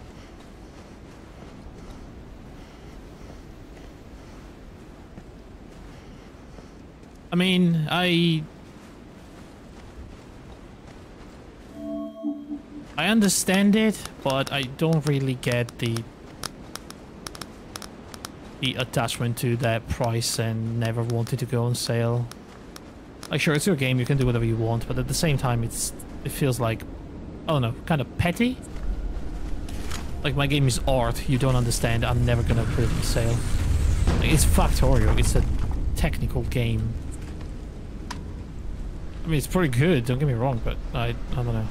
I mean, I understand it, but I don't really get the attachment to that price and never wanted to go on sale. Like, sure, it's your game, you can do whatever you want, but at the same time, it feels like, I don't know, kind of petty. Like, my game is art, you don't understand, I'm never gonna put it on sale. Like, it's Factorio, it's a technical game. I mean, it's pretty good, don't get me wrong, but I don't know.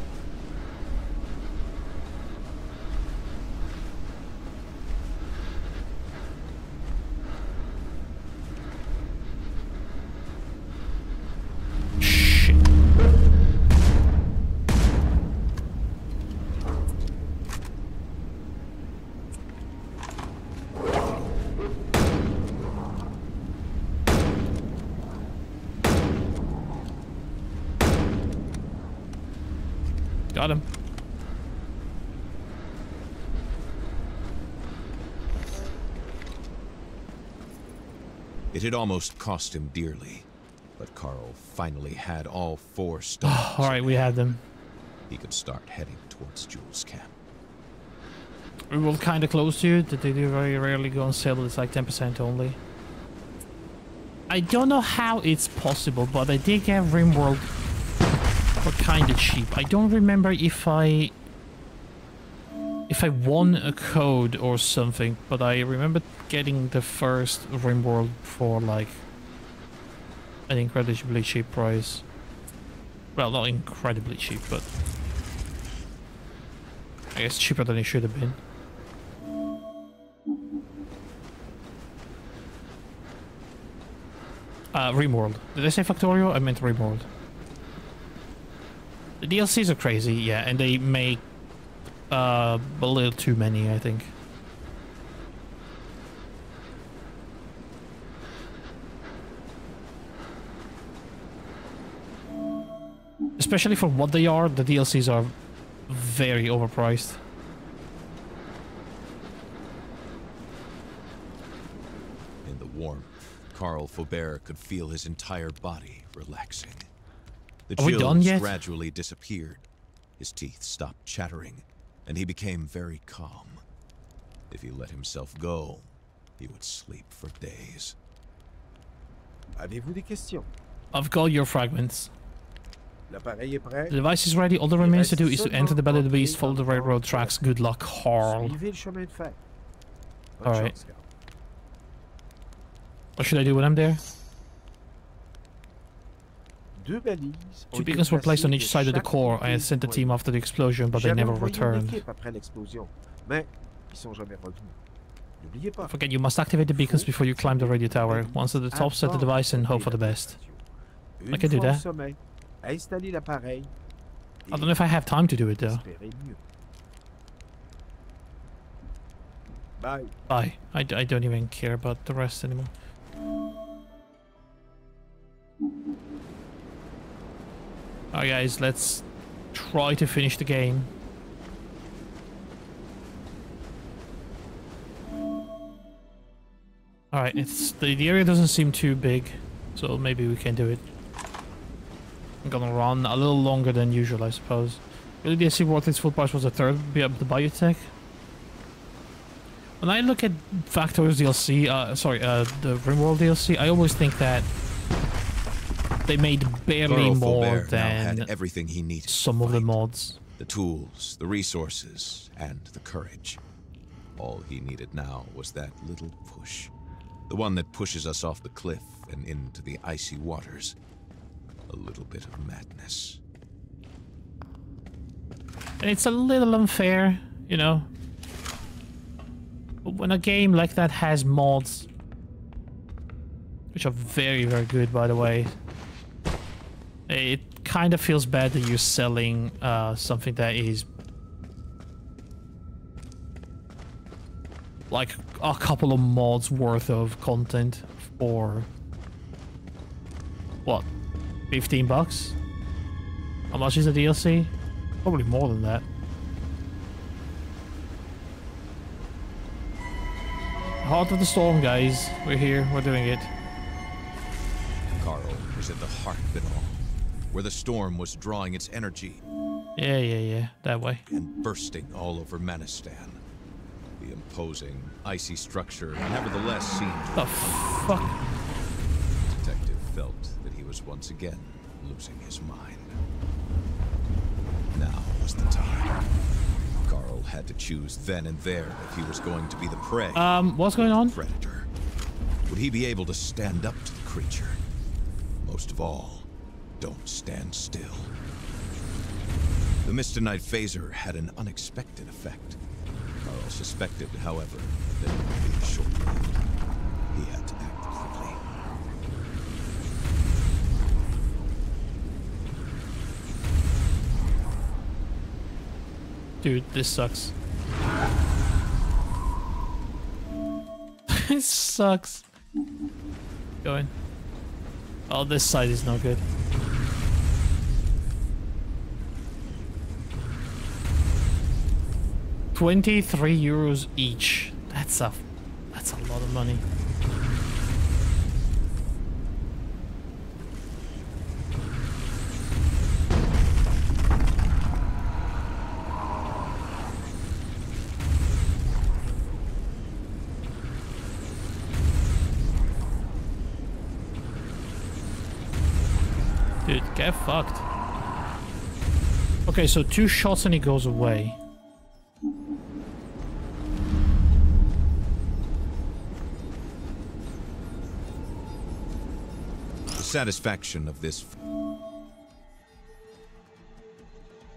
Got him. It had almost cost him dearly, but Carl finally had all 4 stones. Alright, we have them. He could start heading towards Jules' camp. We were kind of close to it. They do very rarely go on sale. It's like 10% only. I don't know how it's possible, but I did get RimWorld for kind of cheap. I don't remember if I won a code or something, but I remember getting the first RimWorld for like an incredibly cheap price. Well, not incredibly cheap, but I guess cheaper than it should have been. RimWorld. Did I say Factorio? I meant RimWorld. The DLCs are crazy, yeah, and they make a little too many, I think. Especially for what they are, the DLCs are very overpriced. In the warmth, Carl Faubert could feel his entire body relaxing. The Are we done chills yet? gradually disappeared. His teeth stopped chattering, and he became very calm. If he let himself go, he would sleep for days. Avez-vous des questions? I've got your fragments. L'appareil est prêt? The device is ready. All that remains to do is to enter the belly of the beast, follow the railroad tracks. Good luck, Carl. Suivez le chemin de fer. Bonne Alright. chance, Carl. What should I do when I'm there? Deux balises ont 2 été beacons were placed on each placées side of the de core. chaque I had côté sent the du team point. after the explosion, but they J'avais never envoyé une returned. équipe après l'explosion, mais ils sont jamais revenus. N'oubliez pas. Forget, you must activate the beacons before you climb the radio tower. Once at the top, set the device and hope for the best. Une I can do fois au that. sommet, installez l'appareil. I don't know if I have time to do it, though. Espérez mieux. Bye. Bye. I don't even care about the rest anymore. Alright guys, let's try to finish the game. Alright, it's the area doesn't seem too big, so maybe we can do it. I'm gonna run a little longer than usual, I suppose. Really, the DLC worth its full price was a third of the biotech. When I look at Factor's DLC, the RimWorld DLC, I always think that they made barely Carl more Faubert now than had everything he needed some to of the fight. mods. The tools, the resources, and the courage. All he needed now was that little push. The one that pushes us off the cliff and into the icy waters. A little bit of madness. And it's a little unfair, you know. But when a game like that has mods, which are very, very good, by the way, it kind of feels bad that you're selling something that is like a couple of mods worth of content for what, 15 bucks? How much is the DLC? Probably more than that. Heart of the storm, guys. We're here. We're doing it. Carl was at the heart of it all, where the storm was drawing its energy Yeah. That way. and bursting all over Manistan. The imposing, icy structure nevertheless seemed to The fuck? The detective felt that he was once again losing his mind. Now was the time. Carl had to choose then and there if he was going to be the prey. What's going on? Predator. Would he be able to stand up to the creature? Most of all, don't stand still. The Mistonite phaser had an unexpected effect. Carl suspected, however, that it would be short-lived. He had to act quickly. Dude, this sucks. This sucks. Going. Oh, this side is no good. 23 euros each. That's a lot of money. Dude, get fucked. Okay, so 2 shots and he goes away. The satisfaction of this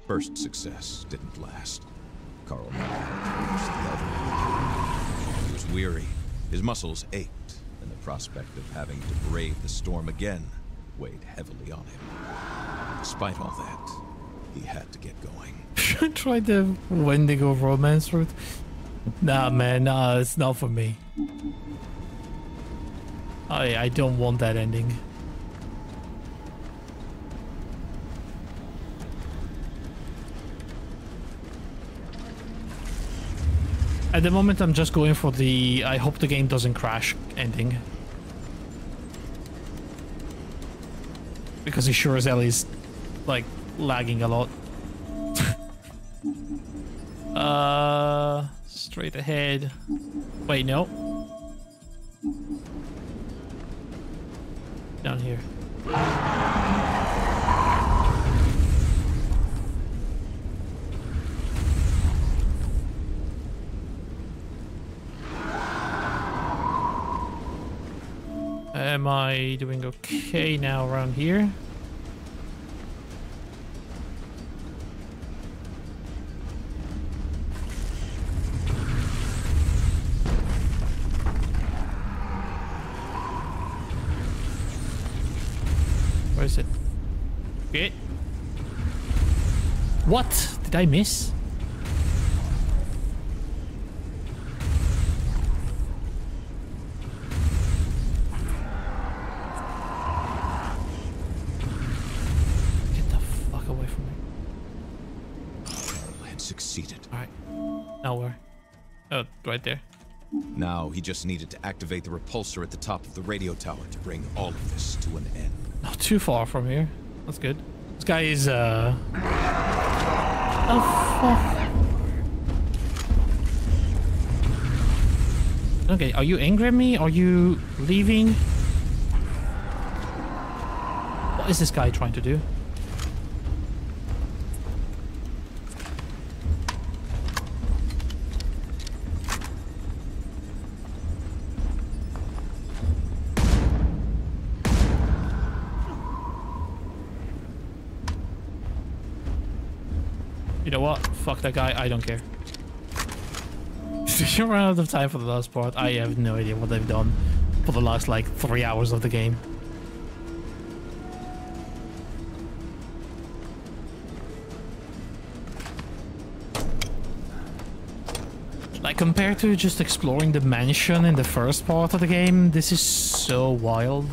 first success didn't last. Carl never had to reach the other. He was weary, his muscles ached, and the prospect of having to brave the storm again weighed heavily on him. Despite all that, he had to get going. Should I try the Wendigo romance route? Nah, man, nah, it's not for me. I don't want that ending. At the moment, I'm just going for the I hope the game doesn't crash ending. Because he sure as hell is, like, lagging a lot. Straight ahead. Wait, no. Down here. Am I doing okay now around here? Where is it? Okay. What? Did I miss? Get the fuck away from me. Carl had succeeded. Alright. Now where? Oh, right there. Now he just needed to activate the repulsor at the top of the radio tower to bring all of this to an end. Not too far from here. That's good. This guy is, Oh, fuck. Okay, are you angry at me? Are you leaving? What is this guy trying to do? You know what? Fuck that guy. I don't care. You ran out of time for the last part. I have no idea what they've done for the last, like, 3 hours of the game. Like, compared to just exploring the mansion in the first part of the game, this is so wild.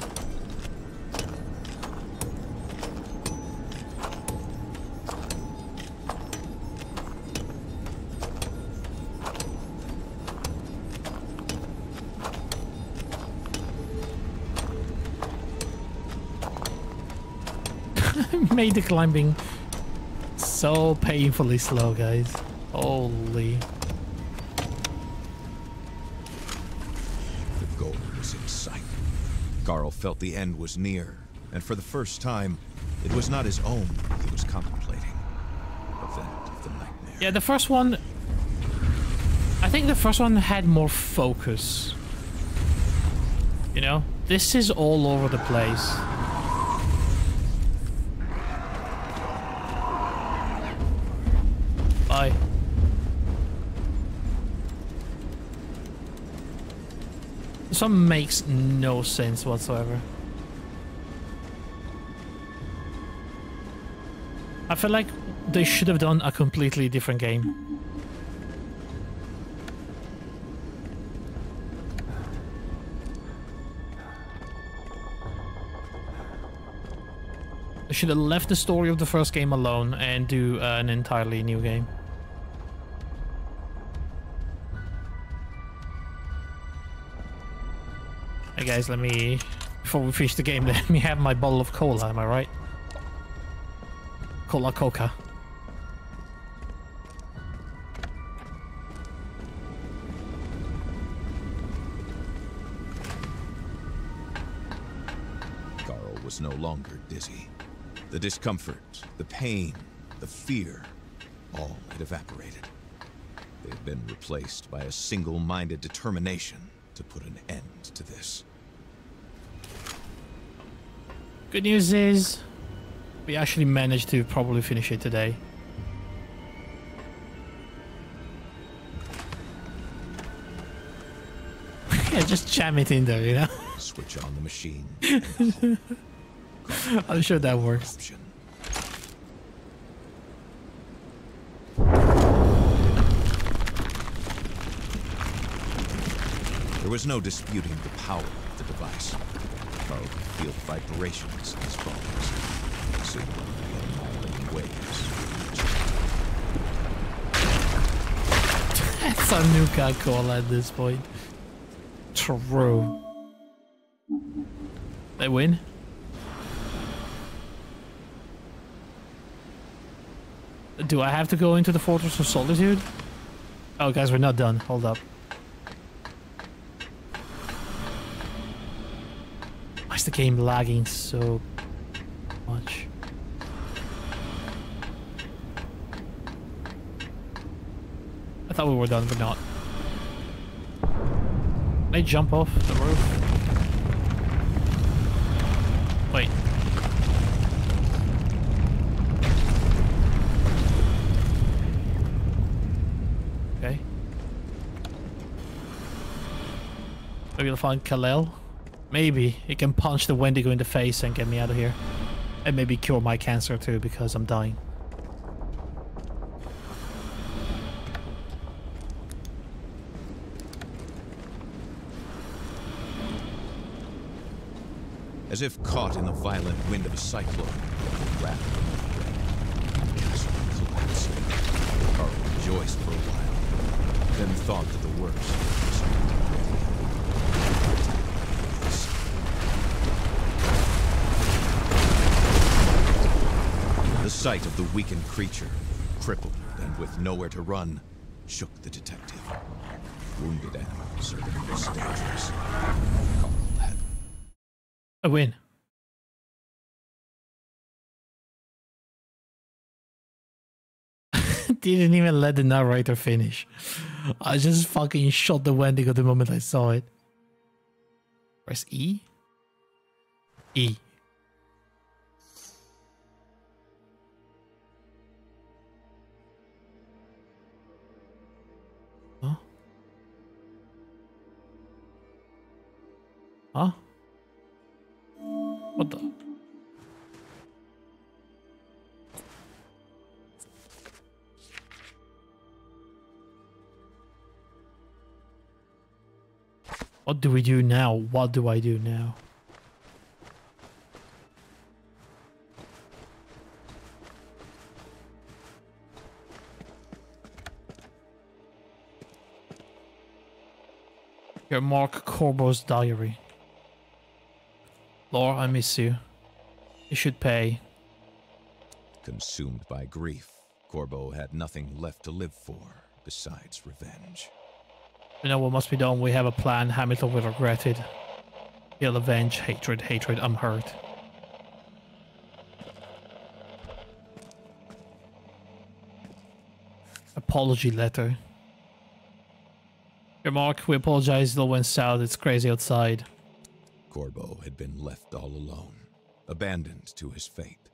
Made the climbing so painfully slow, guys. Holy. The goal was in sight. Carl felt the end was near, and for the first time, it was not his own he was contemplating. Event of the nightmare. Yeah, the first one... I think the first one had more focus. You know? This is all over the place. Bye. This one makes no sense whatsoever. I feel like they should have done a completely different game. They should have left the story of the first game alone and do an entirely new game. guys, let me... Before we finish the game, let me have my bottle of cola, am I right? Cola Coca. Carl was no longer dizzy. The discomfort, the pain, the fear, all had evaporated. They had been replaced by a single-minded determination to put an end to this. Good news is, we actually managed to probably finish it today. Yeah, just jam it in there, you know? Switch on the machine. I'm sure that works. Option. There was no disputing the power of the device. Carl could feel the vibrations in his bones, signaling the annihilating waves. That's a new Coca-Cola at this point. True. They win? Do I have to go into the Fortress of Solitude? Oh, guys, we're not done. Hold up. Why is the game lagging so much? I thought we were done, but not. Can I jump off the roof? Wait. Okay. Maybe I'll find Kal-El. Maybe he can punch the Wendigo in the face and get me out of here. And maybe cure my cancer too, because I'm dying. As if caught in the violent wind of a cyclone, the raft collapsed. Carl rejoiced for a while, then thought that the worst was already. The sight of the weakened creature, crippled and with nowhere to run, shook the detective. Wounded animals are the most dangerous. Carl had I win. Didn't even let the narrator finish. I just fucking shot the Wendigo the moment I saw it. Press E? E. Huh? Huh? What the? What do we do now? What do I do now? Your Mark Corbo's diary. Laura, I miss you. You should pay. Consumed by grief, Corbo had nothing left to live for besides revenge. You know what must be done? We have a plan. Hamilton will regret it. He'll avenge. Hatred, hatred. I'm hurt. Apology letter. Your Mark, we apologize. It all went south. It's crazy outside. Corbo had been left all alone, abandoned to his fate.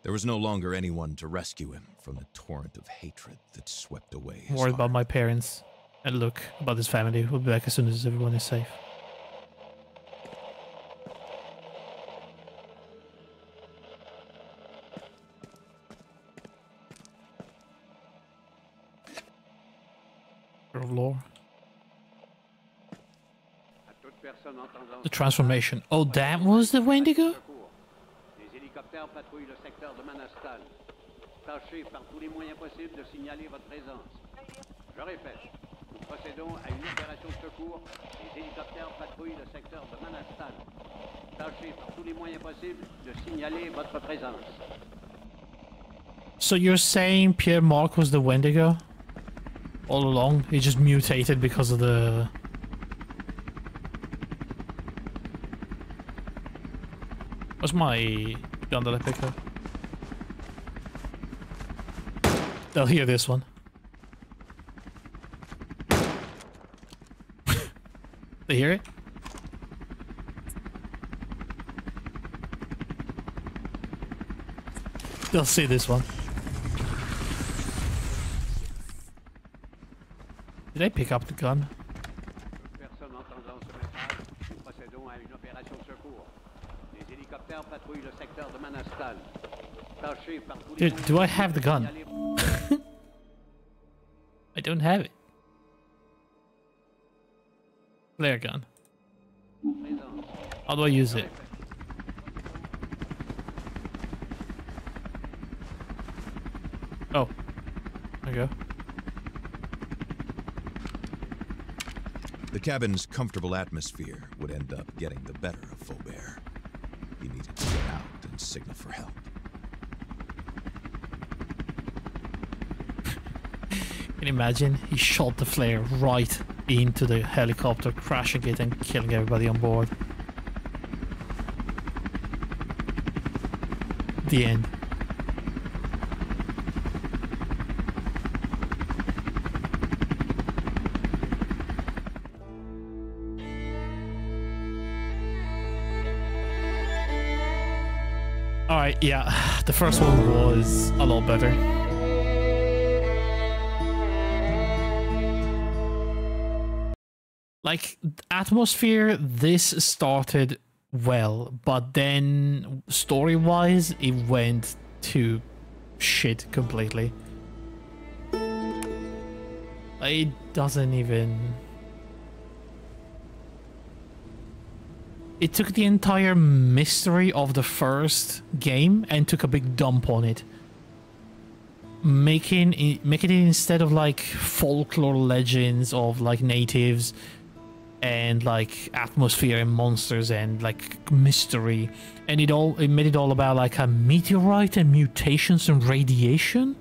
There was no longer anyone to rescue him from the torrent of hatred that swept away his I'm worried heart. about my parents. And look, about his family. We'll be back as soon as everyone is safe. Of lore. The transformation. Oh, that was the Wendigo? Les hélicoptères patrouillent le secteur de Manastal. Tâchez par tous les moyens possibles de signaler votre présence. Je répète, vous procédons à une opération de secours. Les hélicoptères patrouillent le secteur de Manhattan. Tâchez par tous les moyens possibles de signaler votre présence. So you're saying Pierre Marc was the Wendigo all along? He just mutated because of the... What's my gun that I picked up? They'll hear this one. They hear it? They'll see this one. Did I pick up the gun? Personne entendant ce message, nous procédons à une opération de secours. Les hélicoptères patrouillent le secteur de Manhattan. Tâchez par tous les Dude, do I have the gun? I don't have it. Flare gun. How do I use it? Oh. There you go. The cabin's comfortable atmosphere would end up getting the better of Faubert. He needed to get out and signal for help. Can you imagine? He shot the flare right into the helicopter, crashing it and killing everybody on board. The end. Alright, yeah, the first one was a lot better. Like, atmosphere, this started well, but then story-wise, it went to shit completely. It doesn't even... It took the entire mystery of the first game and took a big dump on it. Making it instead of like folklore legends of like natives and like atmosphere and monsters and like mystery, and it made it all about like a meteorite and mutations and radiation.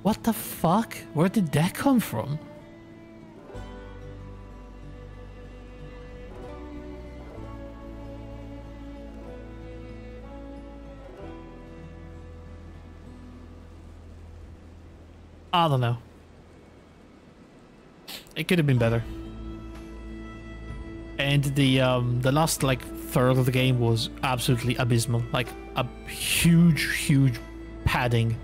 What the fuck? Where did that come from? I don't know. It could have been better. And the last like third of the game was absolutely abysmal. Like a huge padding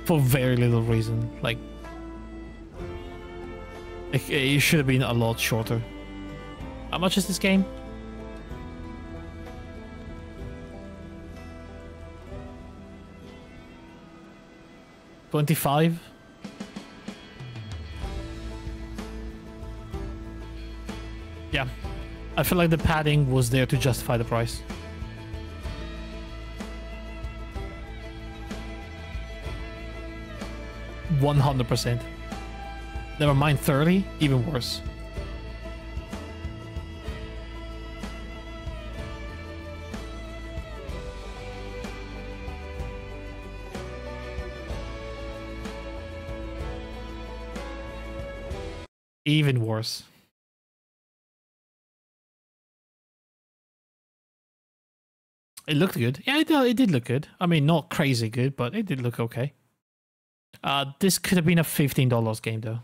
for very little reason. Like it should have been a lot shorter. How much is this game? $25? Yeah, I feel like the padding was there to justify the price. $100%. Never mind 30, even worse. Even worse. It looked good. Yeah, it did look good. I mean, not crazy good, but it did look okay. This could have been a $15 game, though.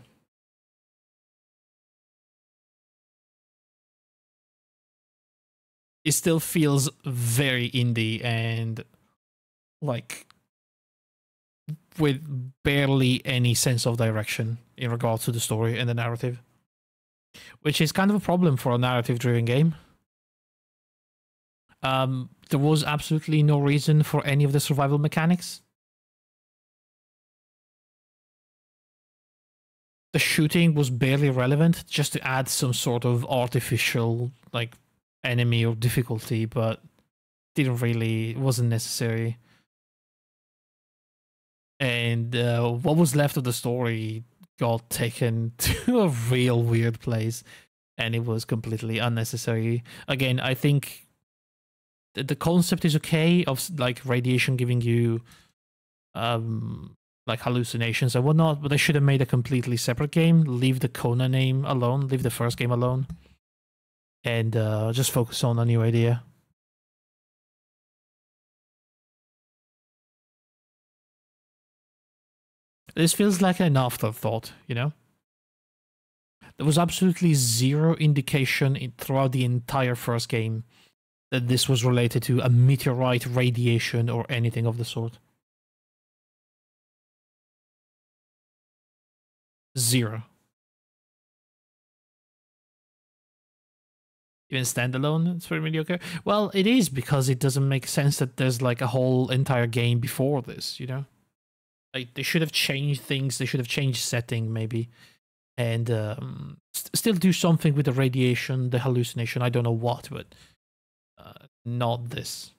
It still feels very indie and like with barely any sense of direction in regards to the story and the narrative, which is kind of a problem for a narrative-driven game. There was absolutely no reason for any of the survival mechanics. The shooting was barely relevant, just to add some sort of artificial like enemy or difficulty, but it wasn't necessary. And what was left of the story got taken to a real weird place, and it was completely unnecessary. Again, I think the concept is okay of like radiation giving you like hallucinations and whatnot, but they should have made a completely separate game. Leave the Kona name alone, leave the first game alone, and just focus on a new idea. This feels like an afterthought, you know? There was absolutely zero indication throughout the entire first game that this was related to a meteorite, radiation, or anything of the sort. Zero. Even standalone, it's pretty mediocre. Well, it is because it doesn't make sense that there's like a whole entire game before this, you know? Like, they should have changed things, they should have changed setting, maybe. And still do something with the radiation, the hallucination, I don't know what, but not this.